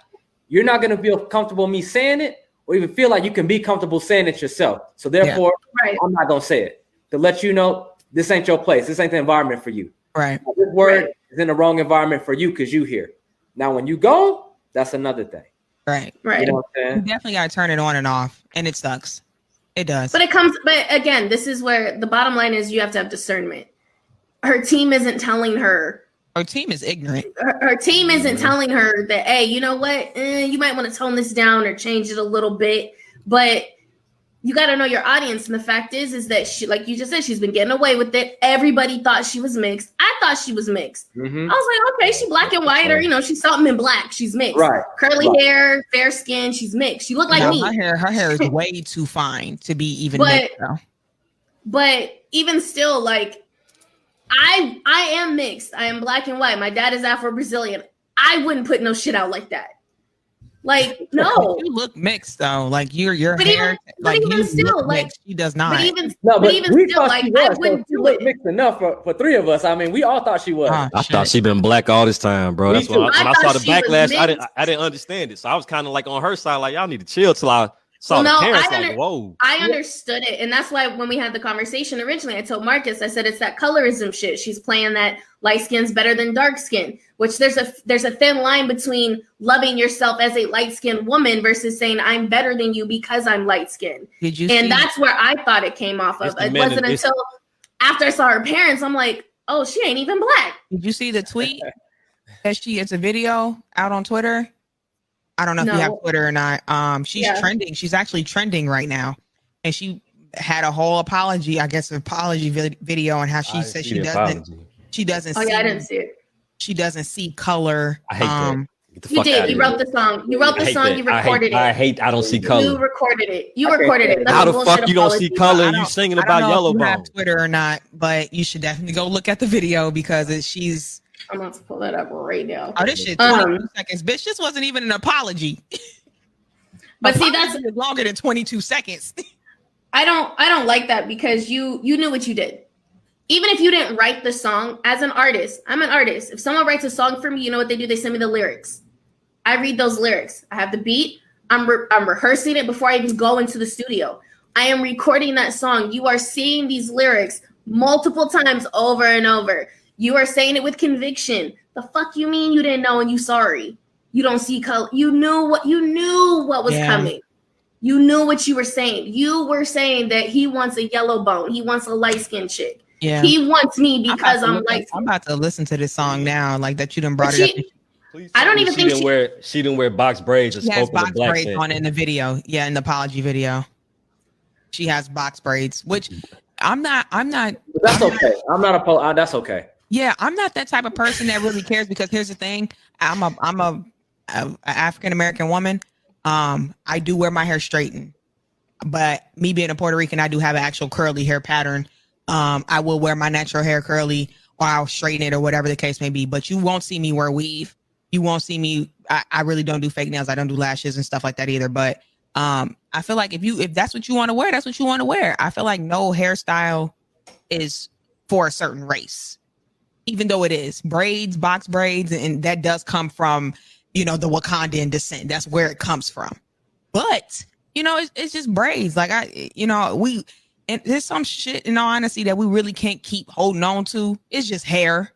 [SPEAKER 5] you're not going to feel comfortable me saying it, or even feel like you can be comfortable saying it yourself. So therefore,
[SPEAKER 1] Right.
[SPEAKER 5] I'm not going to say it to let you know this ain't your place. This ain't the environment for you.
[SPEAKER 6] Right.
[SPEAKER 5] This word
[SPEAKER 1] Right.
[SPEAKER 5] is in the wrong environment for you because you here. Now, when you go, that's another thing.
[SPEAKER 6] Right.
[SPEAKER 1] Right.
[SPEAKER 5] You know what I'm
[SPEAKER 6] You
[SPEAKER 5] saying?
[SPEAKER 6] definitely gotta turn it on and off. And it sucks. It does.
[SPEAKER 1] But again, this is where the bottom line is: you have to have discernment. Her team isn't telling her.
[SPEAKER 6] Our team is ignorant.
[SPEAKER 1] Her team isn't telling her that, hey, you know what? You might want to tone this down or change it a little bit. But you got to know your audience. And the fact is that she, like you just said, she's been getting away with it. Everybody thought she was mixed. I thought she was mixed.
[SPEAKER 5] Mhm.
[SPEAKER 1] I was like, okay, she black and white, or she's something in black. She's mixed.
[SPEAKER 5] Right.
[SPEAKER 1] Curly
[SPEAKER 5] Right.
[SPEAKER 1] hair, fair skin. She's mixed. She looked like
[SPEAKER 6] No,
[SPEAKER 1] me.
[SPEAKER 6] her hair is way too fine to be even
[SPEAKER 1] But-
[SPEAKER 6] mixed, though.
[SPEAKER 1] But even still, like, I am mixed. I am black and white. My dad is Afro-Brazilian. I wouldn't put no shit out like that. Like, no.
[SPEAKER 6] You look mixed though. Like your
[SPEAKER 1] But
[SPEAKER 6] hair,
[SPEAKER 1] but even
[SPEAKER 6] you
[SPEAKER 1] still,
[SPEAKER 6] look
[SPEAKER 1] like-
[SPEAKER 6] mixed. She does not.
[SPEAKER 1] But even
[SPEAKER 5] No,
[SPEAKER 1] but
[SPEAKER 5] but
[SPEAKER 1] even
[SPEAKER 5] we
[SPEAKER 1] still,
[SPEAKER 5] thought
[SPEAKER 1] like,
[SPEAKER 5] she
[SPEAKER 1] I
[SPEAKER 5] was. So
[SPEAKER 1] wouldn't
[SPEAKER 5] she
[SPEAKER 1] do
[SPEAKER 5] looked
[SPEAKER 1] it.
[SPEAKER 5] mixed enough for three of us. I mean, we all thought she was.
[SPEAKER 4] I thought she been black all this time, bro.
[SPEAKER 5] Me
[SPEAKER 4] That's
[SPEAKER 5] too.
[SPEAKER 4] when I
[SPEAKER 1] I
[SPEAKER 4] saw
[SPEAKER 1] thought
[SPEAKER 4] the
[SPEAKER 1] she was
[SPEAKER 4] backlash. I
[SPEAKER 1] mixed.
[SPEAKER 4] didn't understand it, so I was kind of like on her side, like y'all need to chill till I saw
[SPEAKER 1] Well,
[SPEAKER 4] the
[SPEAKER 1] no,
[SPEAKER 4] parents.
[SPEAKER 1] I
[SPEAKER 4] Like, whoa,
[SPEAKER 1] I understood it, and that's why when we had the conversation originally, I told Marcus, I said it's that colorism shit. She's playing that light skin's better than dark skin, which there's a thin line between loving yourself as a light skinned woman versus saying I'm better than you because I'm light skinned.
[SPEAKER 6] Did you
[SPEAKER 1] And
[SPEAKER 6] see?
[SPEAKER 1] that's where I thought it came off
[SPEAKER 4] It's
[SPEAKER 1] of.
[SPEAKER 4] the
[SPEAKER 1] It
[SPEAKER 4] men
[SPEAKER 1] wasn't
[SPEAKER 4] and it's-
[SPEAKER 1] until after I saw her parents, I'm like, oh, she ain't even black.
[SPEAKER 6] Did you see the tweet? It's a video out on Twitter. I don't know if you have
[SPEAKER 1] No.
[SPEAKER 6] Twitter or not. She's
[SPEAKER 1] Yeah.
[SPEAKER 6] trending. She's actually trending right now, and she had a whole apology. I guess an apology video on how she
[SPEAKER 4] I
[SPEAKER 6] said
[SPEAKER 4] see
[SPEAKER 6] she
[SPEAKER 4] the
[SPEAKER 6] doesn't.
[SPEAKER 4] apology.
[SPEAKER 6] She doesn't.
[SPEAKER 1] Oh
[SPEAKER 6] see,
[SPEAKER 1] yeah, I didn't see it.
[SPEAKER 6] She doesn't see color.
[SPEAKER 4] I hate that. Get the
[SPEAKER 1] You
[SPEAKER 4] fuck out
[SPEAKER 1] did.
[SPEAKER 4] of
[SPEAKER 1] You
[SPEAKER 4] here.
[SPEAKER 1] wrote the song. You wrote
[SPEAKER 4] I
[SPEAKER 1] the
[SPEAKER 4] hate
[SPEAKER 1] song.
[SPEAKER 4] that.
[SPEAKER 1] You recorded
[SPEAKER 4] I
[SPEAKER 1] it.
[SPEAKER 4] hate I don't see
[SPEAKER 1] You
[SPEAKER 4] color.
[SPEAKER 1] recorded it. You
[SPEAKER 5] Okay.
[SPEAKER 1] recorded it. That's
[SPEAKER 4] How
[SPEAKER 1] a
[SPEAKER 4] the
[SPEAKER 1] bullshit
[SPEAKER 4] fuck you don't see
[SPEAKER 1] apology.
[SPEAKER 4] color?
[SPEAKER 6] I
[SPEAKER 4] You
[SPEAKER 6] don't-
[SPEAKER 4] singing
[SPEAKER 6] I don't
[SPEAKER 4] about
[SPEAKER 6] know
[SPEAKER 4] Yellow
[SPEAKER 6] if you have
[SPEAKER 4] Bone.
[SPEAKER 6] Twitter or not, but you should definitely go look at the video because she's.
[SPEAKER 1] I'm about to pull that up right now.
[SPEAKER 6] Oh, this shit 22 seconds, bitch. This wasn't even an apology.
[SPEAKER 1] But see, that's
[SPEAKER 6] Apology is longer than 22 seconds.
[SPEAKER 1] I don't like that because you knew what you did. Even if you didn't write the song, as an artist, I'm an artist. If someone writes a song for me, you know what they do? They send me the lyrics. I read those lyrics. I have the beat. I'm rehearsing it before I even go into the studio. I am recording that song. You are seeing these lyrics multiple times over and over. You are saying it with conviction. The fuck you mean you didn't know and you sorry? You don't see color. You knew what was coming. You knew what you were saying. You were saying that he wants a yellow bone. He wants a light-skinned chick.
[SPEAKER 6] Yeah.
[SPEAKER 1] He wants me because I'm light.
[SPEAKER 6] I'm about to listen to this song now, like that you done brought it up.
[SPEAKER 4] Please
[SPEAKER 1] I
[SPEAKER 4] tell
[SPEAKER 1] don't
[SPEAKER 4] me
[SPEAKER 1] even think
[SPEAKER 4] she didn't wear box braids and
[SPEAKER 6] She has
[SPEAKER 4] spoke with a
[SPEAKER 6] box
[SPEAKER 4] black
[SPEAKER 6] braids
[SPEAKER 4] accent.
[SPEAKER 6] on in the video. Yeah, in the apology video. She has box braids, which I'm not.
[SPEAKER 5] That's okay. That's okay.
[SPEAKER 6] Yeah, I'm not that type of person that really cares because here's the thing. I'm a African American woman. I do wear my hair straightened, but me being a Puerto Rican, I do have an actual curly hair pattern. I will wear my natural hair curly or I'll straighten it or whatever the case may be, but you won't see me wear weave. You won't see me. I really don't do fake nails. I don't do lashes and stuff like that either. But I feel like if that's what you want to wear, that's what you want to wear. I feel like no hairstyle is for a certain race, even though it is braids, box braids, and that does come from, the Wakandan descent. That's where it comes from. But, it's just braids. Like and there's some shit in all honesty that we really can't keep holding on to. It's just hair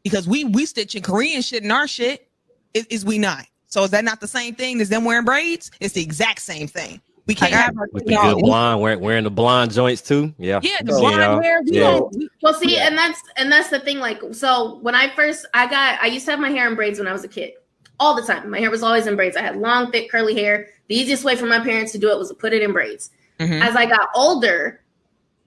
[SPEAKER 6] because we stitching Korean shit in our shit. Is we not? So is that not the same thing as them wearing braids? It's the exact same thing. We can't have
[SPEAKER 4] with the good blonde wearing the blonde joints too. Yeah.
[SPEAKER 6] Yeah, the blonde hair.
[SPEAKER 1] Well, see, and that's the thing. Like, so when I used to have my hair in braids when I was a kid. All the time. My hair was always in braids. I had long, thick, curly hair. The easiest way for my parents to do it was to put it in braids. Mm-hmm. As I got older,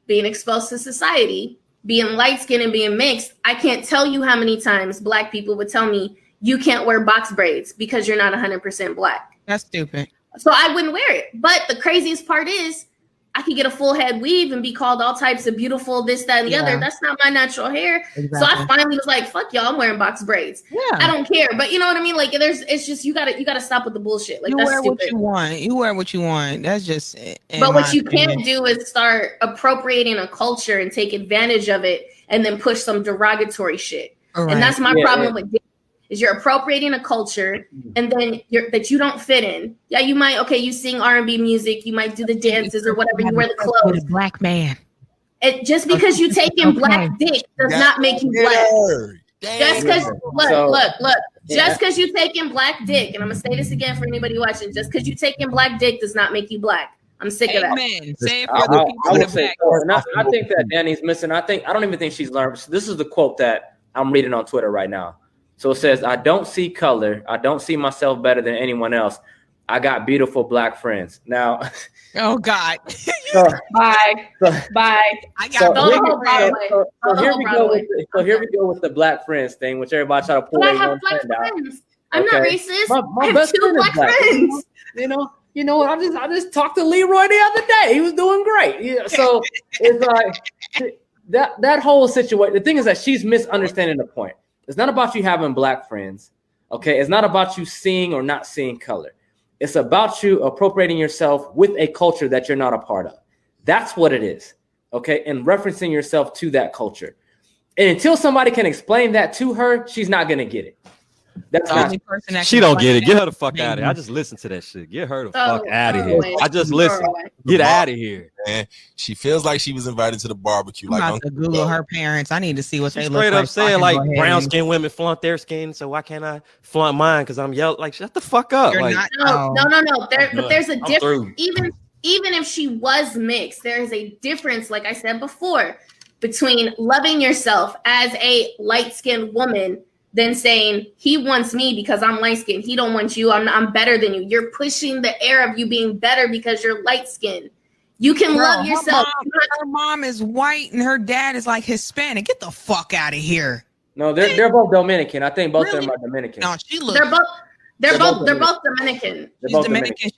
[SPEAKER 1] being exposed to society, being light-skinned and being mixed, I can't tell you how many times Black people would tell me, you can't wear box braids because you're not 100% Black.
[SPEAKER 6] That's stupid. So
[SPEAKER 1] I wouldn't wear it. But the craziest part is I could get a full head weave and be called all types of beautiful, this, that, and the other. That's not my natural hair. Exactly. So I finally was like, fuck y'all, I'm wearing box braids. Yeah. I don't care. But you know what I mean? Like it's just, you gotta stop with the bullshit. Like,
[SPEAKER 6] you
[SPEAKER 1] that's
[SPEAKER 6] wear
[SPEAKER 1] stupid.
[SPEAKER 6] what you want. You wear what you want. That's just
[SPEAKER 1] But what you can't do is start appropriating a culture and take advantage of it and then push some derogatory shit. Right. And that's my problem with it. Is you're appropriating a culture and then that you don't fit in. Yeah, you might, you sing R&B music, you might do the dances or whatever, you wear the clothes.
[SPEAKER 6] Black man.
[SPEAKER 1] It just because you take in black dick does not make you Black. Just because, look. Just because you take in black dick, and I'm gonna say this again for anybody watching, just because you take in black dick does not make you Black. I'm sick of that.
[SPEAKER 6] Say it for the people in the back.
[SPEAKER 5] I think that Danny's missing. I don't even think she's learned. This is the quote that I'm reading on Twitter right now. So it says, I don't see color. I don't see myself better than anyone else. I got beautiful Black friends. Now.
[SPEAKER 6] Oh, God.
[SPEAKER 1] Bye.
[SPEAKER 6] I got
[SPEAKER 5] here we go with the Black friends thing, which everybody try to pull.
[SPEAKER 1] But I have Black friends. I'm not racist. I have 2 Black friends.
[SPEAKER 5] You know what? I just talked to Leroy the other day. He was doing great. Yeah, so it's like that whole situation. The thing is that she's misunderstanding the point. It's not about you having Black friends, okay? It's not about you seeing or not seeing color. It's about you appropriating yourself with a culture that you're not a part of. That's what it is, okay? And referencing yourself to that culture. And until somebody can explain that to her, she's not going to get it. That's
[SPEAKER 6] the only person that
[SPEAKER 4] she don't get it. Get her the fuck out of here. I just listened to that shit. Get her the fuck out of here. I just listened. Get out of here.
[SPEAKER 2] Man, she feels like she was invited to the barbecue.
[SPEAKER 6] I'm about to Google her parents. I need to see what they look like.
[SPEAKER 4] Straight up saying like brown skin women flaunt their skin, so why can't I flaunt mine? Because I'm yellow. Like, shut the fuck up.
[SPEAKER 1] Like, no. But there's a difference. Even if she was mixed, there is a difference, like I said before, between loving yourself as a light-skinned woman than saying he wants me because I'm light-skinned. He don't want you. I'm better than you. You're pushing the air of you being better because you're light-skinned. You can love yourself.
[SPEAKER 6] Her mom is white and her dad is like Hispanic. Get the fuck out of here.
[SPEAKER 5] No, they're both Dominican. I think both of them are Dominican.
[SPEAKER 6] No,
[SPEAKER 1] They're both Dominican.
[SPEAKER 5] They're
[SPEAKER 6] She's
[SPEAKER 5] both
[SPEAKER 6] Dominican.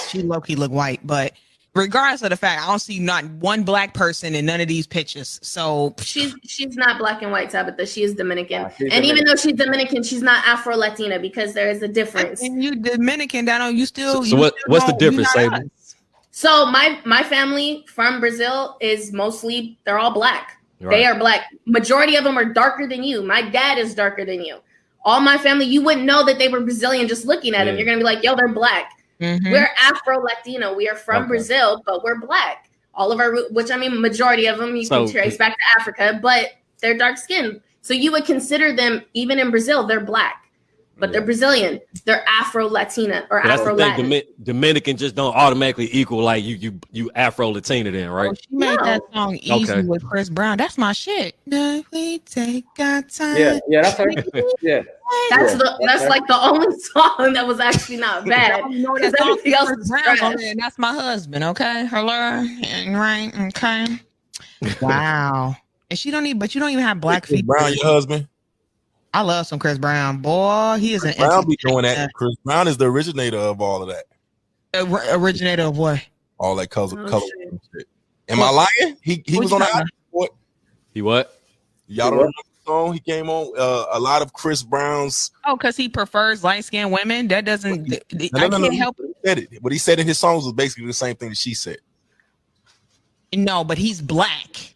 [SPEAKER 6] She low-key look white, but regardless of the fact, I don't see not one black person in none of these pictures. So
[SPEAKER 1] She's not black and white, Tabitha. She is Dominican.
[SPEAKER 5] She's
[SPEAKER 1] And even
[SPEAKER 5] Dominican.
[SPEAKER 1] though she's Dominican, she's not Afro-Latina because there is a difference.
[SPEAKER 6] and you Dominican, that don't you still.
[SPEAKER 4] So what's the difference, Sable?
[SPEAKER 1] So my family from Brazil is mostly, they're all black.
[SPEAKER 4] Right.
[SPEAKER 1] They are black. Majority of them are darker than you. My dad is darker than you. All my family, you wouldn't know that they were Brazilian just looking at them. You're going to be like, yo, they're black.
[SPEAKER 6] Mhm.
[SPEAKER 1] We're Afro-Latino. We are from Brazil, but we're black. All of our, which I mean, majority of them you can trace back to Africa, but they're dark skinned. So you would consider them, even in Brazil, they're black. But they're Brazilian. They're Afro-Latina or
[SPEAKER 4] That's the
[SPEAKER 1] Afro-Latin.
[SPEAKER 4] thing. Dominican just don't automatically equal like you Afro-Latina then, right?
[SPEAKER 6] Oh, she made that song easy
[SPEAKER 4] Okay.
[SPEAKER 6] with Chris Brown. That's my shit. No, we take our time.
[SPEAKER 5] Yeah, that's her. Yeah.
[SPEAKER 1] That's like the only song that was actually not bad.
[SPEAKER 6] You know
[SPEAKER 1] Because
[SPEAKER 6] that song
[SPEAKER 1] everything else
[SPEAKER 6] Chris
[SPEAKER 1] is
[SPEAKER 6] Brown's on
[SPEAKER 1] trash.
[SPEAKER 6] there, and that's my husband. Okay, hello, and right, okay. Wow, and she don't even. But you don't even have black
[SPEAKER 2] Chris
[SPEAKER 6] people.
[SPEAKER 2] Brown, your husband.
[SPEAKER 6] I love some Chris Brown. Boy, he is
[SPEAKER 2] Chris
[SPEAKER 6] an
[SPEAKER 2] Brown be doing that. Chris Brown is the originator of all of that.
[SPEAKER 6] originator of what?
[SPEAKER 2] All that color
[SPEAKER 1] Oh,
[SPEAKER 2] color
[SPEAKER 1] shit.
[SPEAKER 2] and shit. Am I lying? He
[SPEAKER 6] What
[SPEAKER 2] was
[SPEAKER 6] you
[SPEAKER 2] on the
[SPEAKER 6] talking
[SPEAKER 2] album. What?
[SPEAKER 4] He what?
[SPEAKER 2] Y'all don't remember the song he came on? A lot of Chris Brown's.
[SPEAKER 6] Oh, because he prefers light skinned women. That doesn't. I
[SPEAKER 2] No.
[SPEAKER 6] can't help it.
[SPEAKER 2] He said it. What he said in his songs was basically the same thing that she said.
[SPEAKER 6] No, but he's black.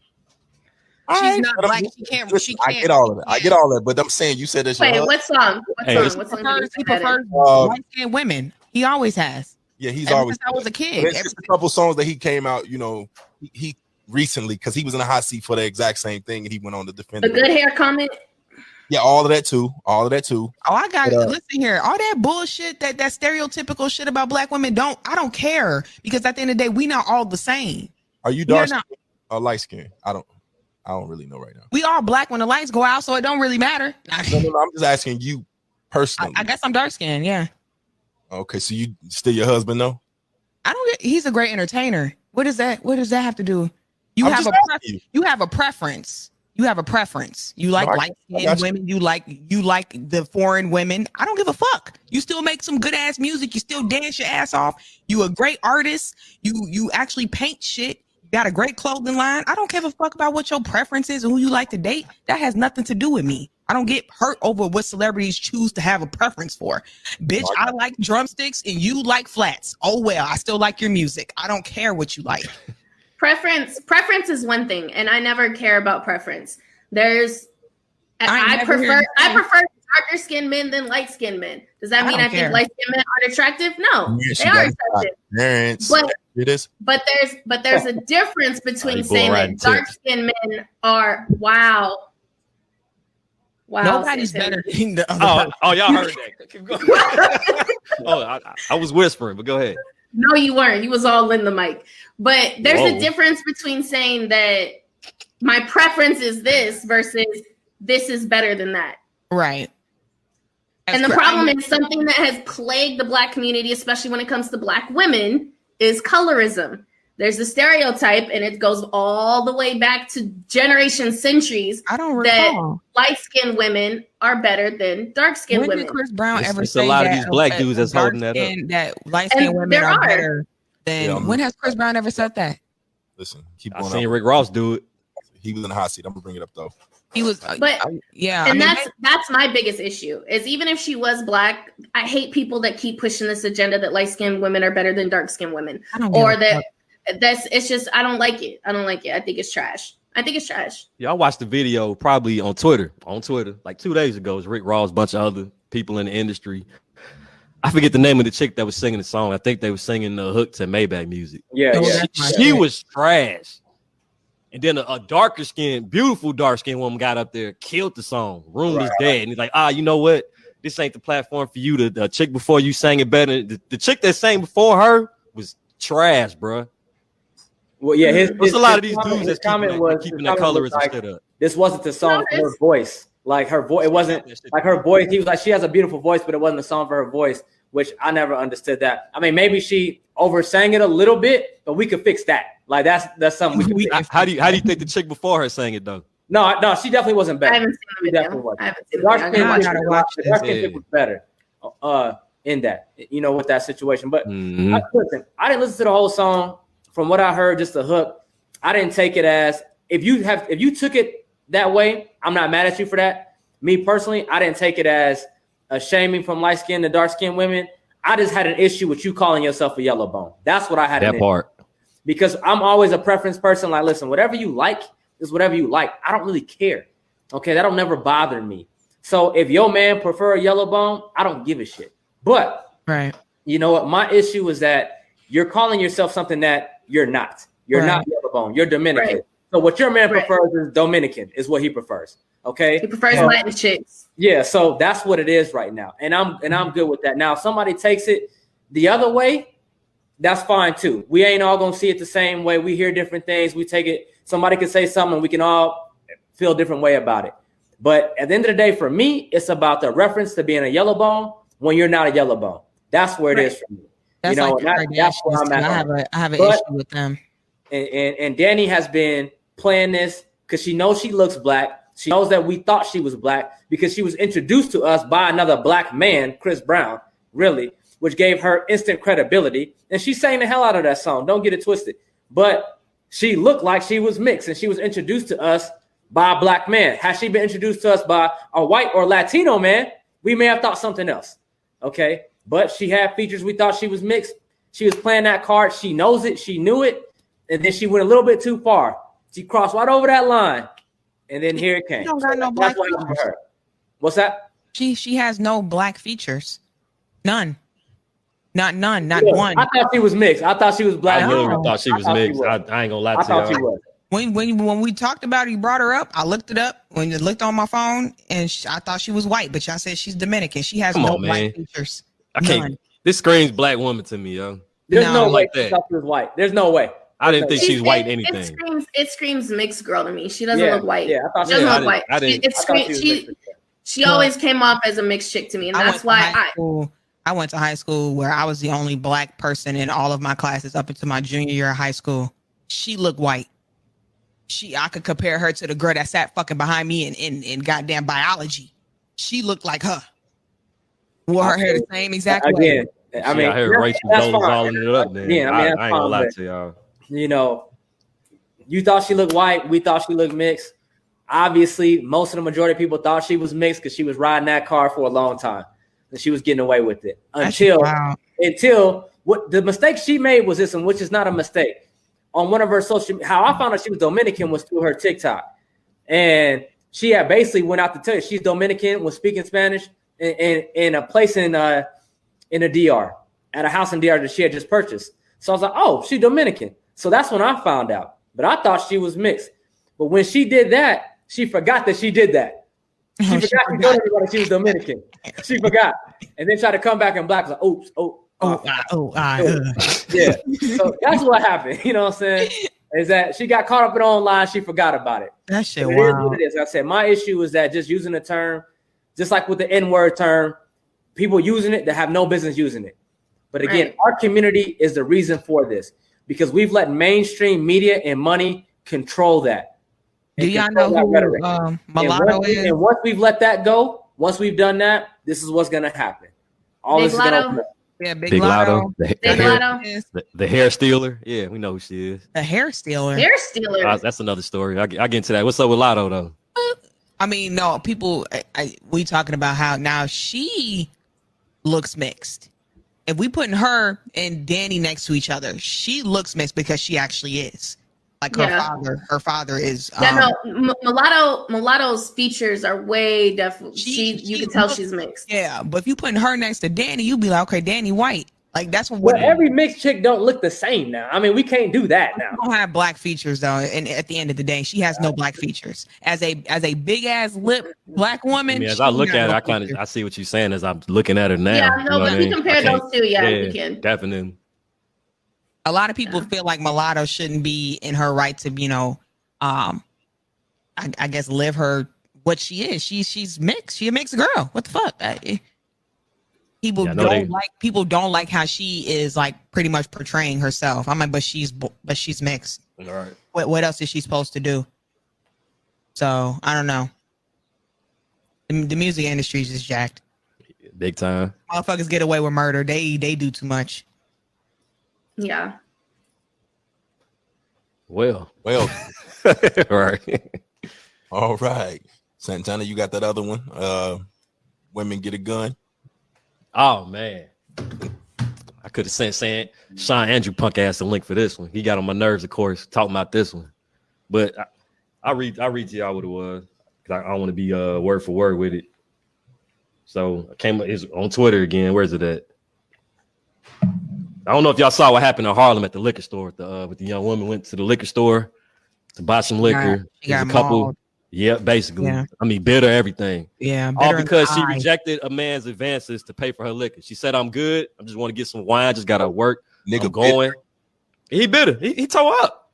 [SPEAKER 2] All
[SPEAKER 6] She's
[SPEAKER 2] right,
[SPEAKER 6] not
[SPEAKER 2] but
[SPEAKER 6] black.
[SPEAKER 2] I'm-
[SPEAKER 6] She can't.
[SPEAKER 2] listen,
[SPEAKER 6] She can't.
[SPEAKER 2] I get all of that. I get all that. But I'm saying you said that's your
[SPEAKER 1] Wait,
[SPEAKER 2] husband.
[SPEAKER 1] what song? What
[SPEAKER 4] Hey,
[SPEAKER 1] song?
[SPEAKER 4] this-
[SPEAKER 1] What song did
[SPEAKER 6] He
[SPEAKER 1] you say that
[SPEAKER 6] prefers
[SPEAKER 1] in?
[SPEAKER 6] light skinned women. He always has.
[SPEAKER 2] Yeah, he's
[SPEAKER 6] Ever
[SPEAKER 2] always.
[SPEAKER 6] since I was a kid.
[SPEAKER 2] There's just a couple songs that he came out, he recently because he was in a hot seat for the exact same thing, and he went on to defend
[SPEAKER 1] The
[SPEAKER 2] it.
[SPEAKER 1] good hair comment.
[SPEAKER 2] Yeah, all of that too.
[SPEAKER 6] Oh, I got
[SPEAKER 2] But,
[SPEAKER 6] listen here. All that bullshit, that stereotypical shit about black women, I don't care because at the end of the day, we not all the same.
[SPEAKER 2] Are you
[SPEAKER 6] We are
[SPEAKER 2] dark
[SPEAKER 6] not.
[SPEAKER 2] or light skin? I don't really know right now.
[SPEAKER 6] We all black when the lights go out, so it don't really matter.
[SPEAKER 2] No, I'm just asking you personally.
[SPEAKER 6] I guess I'm dark skinned. Yeah,
[SPEAKER 2] Okay, so you still your husband though?
[SPEAKER 6] I don't get. He's a great entertainer. What does that have to do? You
[SPEAKER 2] I'm
[SPEAKER 6] have
[SPEAKER 2] just
[SPEAKER 6] a
[SPEAKER 2] asking you.
[SPEAKER 6] you have a preference. You have a preference. You like
[SPEAKER 2] No, I
[SPEAKER 6] light
[SPEAKER 2] got
[SPEAKER 6] skinned
[SPEAKER 2] you.
[SPEAKER 6] women. You like the foreign women. I don't give a fuck. You still make some good ass music. You still dance your ass off. You a great artist. You actually paint shit. You got a great clothing line. I don't give a fuck about what your preference is and who you like to date. That has nothing to do with me. I don't get hurt over what celebrities choose to have a preference for. Bitch, I like drumsticks and you like flats. Oh well, I still like your music. I don't care what you like.
[SPEAKER 1] Preference is one thing, and I never care about preference. I
[SPEAKER 6] never hear
[SPEAKER 1] prefer darker skinned men than light skinned men. Does that
[SPEAKER 6] I
[SPEAKER 1] mean
[SPEAKER 6] don't
[SPEAKER 1] I think
[SPEAKER 6] care.
[SPEAKER 1] light skinned men aren't attractive? No,
[SPEAKER 2] Yeah, she
[SPEAKER 1] they are
[SPEAKER 2] got
[SPEAKER 1] attractive.
[SPEAKER 2] parents.
[SPEAKER 1] But-
[SPEAKER 2] It is.
[SPEAKER 1] But there's a difference between
[SPEAKER 4] Bull
[SPEAKER 1] saying
[SPEAKER 4] riding
[SPEAKER 1] that dark skinned men are wow.
[SPEAKER 6] Nobody's
[SPEAKER 1] Santana.
[SPEAKER 6] better than the other.
[SPEAKER 4] Oh, y'all heard that. Keep going. I was whispering, but go ahead.
[SPEAKER 1] No, you weren't. You was all in the mic. But there's
[SPEAKER 4] Whoa.
[SPEAKER 1] a difference between saying that my preference is this versus this is better than that.
[SPEAKER 6] Right.
[SPEAKER 1] And the problem is something that has plagued the black community, especially when it comes to black women, is colorism. There's a stereotype, and it goes all the way back to generations, centuries,
[SPEAKER 6] I don't
[SPEAKER 1] that
[SPEAKER 6] recall.
[SPEAKER 1] light-skinned women are better than dark-skinned
[SPEAKER 6] When
[SPEAKER 1] women.
[SPEAKER 6] did Chris Brown
[SPEAKER 4] It's-
[SPEAKER 6] ever
[SPEAKER 4] it's a
[SPEAKER 6] say
[SPEAKER 4] lot of
[SPEAKER 6] that
[SPEAKER 4] these black dudes that's holding that up.
[SPEAKER 6] That light-skinned
[SPEAKER 1] And
[SPEAKER 6] women
[SPEAKER 1] there
[SPEAKER 6] are
[SPEAKER 1] are.
[SPEAKER 6] better than.
[SPEAKER 2] Yeah,
[SPEAKER 6] when has Chris Brown ever said that?
[SPEAKER 2] Listen, keep
[SPEAKER 4] I
[SPEAKER 2] going.
[SPEAKER 4] seen
[SPEAKER 2] up.
[SPEAKER 4] Rick Ross do it.
[SPEAKER 2] He was in the hot seat. I'm gonna bring it up though.
[SPEAKER 6] He was,
[SPEAKER 1] But-
[SPEAKER 6] yeah,
[SPEAKER 1] And
[SPEAKER 6] I mean,
[SPEAKER 1] that's my biggest issue is even if she was black, I hate people that keep pushing this agenda that light-skinned women are better than dark-skinned women,
[SPEAKER 6] I don't give
[SPEAKER 1] or
[SPEAKER 6] a
[SPEAKER 1] that
[SPEAKER 6] fuck.
[SPEAKER 1] it's just I don't like it. I think it's trash.
[SPEAKER 4] Y'all watched the video probably on Twitter like 2 days ago. It was Rick Ross, a bunch of other people in the industry. I forget the name of the chick that was singing the song. I think they were singing the hook to Maybach music.
[SPEAKER 5] Yeah,
[SPEAKER 6] Oh,
[SPEAKER 5] yeah.
[SPEAKER 6] that's my
[SPEAKER 4] She
[SPEAKER 6] shit.
[SPEAKER 4] was trash. And then a darker skinned, beautiful dark skinned woman got up there, killed the song. Room was dead. And he's like, you know what? This ain't the platform for you. The chick before you sang it better. The chick that sang before her was trash, bro.
[SPEAKER 5] Well, yeah,
[SPEAKER 4] There's a lot of these dudes
[SPEAKER 5] his
[SPEAKER 4] that's
[SPEAKER 5] comment was
[SPEAKER 4] keeping
[SPEAKER 5] his
[SPEAKER 4] that
[SPEAKER 5] comment was
[SPEAKER 4] colorism
[SPEAKER 5] like,
[SPEAKER 4] shit up.
[SPEAKER 5] this wasn't the song for her
[SPEAKER 1] Notice.
[SPEAKER 5] voice. Like her voice, it wasn't like her voice. He was like, she has a beautiful voice, but it wasn't the song for her voice, which I never understood that. I mean, maybe she oversang it a little bit, but we could fix that. Like that's something we could fix.
[SPEAKER 4] How do you think the chick before her sang it though?
[SPEAKER 5] No, she definitely wasn't
[SPEAKER 1] I
[SPEAKER 5] better.
[SPEAKER 1] haven't seen the
[SPEAKER 5] She definitely
[SPEAKER 1] video.
[SPEAKER 5] wasn't.
[SPEAKER 1] I haven't seen
[SPEAKER 5] The
[SPEAKER 1] the
[SPEAKER 5] dark
[SPEAKER 1] video.
[SPEAKER 5] skin
[SPEAKER 1] I'm gonna
[SPEAKER 5] chick
[SPEAKER 1] watch
[SPEAKER 6] gotta watch
[SPEAKER 5] the dark skin
[SPEAKER 4] this.
[SPEAKER 5] chick was better. in that, you know, with that situation. But
[SPEAKER 4] Mhm.
[SPEAKER 5] I didn't listen to the whole song. From what I heard, just the hook, I didn't take it as if you took it that way, I'm not mad at you for that. Me personally, I didn't take it as a shaming from light skinned to dark skinned women. I just had an issue with you calling yourself a yellow bone. That's what I had.
[SPEAKER 4] That part.
[SPEAKER 5] Because I'm always a preference person. Like, listen, whatever you like is whatever you like. I don't really care. Okay, that'll never bother me. So if your man prefer a yellow bone, I don't give a shit. But
[SPEAKER 6] Right.
[SPEAKER 5] you know what? My issue is that you're calling yourself something that you're not. You're not yellow bone. You're Dominican.
[SPEAKER 1] Right.
[SPEAKER 5] So what your man prefers is Dominican, is what he prefers. Okay.
[SPEAKER 1] He prefers Latin chicks.
[SPEAKER 5] Yeah, so that's what it is right now. And I'm good with that. Now, if somebody takes it the other way, that's fine too. We ain't all gonna see it the same way. We hear different things. We take it, somebody can say something, and we can all feel a different way about it. But at the end of the day, for me, it's about the reference to being a yellow bone when you're not a yellow bone. That's where it is for me.
[SPEAKER 6] That's
[SPEAKER 5] you know,
[SPEAKER 6] like
[SPEAKER 5] that's where I'm at.
[SPEAKER 6] I have an issue with them.
[SPEAKER 5] And Danny has been playing this because she knows she looks black. She knows that we thought she was black because she was introduced to us by another black man, Chris Brown, really, which gave her instant credibility. And she sang the hell out of that song. Don't get it twisted. But she looked like she was mixed, and she was introduced to us by a black man. Had she been introduced to us by a white or Latino man, we may have thought something else. Okay. But she had features. We thought she was mixed. She was playing that card. She knows it. She knew it. And then she went a little bit too far. She crossed right over that line. And then here it came.
[SPEAKER 6] She don't got no black features.
[SPEAKER 5] What's that?
[SPEAKER 6] She has no black features. None. Not one.
[SPEAKER 5] I thought she was mixed. I thought she was black.
[SPEAKER 4] I literally thought she was mixed. I ain't gonna lie to you.
[SPEAKER 5] I thought she was.
[SPEAKER 6] When we talked about it, you brought her up. I looked it up when you looked on my phone, and I thought she was white, but y'all said she's Dominican. She has no black features.
[SPEAKER 4] I can't.
[SPEAKER 6] None.
[SPEAKER 4] This screams black woman to me, yo.
[SPEAKER 5] There's no way
[SPEAKER 4] like that.
[SPEAKER 5] she thought she was white. There's no way.
[SPEAKER 4] I didn't think she's white anything.
[SPEAKER 1] It screams mixed girl to me. She doesn't look white.
[SPEAKER 5] Yeah, I thought
[SPEAKER 1] she doesn't look white.
[SPEAKER 4] I
[SPEAKER 1] She always came off as a mixed chick to me, and that's why
[SPEAKER 6] I went to high school where I was the only black person in all of my classes up until my junior year of high school. She looked white. I could compare her to the girl that sat fucking behind me in goddamn biology. She looked like her. Wore her hair the same exact way.
[SPEAKER 5] I mean,
[SPEAKER 4] I heard Rachel Dolezal it up there.
[SPEAKER 5] Yeah, I mean,
[SPEAKER 4] I ain't gonna lie to y'all.
[SPEAKER 5] You know, you thought she looked white. We thought she looked mixed. Obviously, most of the majority of people thought she was mixed because she was riding that car for a long time and she was getting away with it until what the mistake she made was this, and which is not a mistake. On one of her social, how I found out she was Dominican was through her TikTok, and she had basically went out to tell you she's Dominican, was speaking Spanish in a place in a DR, at a house in DR that she had just purchased. So I was like, oh, she's Dominican. So that's when I found out. But I thought she was mixed. But when she did that, she forgot that she did that. She forgot to tell everybody she was Dominican. She forgot. And then tried to come back in black. Like, oops, yeah. So that's what happened. You know what I'm saying? Is that she got caught up in online. She forgot about it.
[SPEAKER 6] That shit,
[SPEAKER 5] wow. It is what it is. Like I said, my issue is that just using the term, just like with the N-word term, people using it that have no business using it. But again, our community is the reason for this because we've let mainstream media and money control that.
[SPEAKER 6] Do y'all know who Mulatto is?
[SPEAKER 5] And once we've let that go, once we've done that, this is what's going to happen. All this is going to
[SPEAKER 6] Yeah, Big Lotto.
[SPEAKER 4] The hair stealer. Yeah, we know who she is.
[SPEAKER 6] The hair stealer.
[SPEAKER 1] Hair stealer.
[SPEAKER 4] That's another story. I get into that. What's up with Lotto though?
[SPEAKER 6] I mean, no, people. We talking about how now she looks mixed. If we putting her and Danny next to each other, she looks mixed because she actually is. Like her father is.
[SPEAKER 1] Mulatto's features are way definitely. You can tell she's mixed.
[SPEAKER 6] Yeah, but if you putting her next to Danny, you'll be like, okay, Danny white. Like that's what.
[SPEAKER 5] Well, every mixed chick don't look the same now. I mean, we can't do that now.
[SPEAKER 6] She don't have black features though, and at the end of the day, she has no black features. As a big ass lip black woman.
[SPEAKER 4] I mean, as I look at her, I see what you're saying as I'm looking at her now.
[SPEAKER 1] Yeah, no, but we compare those two. Yeah, we can
[SPEAKER 4] definitely.
[SPEAKER 6] A lot of people feel like Mulatto shouldn't be in her right to, I guess live her what she is. She's mixed. She's a mixed girl. What the fuck? People don't like how she is like pretty much portraying herself. I'm like, but she's mixed.
[SPEAKER 4] All right.
[SPEAKER 6] What else is she supposed to do? So I don't know. The music industry is just jacked.
[SPEAKER 4] Big time.
[SPEAKER 6] Motherfuckers get away with murder. They do too much.
[SPEAKER 1] Yeah.
[SPEAKER 4] Well. Right.
[SPEAKER 2] All right. Santana, you got that other one. Women get a gun.
[SPEAKER 4] Oh man. I could have sent Sean Andrew punk ass a link for this one. He got on my nerves, of course, talking about this one. But I'll read to y'all what it was. Cause I don't want to be word for word with it. So it's on Twitter again. Where's it at? I don't know if y'all saw what happened in Harlem at the liquor store with the young woman went to the liquor store to buy some liquor. There's a couple. Mauled. Yeah, basically. Yeah. I mean, bitter everything.
[SPEAKER 6] Yeah.
[SPEAKER 4] All because she rejected a man's advances to pay for her liquor. She said, I'm good. I just want to get some wine. Just got to work. Nigga I'm going. Bitter. He bitter. He tore up.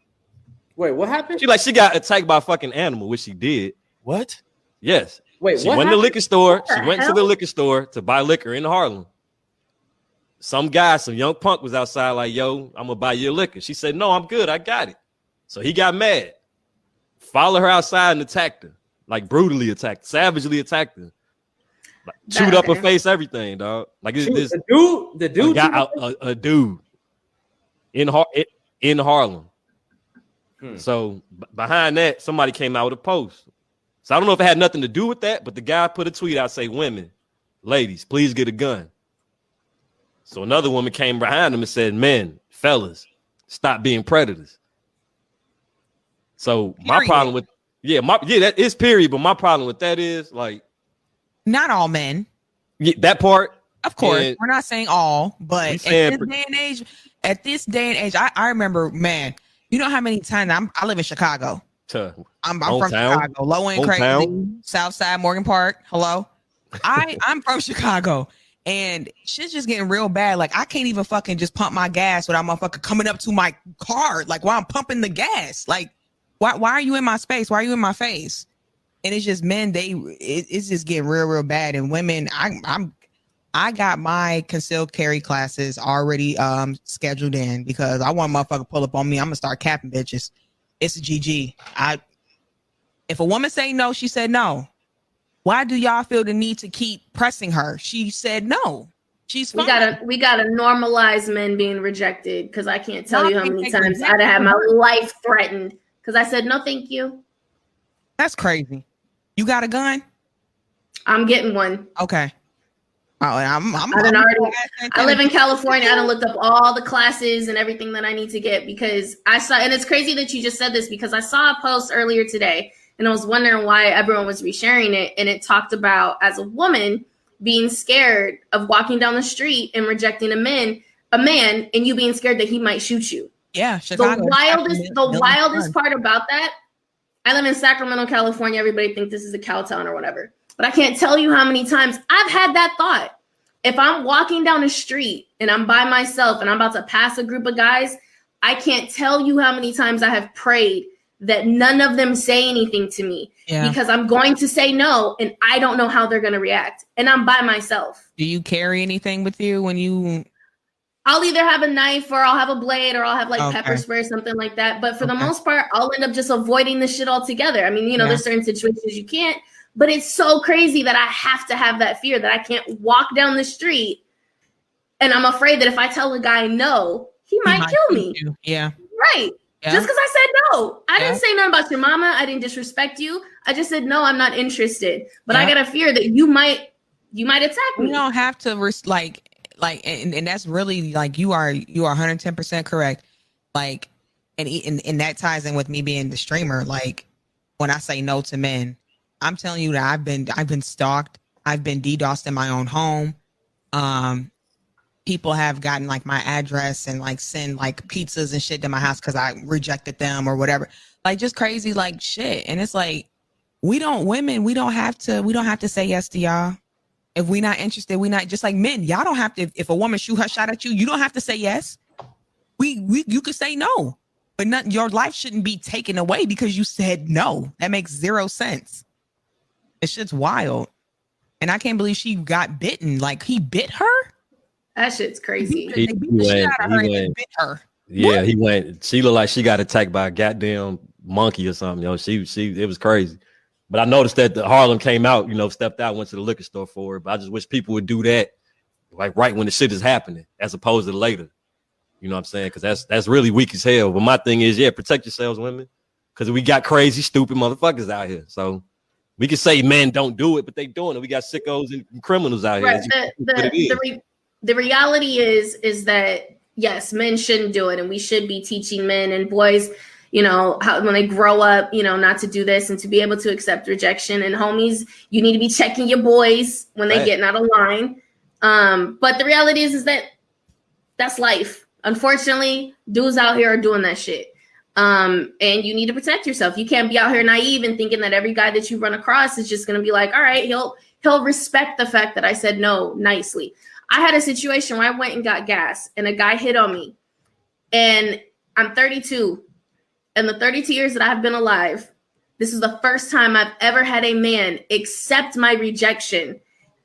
[SPEAKER 5] Wait, what happened?
[SPEAKER 4] She got attacked by a fucking animal, which she did.
[SPEAKER 2] What?
[SPEAKER 4] Yes.
[SPEAKER 5] Wait,
[SPEAKER 4] she went to the liquor store. She went to the liquor store to buy liquor in Harlem. Some young punk was outside like, yo, I'm going to buy your liquor. She said, no, I'm good. I got it. So he got mad. Followed her outside and attacked her. Like brutally attacked, savagely attacked her. Like, chewed up her face, everything, dog. Like this
[SPEAKER 5] the dude
[SPEAKER 4] got a dude in Harlem. So behind that, somebody came out with a post. So I don't know if it had nothing to do with that, but the guy put a tweet out say, women, ladies, please get a gun. So another woman came behind him and said, men, fellas, stop being predators. So period. My problem with that is period, but my problem with that is like
[SPEAKER 6] not all men.
[SPEAKER 4] That part.
[SPEAKER 6] Of course, we're not saying all, but at this day and age, I remember, man, you know how many times I live in Chicago. I'm from Chicago, low end crazy, South Side, Morgan Park. Hello. I'm from Chicago. And shit's just getting real bad. Like I can't even fucking just pump my gas without motherfucker coming up to my car. Like while I'm pumping the gas. Like why are you in my space? Why are you in my face? And it's just men. It's just getting real bad. And women, I got my concealed carry classes already scheduled in because I want motherfucker to pull up on me. I'm gonna start capping bitches. It's a GG. If a woman say no, she said no. Why do y'all feel the need to keep pressing her? She said no. She's fine.
[SPEAKER 1] We gotta normalize men being rejected because I can't tell you how many times I'd have my life threatened because I said no, thank you.
[SPEAKER 6] That's crazy. You got a gun?
[SPEAKER 1] I'm getting one.
[SPEAKER 6] Okay. Oh,
[SPEAKER 1] I live in California. I done looked up all the classes and everything that I need to get because I saw, and it's crazy that you just said this because I saw a post earlier today. And I was wondering why everyone was resharing it. And it talked about as a woman being scared of walking down the street and rejecting a man, and you being scared that he might shoot you.
[SPEAKER 6] Yeah. Chicago,
[SPEAKER 1] the wildest part about that, I live in Sacramento, California. Everybody thinks this is a cow town or whatever. But I can't tell you how many times I've had that thought. If I'm walking down the street and I'm by myself and I'm about to pass a group of guys, I can't tell you how many times I have prayed that none of them say anything to me because I'm going to say no and I don't know how they're going to react. And I'm by myself.
[SPEAKER 6] Do you carry anything with you when you...
[SPEAKER 1] I'll either have a knife or I'll have a blade or I'll have like pepper spray or something like that. But for the most part, I'll end up just avoiding the shit altogether. I mean, there's certain situations you can't, but it's so crazy that I have to have that fear that I can't walk down the street. And I'm afraid that if I tell a guy no, he might kill me.
[SPEAKER 6] Yeah.
[SPEAKER 1] Right. Yeah. Just because I said no. I didn't say nothing about your mama. I didn't disrespect you. I just said, no, I'm not interested. But I got a fear that you might attack me.
[SPEAKER 6] You don't have to and that's really like you are 110% correct. Like, and that ties in with me being the streamer. Like when I say no to men, I'm telling you that I've been stalked. I've been DDoSed in my own home. People have gotten like my address and like send like pizzas and shit to my house because I rejected them or whatever. Like just crazy like shit. And it's like we don't have to say yes to y'all. If we're not interested, we not just like men. Y'all don't have to. If a woman shoot her shot at you, you don't have to say yes. You could say no, but your life shouldn't be taken away because you said no. That makes zero sense. It's just wild, and I can't believe she got bitten. Like he bit her.
[SPEAKER 1] That shit's crazy.
[SPEAKER 4] He
[SPEAKER 6] bit her.
[SPEAKER 4] Yeah, he went. She looked like she got attacked by a goddamn monkey or something. It was crazy. But I noticed that the Harlem came out, stepped out, went to the liquor store for it. But I just wish people would do that, like right when the shit is happening, as opposed to later. You know what I'm saying? Because that's really weak as hell. But my thing is, protect yourselves, women, because we got crazy, stupid motherfuckers out here. So we can say men don't do it, but they doing it. We got sickos and criminals out here.
[SPEAKER 1] Right. The reality is that yes, men shouldn't do it, and we should be teaching men and boys, how when they grow up, not to do this and to be able to accept rejection. And homies, you need to be checking your boys when they getting out of line. But the reality is that that's life. Unfortunately, dudes out here are doing that shit. And you need to protect yourself. You can't be out here naive and thinking that every guy that you run across is just going to be like, all right, he'll respect the fact that I said no nicely. I had a situation where I went and got gas and a guy hit on me, and I'm 32. In the 32 years that I've been alive, this is the first time I've ever had a man accept my rejection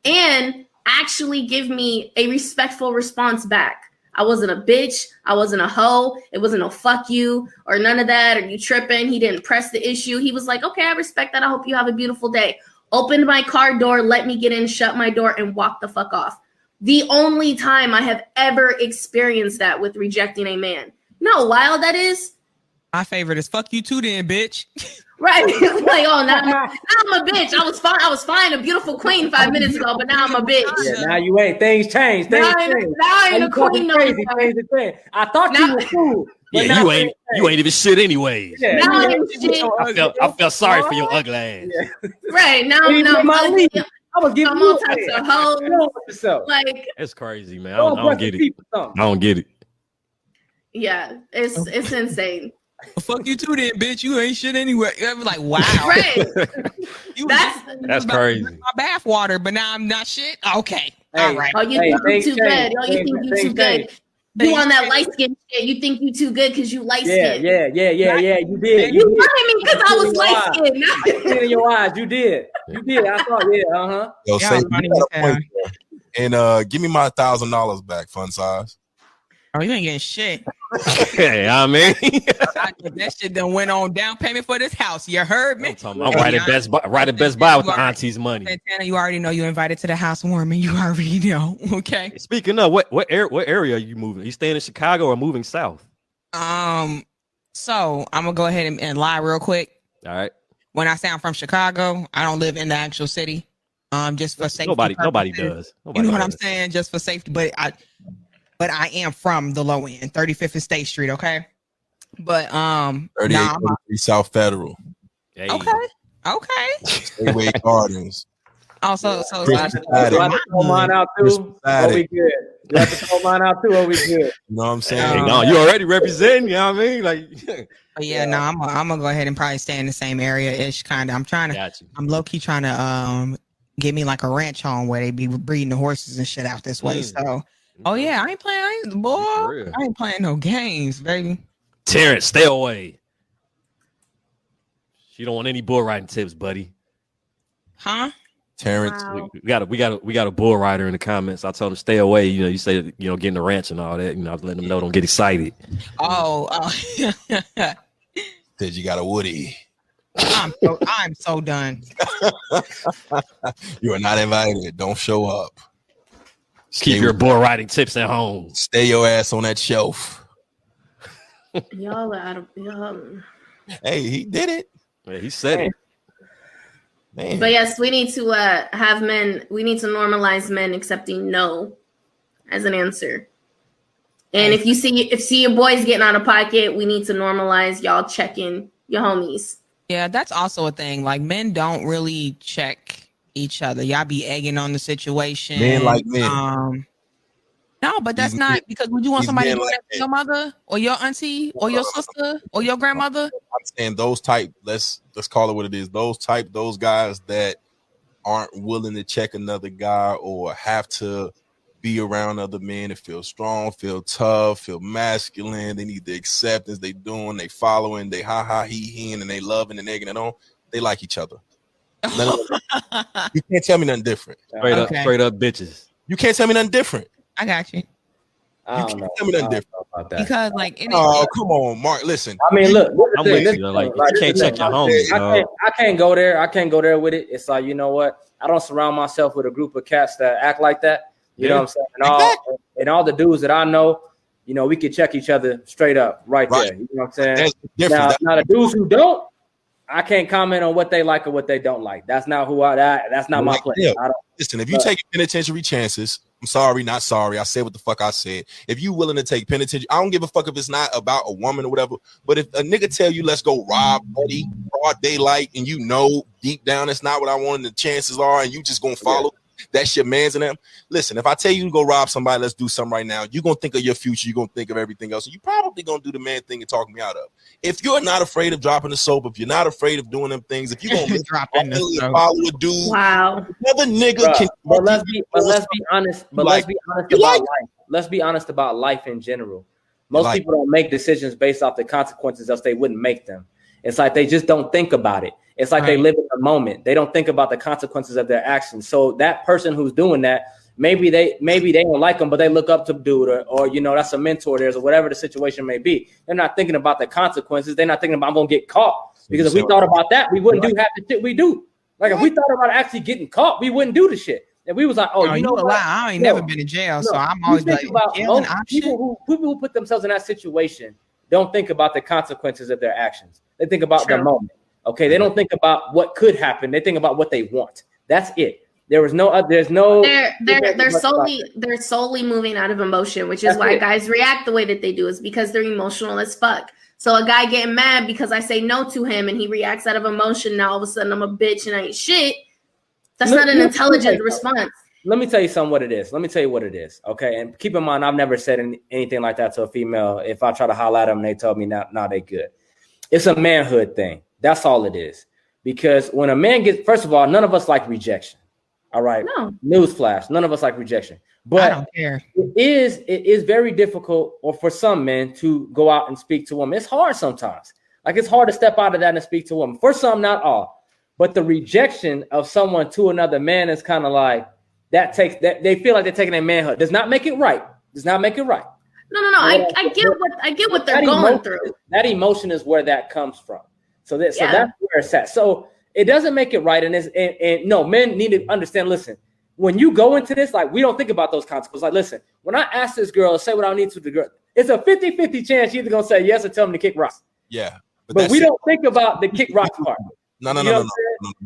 [SPEAKER 1] and actually give me a respectful response back. I wasn't a bitch. I wasn't a hoe. It wasn't no fuck you or none of that. Or you tripping. He didn't press the issue. He was like, okay, I respect that. I hope you have a beautiful day. Opened my car door, let me get in, shut my door, and walk the fuck off. The only time I have ever experienced that with rejecting a man. You know how wild that is?
[SPEAKER 6] My favorite is fuck you too then, bitch.
[SPEAKER 1] Right. Like, oh, now I'm a bitch. I was fine, a beautiful queen 5 minutes ago, but now I'm a bitch.
[SPEAKER 5] Yeah, now you ain't. Things changed.
[SPEAKER 1] Now I ain't a queen no more.
[SPEAKER 5] I thought you were cool.
[SPEAKER 4] Yeah, you ain't even shit anyways.
[SPEAKER 5] Yeah,
[SPEAKER 1] now I ain't shit.
[SPEAKER 4] I felt sorry for your ugly ass.
[SPEAKER 5] Yeah.
[SPEAKER 1] Right. Now
[SPEAKER 5] I was giving
[SPEAKER 1] I'm
[SPEAKER 5] you
[SPEAKER 1] all types of hoes. Like,
[SPEAKER 4] it's crazy, man. I don't get it. I don't get it.
[SPEAKER 1] Yeah, it's insane.
[SPEAKER 6] Fuck you too then, bitch. You ain't shit anyway. I'm like, wow.
[SPEAKER 1] Right.
[SPEAKER 4] That's crazy.
[SPEAKER 6] My bath water, but now I'm not shit. Okay.
[SPEAKER 5] Hey,
[SPEAKER 6] all right.
[SPEAKER 1] Oh, you think you too good. Oh, you think you too good. You on that light skin shit. You think you too good because you light skin.
[SPEAKER 5] Yeah. You did.
[SPEAKER 1] You wanted me because I was light skin.
[SPEAKER 5] I see it in your eyes. You did. I thought,
[SPEAKER 2] Yo, say you got a point there. And give me my $1,000 back, fun size.
[SPEAKER 6] Oh, you ain't getting shit.
[SPEAKER 4] Hey, I mean,
[SPEAKER 6] that shit done went on down payment for this house. You heard me?
[SPEAKER 4] I'm right at Best Buy with the auntie's money.
[SPEAKER 6] Santana, you already know you invited to the housewarming. You already know. Okay.
[SPEAKER 4] Speaking of, what area are you moving? Are you staying in Chicago or moving south?
[SPEAKER 6] So I'm gonna go ahead and lie real quick.
[SPEAKER 4] All right.
[SPEAKER 6] When I say I'm from Chicago, I don't live in the actual city. Just for safety.
[SPEAKER 4] Nobody
[SPEAKER 6] does. You know what I'm saying? Just for safety, but I am from the low end, 35th and State Street, okay? But
[SPEAKER 2] 38 South Federal.
[SPEAKER 4] Hey.
[SPEAKER 6] Okay.
[SPEAKER 2] Gateway Gardens.
[SPEAKER 6] Also,
[SPEAKER 5] you have to throw mine out too. Oh, we good. You have to throw mine out too. Oh, we good.
[SPEAKER 2] You know what I'm saying?
[SPEAKER 4] No, you already representing. You know what I mean? Like,
[SPEAKER 6] I'm gonna go ahead and probably stay in the same area ish, kind of. I'm low key trying to get me like a ranch home where they be breeding the horses and shit out this way. So. Oh yeah, I ain't playing no games, baby.
[SPEAKER 4] Terrence, stay away. She don't want any bull riding tips, buddy.
[SPEAKER 6] Huh?
[SPEAKER 2] Terrence,
[SPEAKER 1] Wow.
[SPEAKER 4] we got a bull rider in the comments. I told him stay away. You say getting the ranch and all that. I was letting them know don't get excited.
[SPEAKER 6] Oh.
[SPEAKER 2] said you got a Woody.
[SPEAKER 6] I'm so done.
[SPEAKER 2] You are not invited. Don't show up.
[SPEAKER 4] Keep your bull riding tips at home.
[SPEAKER 2] Stay your ass on that shelf.
[SPEAKER 1] Y'all are out of y'all.
[SPEAKER 2] Hey, he did it.
[SPEAKER 4] Yeah, he said it.
[SPEAKER 2] Man.
[SPEAKER 1] But yes, we need to have men. We need to normalize men accepting no as an answer. And if you see your boys getting out of pocket, we need to normalize y'all checking your homies.
[SPEAKER 6] Yeah, that's also a thing. Like, men don't really check each other. Y'all be egging on the situation.
[SPEAKER 2] Men like men.
[SPEAKER 6] No, but that's not because would you want somebody to do that for your mother or your auntie or your sister or your grandmother?
[SPEAKER 2] I'm saying those type, let's call it what it is. Those guys that aren't willing to check another guy or have to be around other men and feel strong, feel tough, feel masculine. They need the acceptance. They doing, they following, they he, and they loving and egging it on. They like each other. You can't tell me nothing different.
[SPEAKER 4] Straight up bitches.
[SPEAKER 2] You can't tell me nothing different.
[SPEAKER 6] I got you.
[SPEAKER 5] I don't know.
[SPEAKER 2] Tell me nothing different
[SPEAKER 5] about that.
[SPEAKER 6] Because like,
[SPEAKER 2] Oh, come on, Mark. Listen.
[SPEAKER 5] I mean, look.
[SPEAKER 4] I'm with you. Like, you can't check your homies, dog.
[SPEAKER 5] I can't go there. I can't go there with it. It's like, you know what? I don't surround myself with a group of cats that act like that. You know what I'm saying? And all the dudes that I know, you know, we could check each other straight up right there. You know what I'm saying? Now the dudes who don't, I can't comment on what they like or what they don't like. That's not that's not my place.
[SPEAKER 2] Yeah. Listen, if you take penitentiary chances, I'm sorry, not sorry. I said what the fuck I said. If you willing to take penitentiary, I don't give a fuck if it's not about a woman or whatever. But if a nigga tell you let's go rob buddy, broad daylight, and you know deep down that's not what I want, and the chances are, and you just gonna follow. That's your man's and them. Listen, if I tell you to go rob somebody, let's do something right now. You're gonna think of your future. You're gonna think of everything else. So you probably gonna do the man thing and talk me out of. If you're not afraid of dropping the soap, if you're not afraid of doing them things, if you're gonna follow a dude,
[SPEAKER 1] wow,
[SPEAKER 2] another nigga can.
[SPEAKER 5] But let's be honest. But let's be honest about life. Let's be honest about life in general. Most people don't make decisions based off the consequences, else they wouldn't make them. It's like they just don't think about it. It's like they live in the moment. They don't think about the consequences of their actions. So that person who's doing that, maybe they don't like them, but they look up to dude or you know, that's a mentor of theirs or whatever the situation may be. They're not thinking about the consequences. They're not thinking about I'm gonna get caught. Because if we thought about that, we wouldn't do half the shit we do. Like if we thought about actually getting caught, we wouldn't do the shit. And we was like, you know what?
[SPEAKER 6] I ain't never been in jail, so I'm always like,
[SPEAKER 5] people who put themselves in that situation don't think about the consequences of their actions. They think about the moment. Okay, they don't think about what could happen. They think about what they want. That's it. They're solely moving out of emotion, which is why guys react the way that they do, is because they're emotional as fuck. So a guy getting mad because I say no to him and he reacts out of emotion. Now all of a sudden I'm a bitch and I ain't shit. That's not an intelligent response. Let me tell you what it is. Okay, and keep in mind, I've never said anything like that to a female. If I try to holler at them, they tell me, nah, they good. It's a manhood thing. That's all it is. Because when a man gets, first of all, none of us like rejection. All right. No. Newsflash. None of us like rejection. But
[SPEAKER 6] I don't care.
[SPEAKER 5] It is very difficult, or for some men, to go out and speak to women. It's hard sometimes. Like it's hard to step out of that and speak to a woman. For some, not all. But the rejection of someone to another man is kind of like that they feel like they're taking their manhood. Does not make it right. No.
[SPEAKER 1] I get what they're going through.
[SPEAKER 5] That emotion is where that comes from. So that's where it's at. So it doesn't make it right. And no, men need to understand, listen, when you go into this, like we don't think about those consequences. Like, listen, when I ask this girl, say what I need to the girl, it's a 50-50 chance she's either gonna say yes or tell me to kick rocks.
[SPEAKER 2] Yeah.
[SPEAKER 5] But we don't think about the kick rocks part.
[SPEAKER 2] No.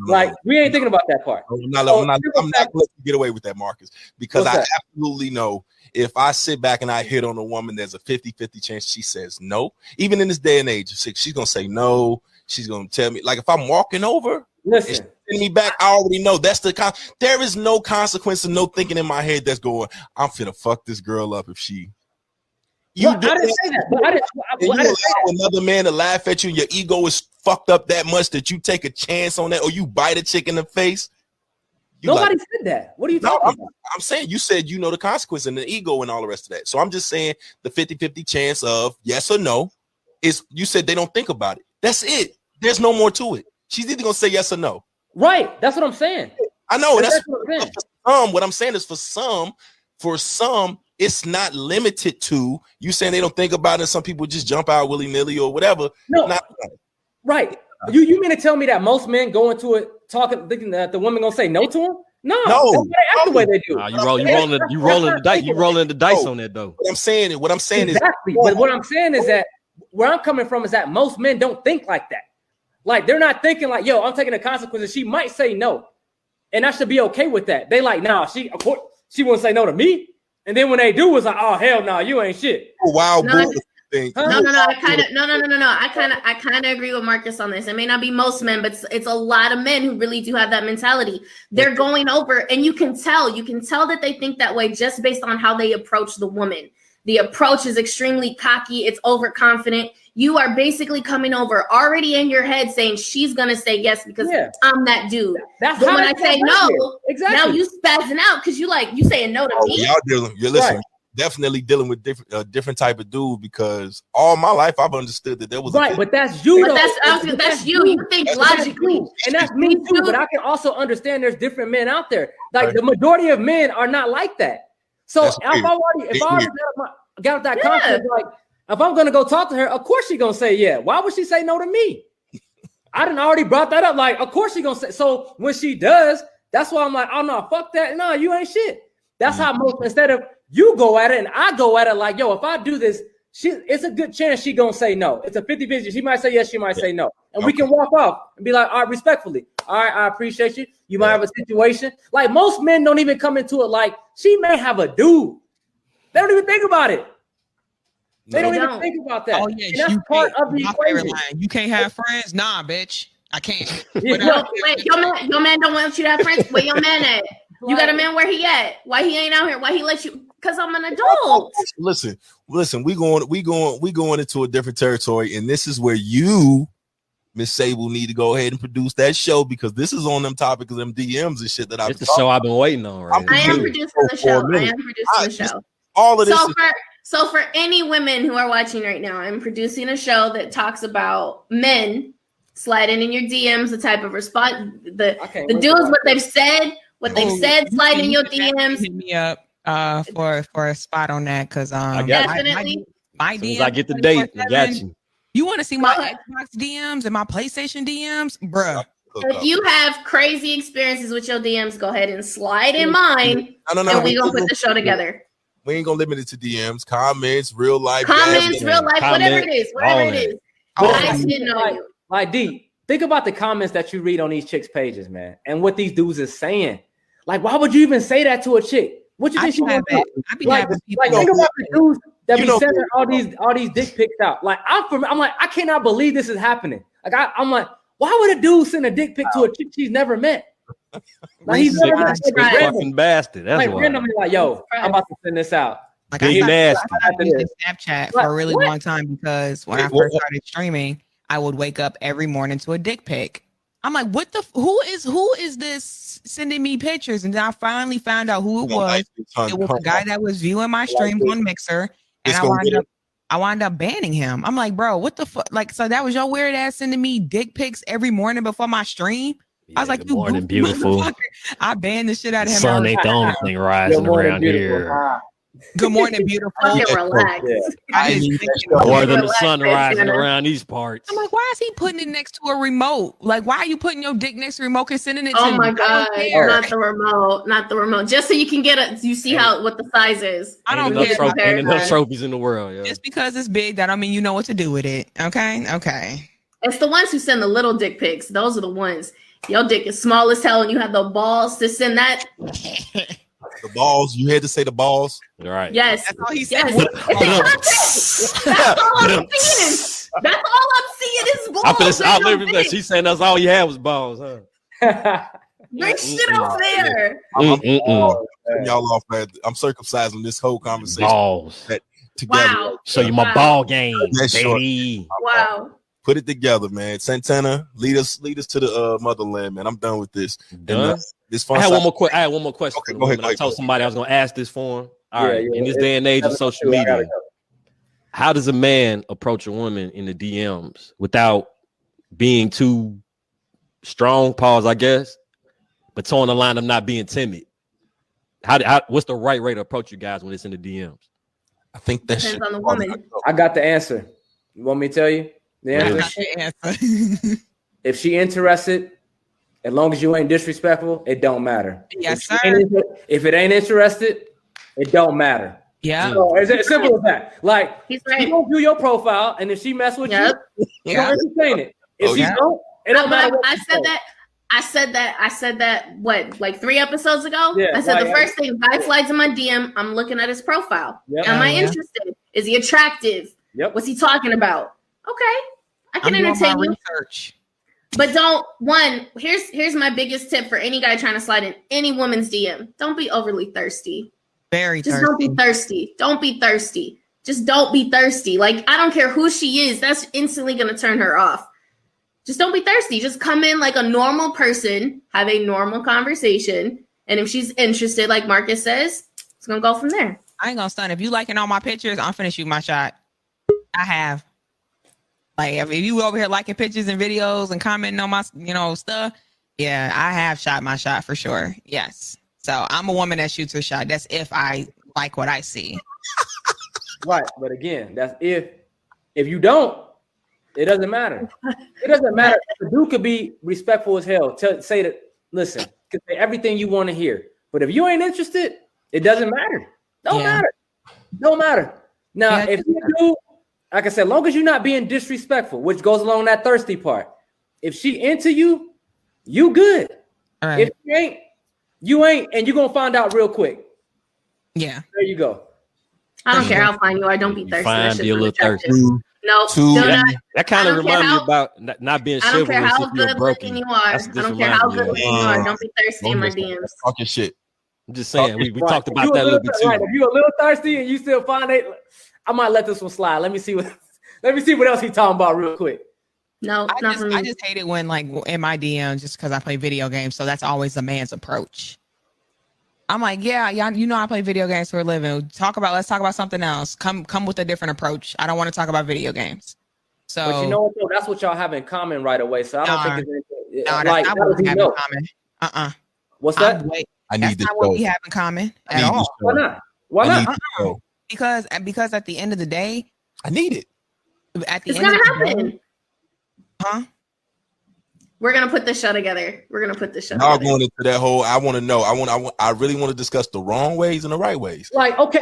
[SPEAKER 5] Like we ain't thinking about that part.
[SPEAKER 2] I'm not gonna let you get away with that, Marcus, because I absolutely know if I sit back and I hit on a woman, there's a 50-50 chance she says no. Even in this day and age, she's gonna say no. She's gonna tell me, like if I'm walking over, listen, send me back. I already know that's there is no consequence and no thinking in my head that's going, I'm finna fuck this girl up if she. I didn't say that. But I didn't allow another man to laugh at you, and your ego is fucked up that much that you take a chance on that, or you bite a chick in the face.
[SPEAKER 5] Nobody said that. What are you talking about?
[SPEAKER 2] I'm saying you said you know the consequence and the ego and all the rest of that. So I'm just saying the 50-50 chance of yes or no is, you said they don't think about it. That's it. There's no more to it. She's either gonna say yes or no.
[SPEAKER 5] Right. That's what I'm saying.
[SPEAKER 2] I know. That's what I'm saying. What I'm saying is for some, it's not limited to you saying they don't think about it. Some people just jump out willy-nilly or whatever.
[SPEAKER 5] No, right. You mean to tell me that most men go into it thinking that the woman gonna say no to him? No. They act the way they do.
[SPEAKER 4] You rolling the dice on that though.
[SPEAKER 2] What I'm saying is
[SPEAKER 5] exactly. But what I'm saying is that where I'm coming from is that most men don't think like that. Like they're not thinking like, yo, I'm taking the consequences. She might say no, and I should be okay with that. They like, nah, she won't say no to me. And then when they do, it's like, oh hell no, you ain't shit.
[SPEAKER 2] Wow,
[SPEAKER 1] no. I kind of agree with Marcus on this. It may not be most men, but it's a lot of men who really do have that mentality. They're going over, and you can tell that they think that way just based on how they approach the woman. The approach is extremely cocky. It's overconfident. You are basically coming over already in your head saying she's gonna say yes because I'm that dude. But when I say no, now you spazzing out because you saying no to me.
[SPEAKER 2] You're definitely dealing with different type of dude, because all my life I've understood that there was
[SPEAKER 5] but that's you.
[SPEAKER 1] But that's you. You think logically,
[SPEAKER 5] and that's me too. But I can also understand there's different men out there. Like the majority of men are not like that. So got that confidence. Like, if I'm gonna go talk to her, of course she gonna say yeah. Why would she say no to me? I done already brought that up. Like, of course she gonna say. So when she does, that's why I'm like, oh no, fuck that. No, you ain't shit. That's how most, instead of you go at it and I go at it like, yo, if I do this, it's a good chance she gonna say no. It's a 50-50. She might say yes, she might say no. And we can walk off and be like, all right, respectfully. All right, I appreciate you. You might have a situation. Like, most men don't even come into it like, she may have a dude. They don't even think about it. They don't even think about that.
[SPEAKER 6] Oh yeah,
[SPEAKER 5] and that's part of the equation.
[SPEAKER 6] You can't have friends? Nah, bitch. I can't.
[SPEAKER 1] Wait, your man don't want you to have friends. Where your man at? You got a man, where he at? Why he ain't out here? Why he let you? Because I'm an adult.
[SPEAKER 2] Listen. We going into a different territory, and this is where you, Miss Sable, need to go ahead and produce that show, because this is on them topics of them DMs and shit that I've.
[SPEAKER 4] It's the show I've been waiting on. Right?
[SPEAKER 1] I am producing the show.
[SPEAKER 2] All of this.
[SPEAKER 1] So for any women who are watching right now, I'm producing a show that talks about men sliding in your DMs, the type of response, the dudes, what they've said, slide in your DMs.
[SPEAKER 6] Hit me up for a spot on that, because
[SPEAKER 1] definitely
[SPEAKER 6] my DMs.
[SPEAKER 4] I get the date. I got you.
[SPEAKER 6] You want to see my Xbox DMs and my PlayStation DMs, bruh?
[SPEAKER 1] If you have crazy experiences with your DMs, go ahead and slide in mine, and we're gonna put the show together.
[SPEAKER 2] We ain't gonna limit it to DMs, comments, real life,
[SPEAKER 1] whatever it is. But I didn't know you.
[SPEAKER 5] Like, D, think about the comments that you read on these chicks' pages, man, and what these dudes is saying. Like, why would you even say that to a chick? What you think she gonna do? Like, think about the dudes that be sending all these dick pics out. Like, I'm like, I cannot believe this is happening. Like, I'm like, why would a dude send a dick pic to a chick she's never met? Like, he's never met a
[SPEAKER 4] fucking bastard. That's
[SPEAKER 5] like, randomly, like, yo, I'm about to send this out.
[SPEAKER 6] Like, I used Snapchat for a really long time, because when I first started streaming, I would wake up every morning to a dick pic. I'm like, what the? Who is this sending me pictures? And then I finally found out who it was. It was a guy that was viewing my streams on Mixer, and I wound up banning him. I'm like, bro, what the fuck? Like, so that was your weird ass sending me dick pics every morning before my stream? I was like,
[SPEAKER 4] good morning, beautiful.
[SPEAKER 6] I banned the shit out of him.
[SPEAKER 4] Sun ain't the only thing rising around here.
[SPEAKER 6] Good morning, beautiful.
[SPEAKER 1] Relax.
[SPEAKER 4] More than the sun rising around these parts.
[SPEAKER 6] I'm like, why is he putting it next to a remote? Like, why are you putting your dick next to a remote and sending it to me?
[SPEAKER 1] Oh my god, not the remote. Just so you can get it. You see what the size is.
[SPEAKER 6] I don't care.
[SPEAKER 4] Ain't enough trophies in the world. Yeah.
[SPEAKER 6] Just because it's big, that don't mean you know what to do with it. Okay.
[SPEAKER 1] It's the ones who send the little dick pics. Those are the ones. Your dick is small as hell, and you have the balls to send that.
[SPEAKER 2] The balls. You had to say the balls.
[SPEAKER 4] All right.
[SPEAKER 1] Yes.
[SPEAKER 6] That's all he said.
[SPEAKER 1] That's all I'm seeing. That's all I'm seeing is balls.
[SPEAKER 4] I literally that she's saying that's all you had was balls, huh?
[SPEAKER 1] Great shit out there.
[SPEAKER 2] Y'all off, man. I'm circumcising this whole conversation.
[SPEAKER 4] Balls.
[SPEAKER 2] Together.
[SPEAKER 1] Wow.
[SPEAKER 4] Show you my ball game,
[SPEAKER 2] baby.
[SPEAKER 1] Wow.
[SPEAKER 2] Put it together, man. Santana, lead us to the motherland, man. I'm done with this.
[SPEAKER 4] Done.
[SPEAKER 2] I
[SPEAKER 4] had one more question.
[SPEAKER 2] Okay, go ahead.
[SPEAKER 4] I told somebody I was going to ask this for him. All right. In this day and age of social media, how does a man approach a woman in the DMs without being too strong? Pause, I guess, but towing the line of not being timid. What's the right way to approach you guys when it's in the DMs?
[SPEAKER 2] I think that
[SPEAKER 1] depends on the woman.
[SPEAKER 5] I got the answer. You want me to tell you? The answer. If she interested, as long as you ain't disrespectful, it don't matter.
[SPEAKER 6] Yes, sir.
[SPEAKER 5] If it ain't interested, it don't matter.
[SPEAKER 6] Yeah.
[SPEAKER 5] So it's as simple as that. Like,
[SPEAKER 1] He's right.
[SPEAKER 5] she gonna view your profile, and if she mess with you, you don't entertain it. If she don't, it don't matter.
[SPEAKER 1] I said that what, like 3 episodes ago?
[SPEAKER 5] Yeah,
[SPEAKER 1] I said the first thing, guy slides in my DM, I'm looking at his profile.
[SPEAKER 5] Yep.
[SPEAKER 1] Am I interested? Is he attractive?
[SPEAKER 5] Yep.
[SPEAKER 1] What's he talking about? Okay. I can entertain you.
[SPEAKER 6] Research.
[SPEAKER 1] But here's my biggest tip for any guy trying to slide in any woman's DM. Don't be overly thirsty. Just don't be thirsty. Don't be thirsty. Just don't be thirsty. Like, I don't care who she is. That's instantly going to turn her off. Just don't be thirsty. Just come in like a normal person, have a normal conversation. And if she's interested, like Marcus says, it's going to go from there.
[SPEAKER 6] I ain't going to stun. If you liking all my pictures, I'm finna shoot my shot. I have. Like, if you over here liking pictures and videos and commenting on my, stuff, yeah, I have shot my shot for sure. Yes. So I'm a woman that shoots her shot. That's if I like what I see.
[SPEAKER 5] Right, but again, that's if you don't, it doesn't matter. It doesn't matter. The dude could be respectful as hell. Say that, listen, could say everything you want to hear. But if you ain't interested, it doesn't matter. Don't matter. Now, if you do, like I said, long as you're not being disrespectful, which goes along that thirsty part. If she into you, you good.
[SPEAKER 6] All right.
[SPEAKER 5] If you ain't, and you're gonna find out real quick.
[SPEAKER 6] Yeah.
[SPEAKER 5] There you go.
[SPEAKER 1] I don't care how fine you are. Don't be thirsty.
[SPEAKER 4] Fine, be a little thirsty.
[SPEAKER 1] No,
[SPEAKER 4] that kind of reminds me about not being chivalrous.
[SPEAKER 1] I don't care how
[SPEAKER 4] if you're
[SPEAKER 1] good
[SPEAKER 4] broken.
[SPEAKER 1] looking you are. I don't care how good looking you are. Don't be thirsty in my DMs.
[SPEAKER 2] Talking shit.
[SPEAKER 4] I'm just saying, we talked about that a little bit too.
[SPEAKER 5] Right. If you're a little thirsty and you still find it, I might let this one slide. Let me see what else he's talking about real quick.
[SPEAKER 1] No,
[SPEAKER 6] I just hate it when, like, in my DMs, just because I play video games, so that's always a man's approach. I'm like, yeah, you know I play video games for a living. Let's talk about something else. Come with a different approach. I don't want to talk about video games. So,
[SPEAKER 5] but you know what, though? That's what y'all have in common right away. So I don't think there's anything.
[SPEAKER 6] That's not what we have in common.
[SPEAKER 5] What's that?
[SPEAKER 2] I need
[SPEAKER 6] That's not what we have in common at all.
[SPEAKER 5] Why not?
[SPEAKER 6] Because at the end of the day,
[SPEAKER 2] I need it.
[SPEAKER 1] It's gonna happen.
[SPEAKER 6] Huh?
[SPEAKER 1] We're gonna put this show together. Y'all
[SPEAKER 2] going into that whole. I want to know. I really want to discuss the wrong ways and the right ways.
[SPEAKER 5] Like, okay,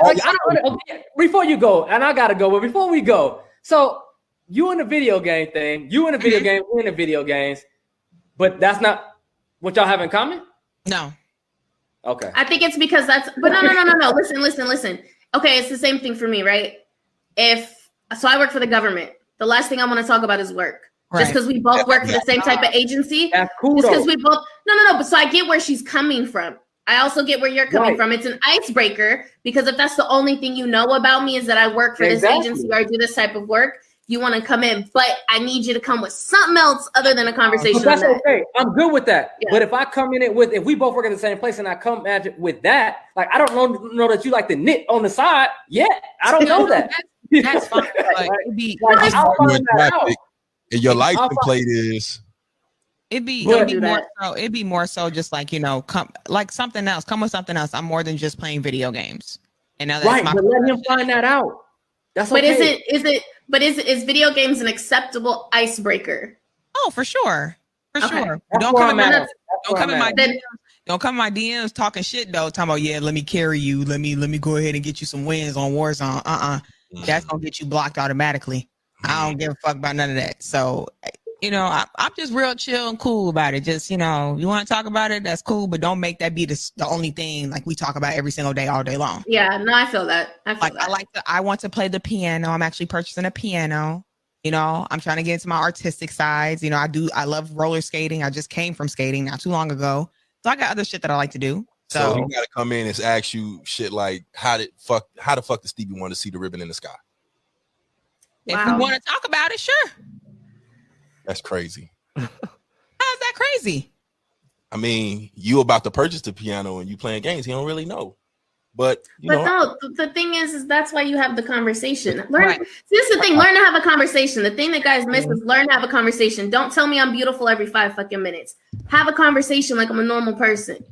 [SPEAKER 5] before you go, and I gotta go, but before we go, so you in the video game thing, we in the video games, but that's not what y'all have in common?
[SPEAKER 6] No.
[SPEAKER 5] Okay.
[SPEAKER 1] I think it's because but no. Listen. Okay, it's the same thing for me, right? So I work for the government. The last thing I want to talk about is work. Right. Just because we both work for the same type of agency.
[SPEAKER 5] That's cool.
[SPEAKER 1] Just because we both no. But so I get where she's coming from. I also get where you're coming from. It's an icebreaker because if that's the only thing you know about me is that I work for this agency or I do this type of work, you want to come in. But I need you to come with something else other than a conversation.
[SPEAKER 5] But that's okay. I'm good with that. Yeah. But if I come in it with, if we both work at the same place and I come at it with that, like I don't know that you like to knit on the side yet. I don't know that.
[SPEAKER 6] That's fine.
[SPEAKER 2] And your life template is
[SPEAKER 6] it'd be more so just like, you know, come like something else. Come with something else. I'm more than just playing video games. And now that's
[SPEAKER 5] but let him find that out. That's
[SPEAKER 1] but
[SPEAKER 5] okay.
[SPEAKER 1] Is video games an acceptable icebreaker?
[SPEAKER 6] Oh, for sure. Sure.
[SPEAKER 5] Don't come
[SPEAKER 6] in my DMs talking shit though. Talking about, yeah, let me carry you. Let me go ahead and get you some wins on Warzone. That's gonna get you blocked automatically. I don't give a fuck about none of that. So, you know, I'm just real chill and cool about it. Just, you know, you want to talk about it, that's cool, but don't make that be the only thing like we talk about every single day, all day long.
[SPEAKER 1] Yeah, no, I feel that.
[SPEAKER 6] I want to play the piano. I'm actually purchasing a piano. You know, I'm trying to get into my artistic sides. You know, I love roller skating. I just came from skating not too long ago. So I got other shit that I like to do.
[SPEAKER 2] So you gotta come in and ask you shit like how the fuck does Stevie want to see the ribbon in the sky?
[SPEAKER 6] If you want to talk about it, sure.
[SPEAKER 2] That's crazy.
[SPEAKER 6] How's that crazy?
[SPEAKER 2] I mean, you about to purchase the piano and you playing games. He don't really know. But
[SPEAKER 1] no, the thing is that's why you have the conversation. Learn. See, this is the thing. Learn to have a conversation. The thing that guys miss is learn to have a conversation. Don't tell me I'm beautiful every 5 fucking minutes. Have a conversation like I'm a normal person.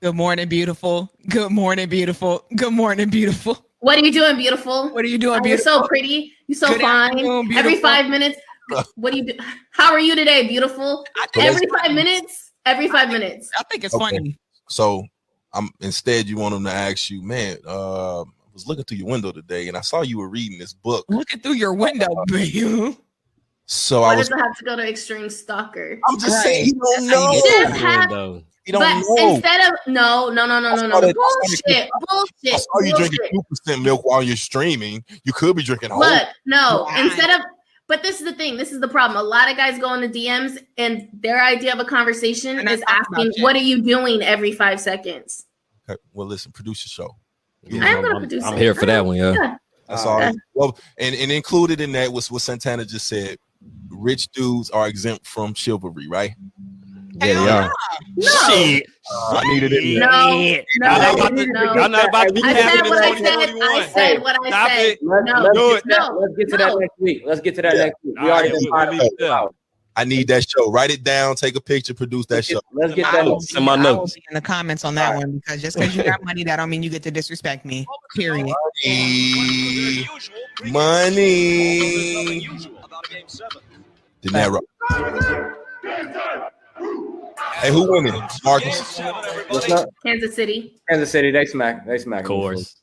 [SPEAKER 6] Good morning, beautiful. Good morning, beautiful. Good morning, beautiful.
[SPEAKER 1] What are you doing, beautiful?
[SPEAKER 6] What are you doing, beautiful?
[SPEAKER 1] You're so pretty. You're so fine. Every 5 minutes. What do you do? How are you today, beautiful? Every 5 minutes. Every 5 minutes.
[SPEAKER 6] I think it's funny.
[SPEAKER 2] So instead you want them to ask you, man, I was looking through your window today and I saw you were reading this book.
[SPEAKER 6] Looking through your window, baby.
[SPEAKER 2] So
[SPEAKER 1] why does it have to go to extreme stalker?
[SPEAKER 2] I'm just saying you don't know. You don't know.
[SPEAKER 1] Instead of no. Bullshit.
[SPEAKER 2] I saw you drinking 2% milk while you're streaming. You could be drinking whole.
[SPEAKER 1] Look, no. But this is the thing. This is the problem. A lot of guys go in the DMs and their idea of a conversation is asking, "What are you doing?" every 5 seconds.
[SPEAKER 2] Okay. Well, listen, produce your show.
[SPEAKER 4] I'm here for that one, yeah.
[SPEAKER 2] That's all. Well, and included in that was what Santana just said. Rich dudes are exempt from chivalry, right?
[SPEAKER 4] Yeah, they are.
[SPEAKER 1] No.
[SPEAKER 4] Shit.
[SPEAKER 2] I needed it.
[SPEAKER 1] No.
[SPEAKER 4] Y'all not about to be
[SPEAKER 1] I said what I said.
[SPEAKER 5] Let's get to that next week. We already been 5 minutes out.
[SPEAKER 2] I need that show. Write it down. Take a picture. Produce that show.
[SPEAKER 5] Let's get
[SPEAKER 6] I
[SPEAKER 5] that.
[SPEAKER 6] will
[SPEAKER 4] Send my
[SPEAKER 6] be- I will
[SPEAKER 4] notes.
[SPEAKER 6] be in the comments on that one because just because you got money, that don't mean you get to disrespect me. Period.
[SPEAKER 2] Money. De Niro. Hey, who winning? Marcus.
[SPEAKER 5] What's up?
[SPEAKER 1] Kansas City.
[SPEAKER 5] Kansas City, they smack.
[SPEAKER 4] Of course.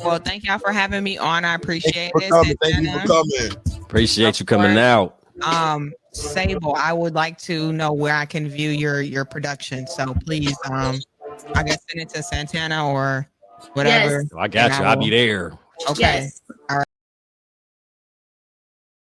[SPEAKER 6] Well, thank y'all for having me on. I appreciate
[SPEAKER 2] Thank you for
[SPEAKER 6] it.
[SPEAKER 2] coming. Thank you for coming.
[SPEAKER 4] Appreciate you coming out.
[SPEAKER 6] Sable, I would like to know where I can view your production. So please, I guess send it to Santana or whatever.
[SPEAKER 1] Yes.
[SPEAKER 4] I got you. I'll be there.
[SPEAKER 6] Okay.
[SPEAKER 1] Yes.